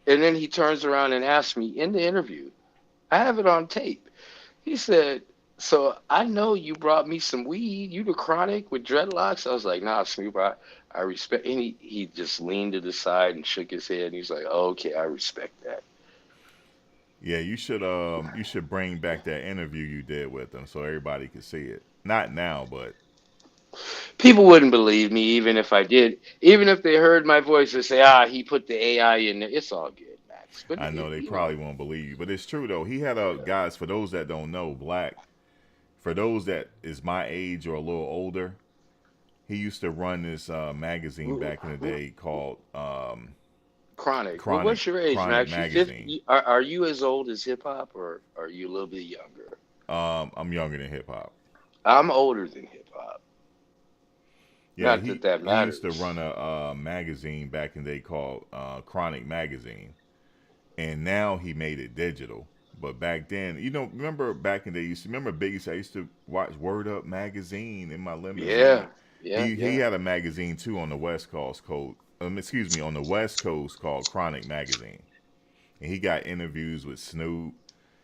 And then he turns around and asks me in the interview, I have it on tape. He said, so I know you brought me some weed. You the chronic with dreadlocks? I was like, nah, Snoop, I respect. And he just leaned to the side and shook his head. And he's like, oh, okay, I respect that. Yeah, you should bring back that interview you did with him so everybody could see it. Not now, but People wouldn't believe me even if I did. Even if they heard my voice and say, he put the AI in there. It's all good, Max. But I know they probably won't believe you. But it's true though. He had guys, for those that don't know, Black, for those that is my age or a little older, he used to run this magazine back in the day called Chronic. Well, what's your age, Chronic Max? magazine. Are you as old as hip hop, or are you a little bit younger? I'm younger than hip hop. I'm older than hip hop. Yeah, Not that matters. He used to run a magazine back in the day called Chronic Magazine, and now he made it digital. But back then, remember back in the day, remember Biggie said I used to watch Word Up magazine in my limousine. Yeah. He had a magazine too on the West Coast called on the West Coast called Chronic Magazine, and he got interviews with Snoop.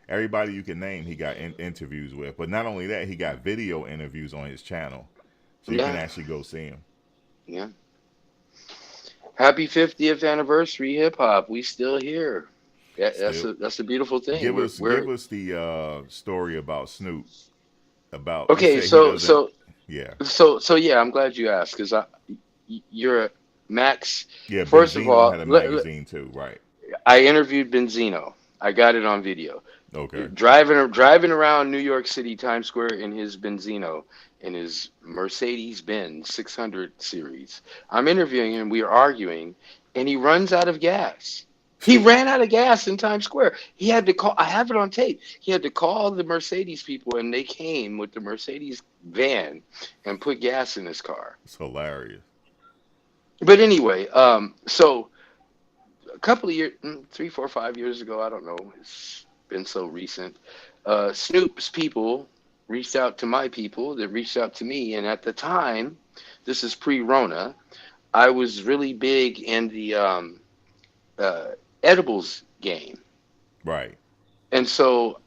Everybody you can name, he got interviews with. But not only that, he got video interviews on his channel, so you can actually go see him. Yeah. Happy 50th anniversary, hip hop. We still here. Yeah, that's a beautiful thing. Give us the story about Snoop. Okay, yeah. So yeah, I'm glad you asked because you're a Max. Yeah, first Benzino of all, had a magazine too, right? I interviewed Benzino. I got it on video. Okay. Driving around New York City, Times Square in his Benzino, in his Mercedes-Benz 600 series. I'm interviewing him. We are arguing, and he runs out of gas. He ran out of gas in Times Square. He had to call. I have it on tape. He had to call the Mercedes people, and they came with the Mercedes van and put gas in his car. It's hilarious. But anyway, so a couple of years, 3, 4, 5 years ago, I don't know. It's been so recent. Snoop's people reached out to my people that reached out to me. And at the time, this is pre-Rona, I was really big in the edibles game. Right. And so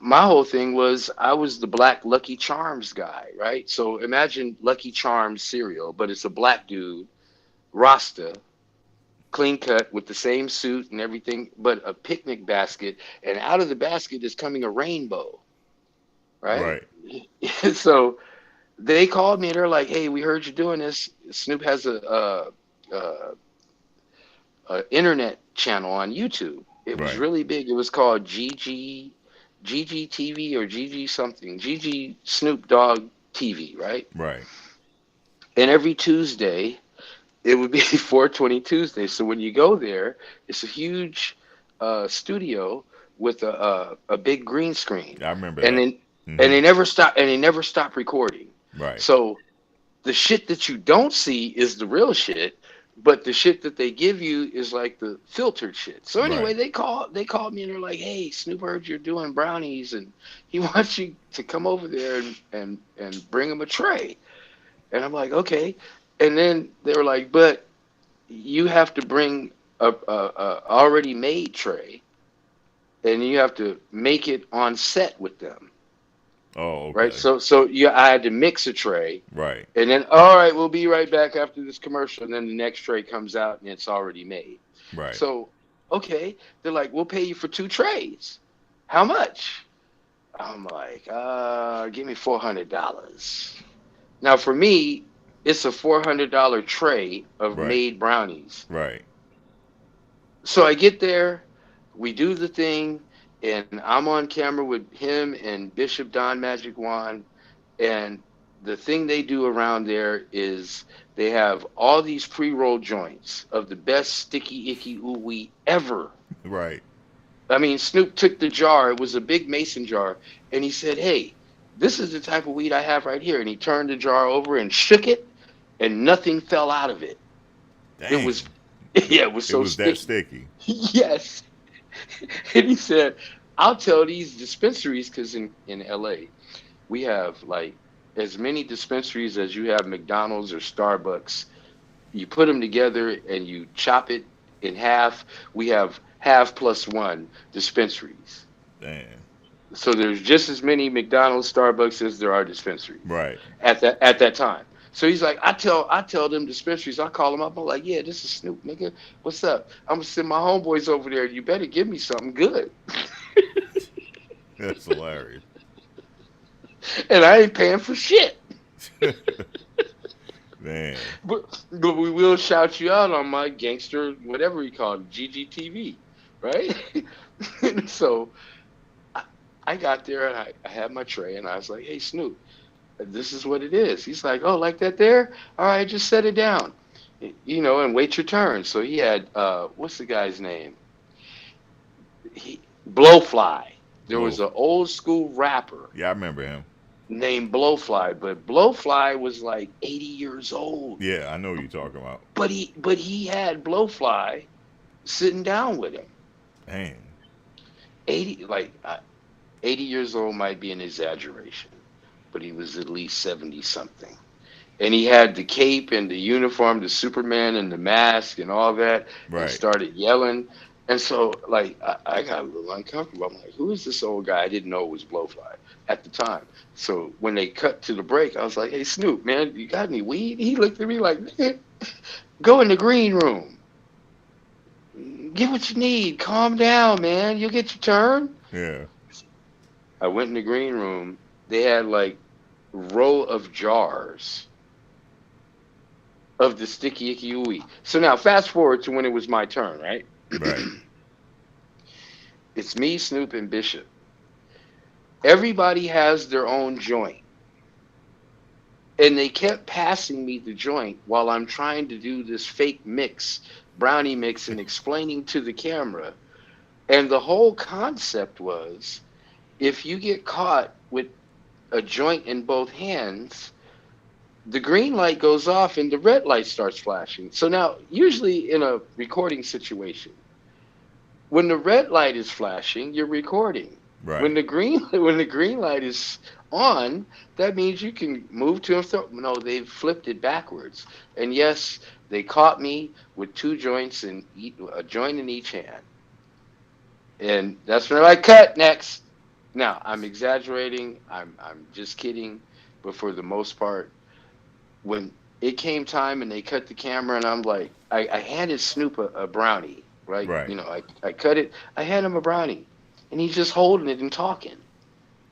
my whole thing was I was the black Lucky Charms guy, right? So imagine Lucky Charms cereal, but it's a black dude, Rasta, clean cut with the same suit and everything, but a picnic basket. And out of the basket is coming a rainbow, right? Right. So they called me and they're like, hey, we heard you're doing this. Snoop has a internet channel on YouTube. It was really big. It was called GG TV or GG something. GG Snoop Dogg TV, right? Right. And every Tuesday, it would be 420 Tuesday. So when you go there, it's a huge studio with a big green screen. I remember and that. And they never stop. And they never stop recording. Right. So the shit that you don't see is the real shit. But the shit that they give you is like the filtered shit. So anyway, they called me and they're like, hey, Snoop heard you're doing brownies and he wants you to come over there and bring him a tray. And I'm like, okay. And then they were like, but you have to bring a already made tray, and you have to make it on set with them, Oh, right? okay. So I had to mix a tray, Right. and then all right, we'll be right back after this commercial, and then the next tray comes out and it's already made. Right. So okay, they're like, we'll pay you for 2 trays. How much? I'm like, give me $400. Now for me, it's a $400 tray of Right. made brownies. Right. So I get there, we do the thing, and I'm on camera with him and Bishop Don Magic Wand. And the thing they do around there is they have all these pre-roll joints of the best sticky icky ooh wee ever. Right. I mean, Snoop took the jar, it was a big mason jar, and he said, "Hey, this is the type of weed I have right here." And he turned the jar over and shook it, and nothing fell out of it. It Dang. was, yeah, it was It so was that sticky. sticky. Yes. And he said, "I'll tell these dispensaries, because in LA, we have like as many dispensaries as you have McDonald's or Starbucks. You put them together and you chop it in half. We have half plus one dispensaries. Damn. So there's just as many McDonald's, Starbucks as there are dispensaries Right. at that time." So he's like, I tell them dispensaries, I call them up. I'm like, "Yeah, this is Snoop, nigga. What's up? I'm gonna send my homeboys over there. You better give me something good." That's hilarious. And I ain't paying for shit. Man. But we will shout you out on my gangster, whatever you call it, GGTV, right? So I, I got there and I had my tray and I was like, "Hey, Snoop, this is what it is." He's like, "Oh, like that there? All right, just set it down, and wait your turn." So he had, what's the guy's name? Blowfly. There Blow. was an old school rapper Yeah, I remember him. named Blowfly, but Blowfly was like 80 years old. Yeah, I know what you're talking about. But he had Blowfly sitting down with him. Dang. 80 like 80 years old might be an exaggeration, but he was at least 70 something. And he had the cape and the uniform, the Superman and the mask and all that, and Right. started yelling. And so, like, I got a little uncomfortable. I'm like, "Who is this old guy?" I didn't know it was Blowfly at the time. So when they cut to the break, I was like, "Hey, Snoop, man, you got any weed?" He looked at me like, "Nigga, go in the green room. Get what you need. Calm down, man. You'll get your turn." Yeah. I went in the green room. They had like row of jars of the sticky icky ooey. So now fast forward to when it was my turn, right? Right. It's me, Snoop, and Bishop. Everybody has their own joint. And they kept passing me the joint while I'm trying to do this fake mix, brownie mix, and explaining to the camera. And the whole concept was, if you get caught with a joint in both hands, the green light goes off and the red light starts flashing. So now, usually in a recording situation, when the red light is flashing, you're recording. Right. When the green light is on, that means you can move to and fro. No, they've flipped it backwards. And yes, they caught me with two joints and a joint in each hand. And that's when they're like, "Cut, next." Now, I'm exaggerating. I'm just kidding. But for the most part, when it came time and they cut the camera, and I'm like, I handed Snoop a brownie, right? Right. I cut it. I hand him a brownie, and he's just holding it and talking.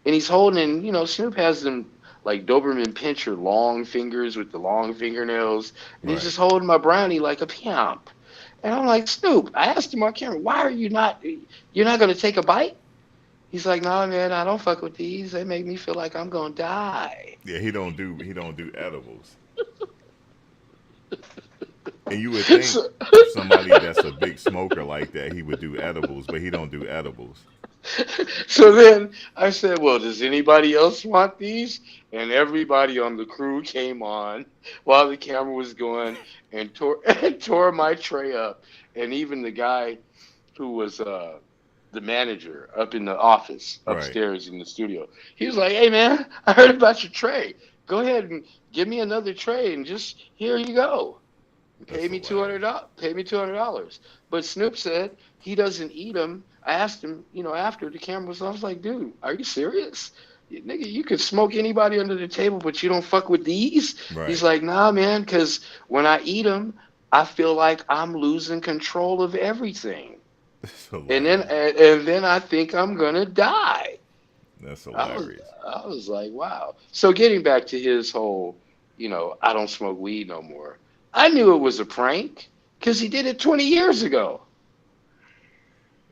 And he's holding, Snoop has them like Doberman Pinscher long fingers with the long fingernails, and he's Right. just holding my brownie like a pimp. And I'm like, "Snoop," I asked him on camera, "Why are you're not going to take a bite?" He's like, "No, man, I don't fuck with these. They make me feel like I'm going to die." Yeah, he don't do edibles. And you would think So, somebody that's a big smoker like that, he would do edibles, but he don't do edibles. so then I said, "Well, does anybody else want these?" And everybody on the crew came on while the camera was going and tore, and tore my tray up. And even the guy who was the manager up in the office Right. upstairs in the studio, he was like, "Hey, man, I heard about your tray. Go ahead and give me another tray and just here you go." Pay me $200. Pay me $200. But Snoop said he doesn't eat them. I asked him, after the camera was, I was like, dude, are you serious? Nigga, you can smoke anybody under the table, but you don't fuck with these. Right. He's like, nah, man, because when I eat them, I feel like I'm losing control of everything, and then I think I'm gonna die. That's I was hilarious. I was like, wow. So getting back to his whole, I don't smoke weed no more. I knew it was a prank because he did it 20 years ago.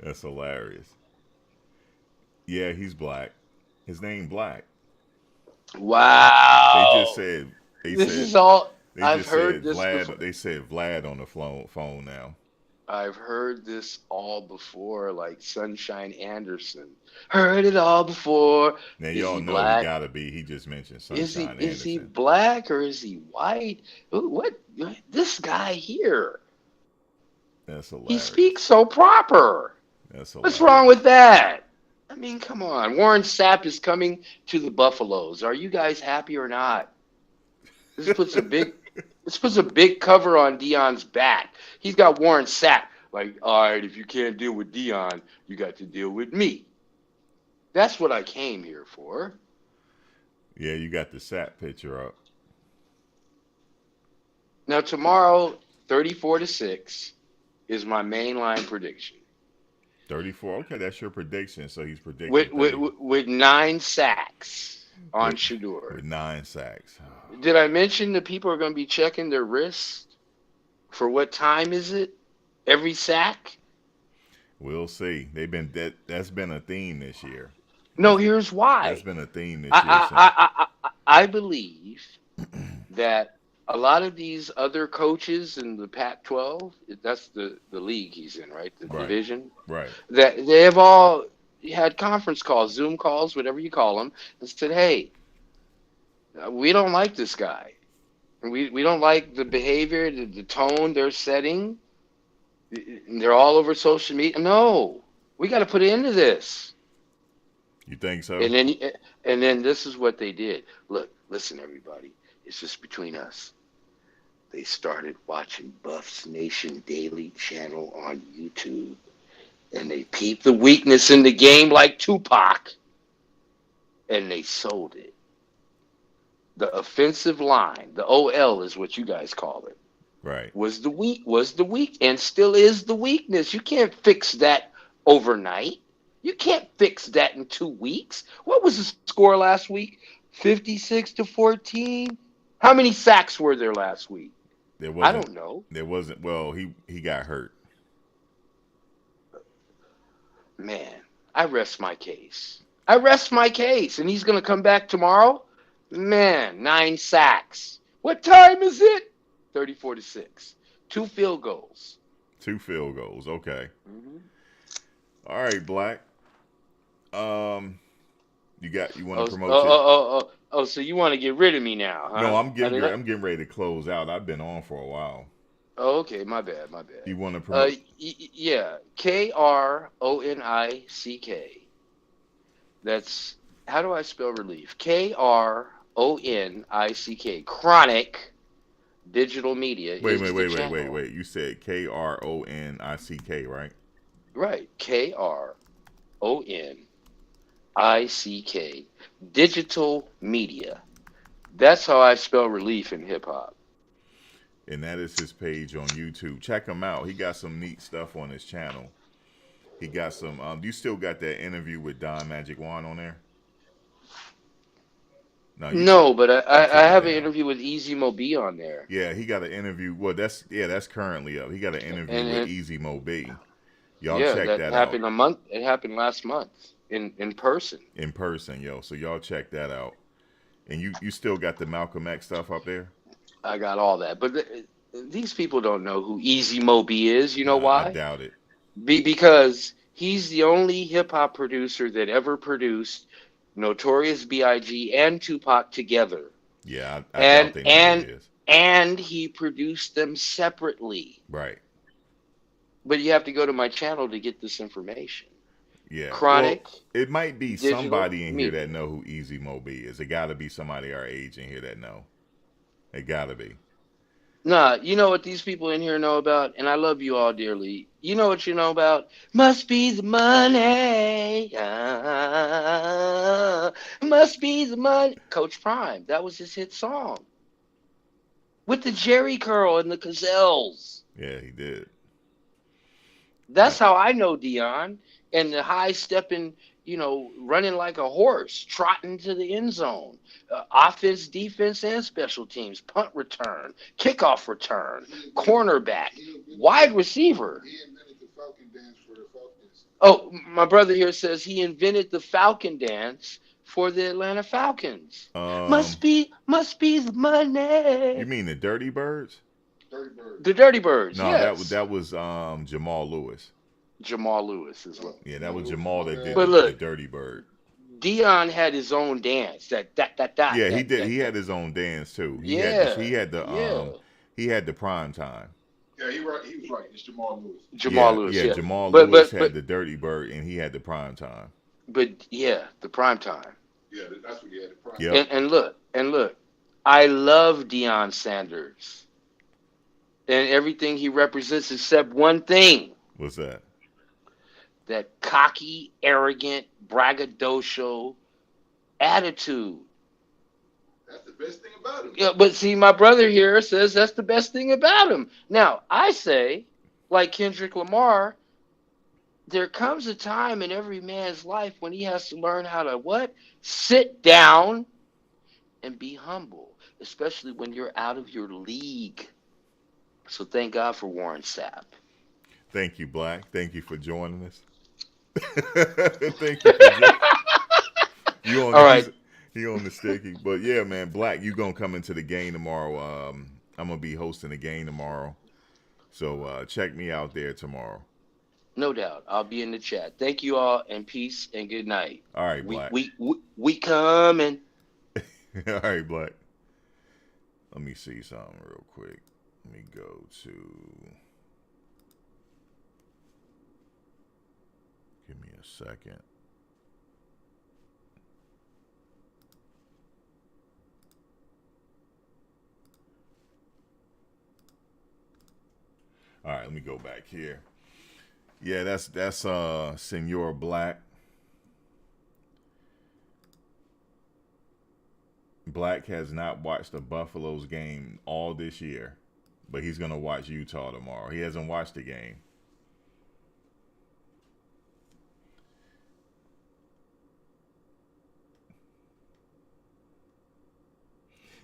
That's hilarious. Yeah, he's black. His name Black. They just Wow. said This is all they I've just heard said this before. Vlad. They said Vlad on the phone now. I've heard this all before, like Sunshine Anderson. Heard it all before. Now Is y'all he know he black? gotta be. He just mentioned Is he Sunshine is he Anderson. black or is he white? What this guy here? That's He hilarious. speaks so proper. That's What's wrong hilarious. with that? I mean, come on. Warren Sapp is coming to the Buffaloes. Are you guys happy or not? This puts a big this puts a big cover on Dion's back. He's got Warren Sapp. Like, all right, if you can't deal with Dion, you got to deal with me. That's what I came here for. Yeah, you got the Sapp picture up. Now tomorrow, 34-6 is my mainline prediction. 34. Okay, that's your prediction. So he's predicting With 30 with 9 sacks on with, Shador. with 9 sacks. Did I mention that people are going to be checking their wrists for what time is it? Every sack? We'll see. That's been a theme this year. No, That's, here's that's why. been a theme this year. I believe that a lot of these other coaches in the Pac-12, that's the league he's in, right? The Right. division, Right. that they have all had conference calls, Zoom calls, whatever you call them, and said, hey, we don't like this guy. We don't like the behavior, the tone they're setting. They're all over social media. No, we got to put an end to this. You think so? And then this is what they did. Look, listen, everybody. It's just between us. They started watching Buffs Nation Daily channel on YouTube, and they peeped the weakness in the game like Tupac, and they sold it. The offensive line, the OL is what you guys call it, Right. was the weak, and still is the weakness. You can't fix that overnight. You can't fix that in 2 weeks. What was the score last week? 56-14. How many sacks were there last week? There I wasn't. don't know. There wasn't. Well, he got hurt. Man, I rest my case. And he's going to come back tomorrow? Man, 9 sacks. What time is it? 34-6. 2 field goals. 2 field goals. Okay. Mm-hmm. All right, Black. You want to promote it? So you want to get rid of me now, huh? No, I'm getting ready to close out. I've been on for a while. Oh, okay, my bad. You want to promote? Yeah, Kronick. That's, how do I spell relief? Kronick. Chronic Digital Media. Wait. You said Kronick, right? Right. Kronick. Digital Media. That's how I spell relief in hip hop. And that is his page on YouTube. Check him out. He got some neat stuff on his channel. He got some. You still got that interview with Don Magic Juan on there? No, but I have an interview with Easy Mo B on there. Yeah, he got an interview. Well, that's currently up. He got an interview with Easy Mo B. Y'all check that happened out. It happened last month in person. In person, yo. So y'all check that out. And you still got the Malcolm X stuff up there? I got all that, but these people don't know who Easy Mo B is. You know why? I doubt it. Because he's the only hip hop producer that ever produced Notorious B.I.G. and Tupac together. Yeah, I doubt they know who it is. And he produced them separately. Right. But you have to go to my channel to get this information. Yeah. Chronic. Well, it might be somebody in here Media. that know who Easy Mo B is. It got to be somebody our age in here that know. It got to be. Nah, you know what these people in here know about, and I love you all dearly. You know what you know about? Must be the money. Must be the money. Coach Prime, that was his hit song with the Jerry curl and the gazelles. Yeah, he did. That's how I know Dion. And the high stepping, running like a horse, trotting to the end zone. Offense, defense, and special teams. Punt return, kickoff return, cornerback, wide receiver. He invented the Falcon dance for the Falcons. Oh, my brother here says he invented the Falcon dance for the Atlanta Falcons. Um, Must be the you money. mean the Dirty Birds? Dirty Bird. The Dirty Birds, No, yes. that was Jamal Lewis. Jamal Lewis as well. Yeah, that was Jamal that did But the look, Dirty Bird. Dion had his own dance. Yeah, he did. That, He that. had his own dance too. Yeah, yeah. He had the prime time. Yeah, he right. He was right. It's Jamal Lewis. Jamal Lewis, yeah. Jamal But Lewis but had but the Dirty Bird, and he had the prime time. but yeah, the prime time. Yeah, that's what he had. The prime. Yep. And look, I love Deion Sanders and everything he represents, except one thing: What's that? that cocky, arrogant, braggadocio attitude. That's the best thing about him. Yeah, but see, my brother here says that's the best thing about him. Now, I say, like Kendrick Lamar, there comes a time in every man's life when he has to learn how to what? Sit down and be humble, especially when you're out of your league. So thank God for Warren Sapp. Thank you, Black. Thank you for joining us. Thank you for joining. All right. He on the sticky. But yeah, man, Black, you gonna come into the game tomorrow. I'm gonna be hosting the game tomorrow. So check me out there tomorrow. No doubt. I'll be in the chat. Thank you all, and peace and good night. All right, Black. We coming. All right, Black. Let me see something real quick. Let me go to. Give me a second. All right, let me go back here. Yeah, that's Senor Black. Black has not watched the Buffaloes game all this year, but he's gonna watch Utah tomorrow. He hasn't watched the game.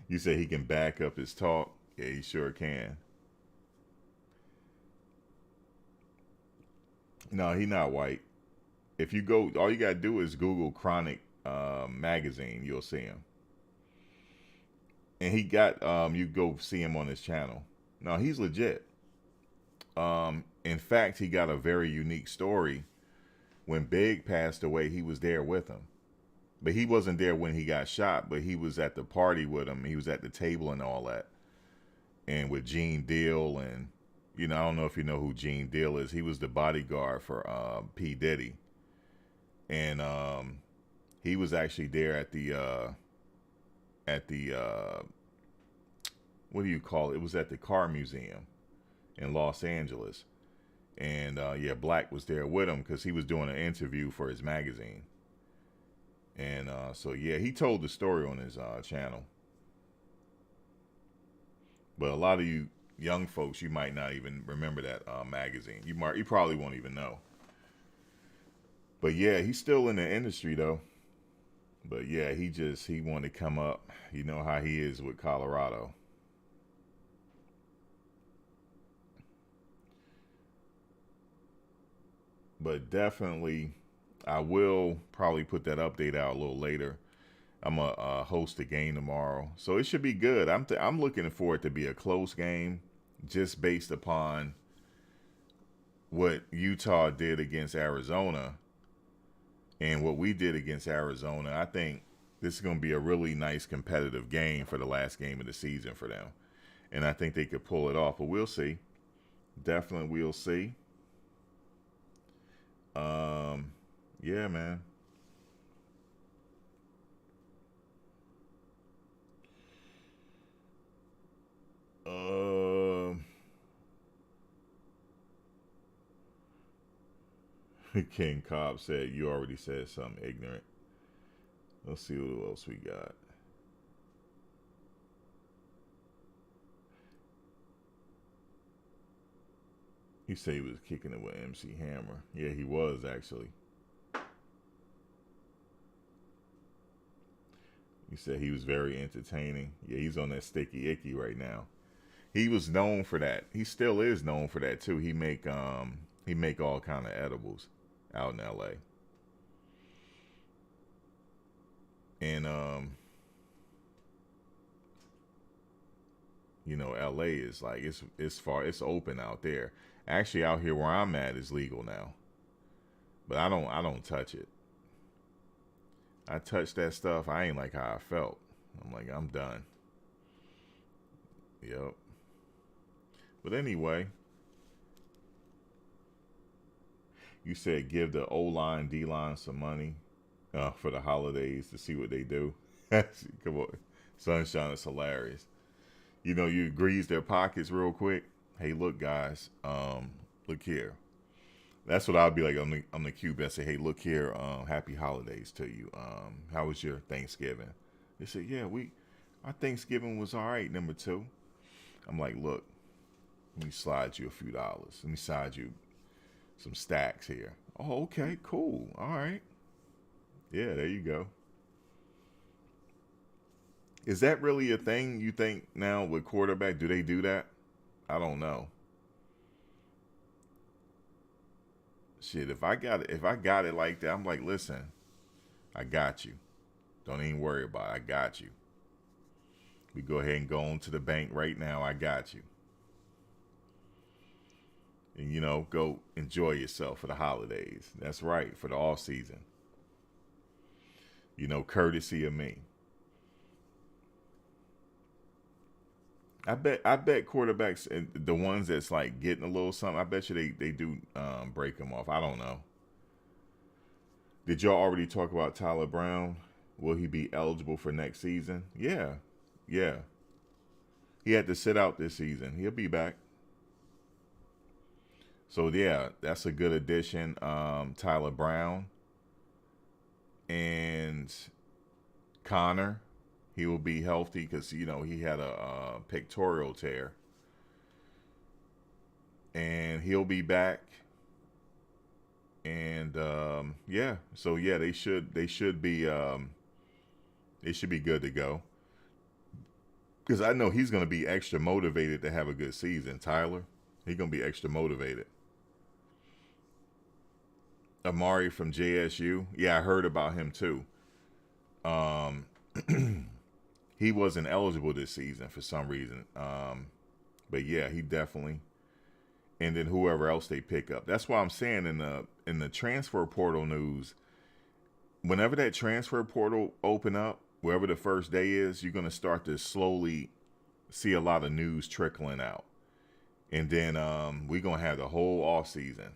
You say he can back up his talk? Yeah, he sure can. No, he not white. If you go, all you gotta do is Google Chronic magazine. You'll see him. And he got you go see him on his channel. No, he's legit. In fact, he got a very unique story. When Big passed away, he was there with him. But he wasn't there when he got shot, but he was at the party with him. He was at the table and all that. And with Gene Deal and, I don't know if you know who Gene Deal is. He was the bodyguard for P. Diddy. And he was actually there at the what do you call it? It was at the car museum in Los Angeles. And Black was there with him because he was doing an interview for his magazine. And he told the story on his channel. But a lot of you young folks, you might not even remember that magazine. You probably won't even know. But yeah, he's still in the industry though. But yeah, he wanted to come up. You know how he is with Colorado. But definitely, I will probably put that update out a little later. I'm going to host a game tomorrow. So it should be good. I'm looking for it to be a close game just based upon what Utah did against Arizona and what we did against Arizona. I think this is going to be a really nice competitive game for the last game of the season for them. And I think they could pull it off, but we'll see. Definitely we'll see. Yeah, man. King Cobb said, you already said something ignorant. Let's see what else we got. He said he was kicking it with MC Hammer. Yeah, he was actually. He said he was very entertaining. Yeah, he's on that sticky icky right now. He was known for that. He still is known for that too. He make all kind of edibles out in LA. And you know, LA is like it's open out there. Actually, out here where I'm at is legal now. But I don't touch it. I touched that stuff, I ain't like how I felt. I'm like, I'm done. Yep. But anyway, you said give the O-line, D-line some money for the holidays to see what they do. Come on. Sunshine is hilarious. You know, you grease their pockets real quick. Hey, look, guys, look here. That's what I'll be like on the Cube and say, hey, look here, happy holidays to you. How was your Thanksgiving? They said, yeah, our Thanksgiving was all right, number 2. I'm like, look, let me slide you a few dollars. Let me slide you some stacks here. Oh, okay, cool. All right. Yeah, there you go. Is that really a thing you think now with quarterback? Do they do that? I don't know. Shit, if I got it like that, I'm like, listen, I got you. Don't even worry about it. I got you. We go ahead and go on to the bank right now. I got you. And, you know, go enjoy yourself for the holidays. That's right, for the off season. You know, courtesy of me. I bet quarterbacks, the ones that's like getting a little something, I bet you they do break them off. I don't know. Did y'all already talk about Tyler Brown? Will he be eligible for next season? Yeah. He had to sit out this season. He'll be back. So yeah, that's a good addition. Tyler Brown and Connor. He will be healthy because, you know, he had a pectoral tear. And he'll be back. And yeah, so yeah, they should be good to go. Because I know he's going to be extra motivated to have a good season. Tyler, he's going to be extra motivated. Amari from JSU, yeah, I heard about him too. He wasn't eligible this season for some reason. But yeah, he definitely. And then whoever else they pick up. That's why I'm saying in the transfer portal news, whenever that transfer portal open up, wherever the first day is, you're going to start to slowly see a lot of news trickling out. And then we're going to have the whole off season.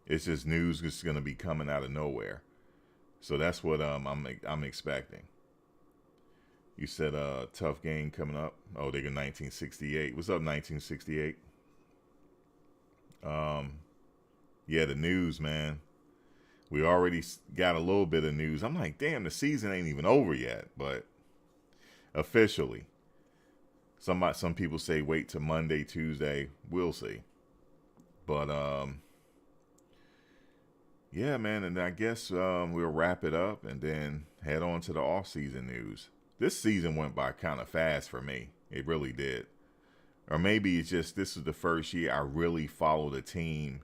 It's just news that's going to be coming out of nowhere. So that's what I'm expecting. You said tough game coming up. Oh, they got 1968. What's up, 1968? Yeah, the news, man. We already got a little bit of news. I'm like, damn, the season ain't even over yet. But officially, some people say wait till Monday, Tuesday. We'll see. But yeah, man, and I guess we'll wrap it up and then head on to the off-season news. This season went by kind of fast for me. It really did. Or maybe it's just this is the first year I really followed a team.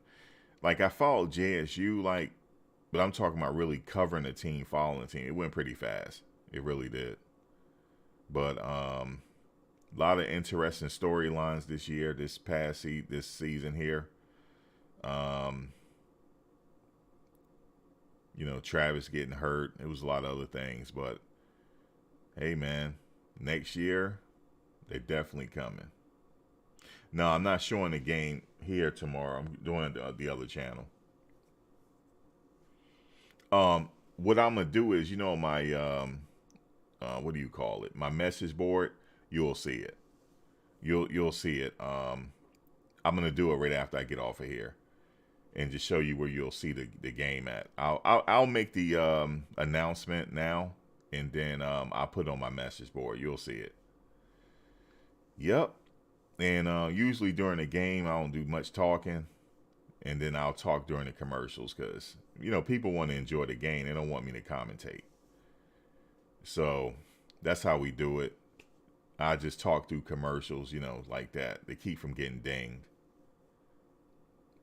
Like, I followed JSU, but I'm talking about really covering the team, following the team. It went pretty fast. It really did. But a lot of interesting storylines this year, this season here. You know, Travis getting hurt. It was a lot of other things, but hey, man, next year, they're definitely coming. No, I'm not showing the game here tomorrow. I'm doing the other channel. What I'm gonna do is, you know, my what do you call it? My message board. You'll see it. You'll see it. I'm gonna do it right after I get off of here, and just show you where you'll see the game at. I'll make the announcement now, and then I'll put it on my message board. You'll see it. Yep. And usually during the game, I don't do much talking, and then I'll talk during the commercials because, you know, people want to enjoy the game. They don't want me to commentate. So that's how we do it. I just talk through commercials, you know, like that. They keep from getting dinged.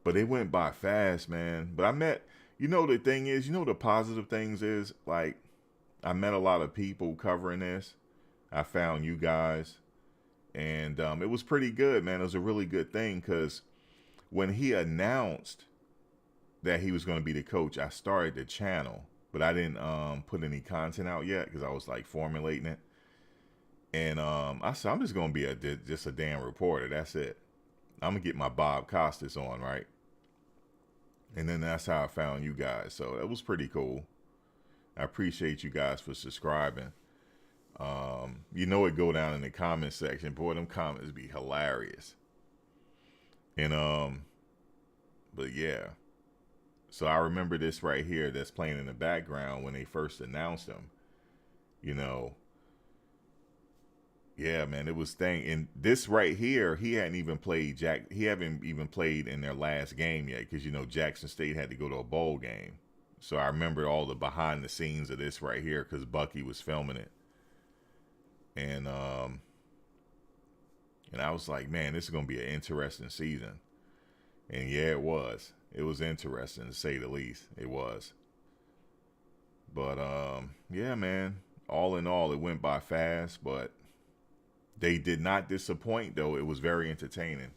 But it went by fast, man. But I met, you know, the thing is, you know, the positive things is, like, I met a lot of people covering this. I found you guys. And it was pretty good, man. It was a really good thing because when he announced that he was going to be the coach, I started the channel. But I didn't put any content out yet because I was, like, formulating it. And I said, I'm just going to be just a damn reporter. That's it. I'm going to get my Bob Costas on, right? And then that's how I found you guys. So that was pretty cool. I appreciate you guys for subscribing. You know it go down in the comment section. Boy, them comments be hilarious. And but yeah. So I remember this right here that's playing in the background when they first announced him. You know, yeah, man, it was thing. And this right here, he hadn't even played he haven't even played in their last game yet because, you know, Jackson State had to go to a bowl game. So I remember all the behind the scenes of this right here because Bucky was filming it. And I was like, man, this is going to be an interesting season. And yeah, it was. It was interesting to say the least. It was. But yeah, man, all in all, it went by fast, but they did not disappoint, though. It was very entertaining.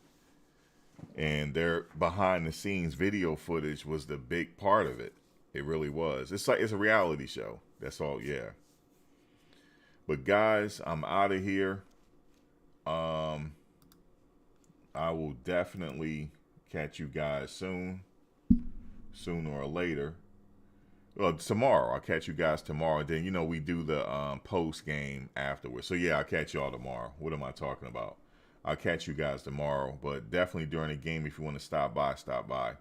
And their behind the scenes video footage was the big part of it. It really was. It's like it's a reality show. That's all, yeah. But guys, I'm out of here. I will definitely catch you guys soon. Sooner or later. Well, tomorrow. I'll catch you guys tomorrow. Then, you know, we do the post game afterwards. So, yeah, I'll catch y'all tomorrow. What am I talking about? I'll catch you guys tomorrow. But definitely during the game, if you want to stop by, stop by.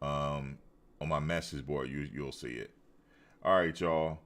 On my message board, you'll see it. All right, y'all.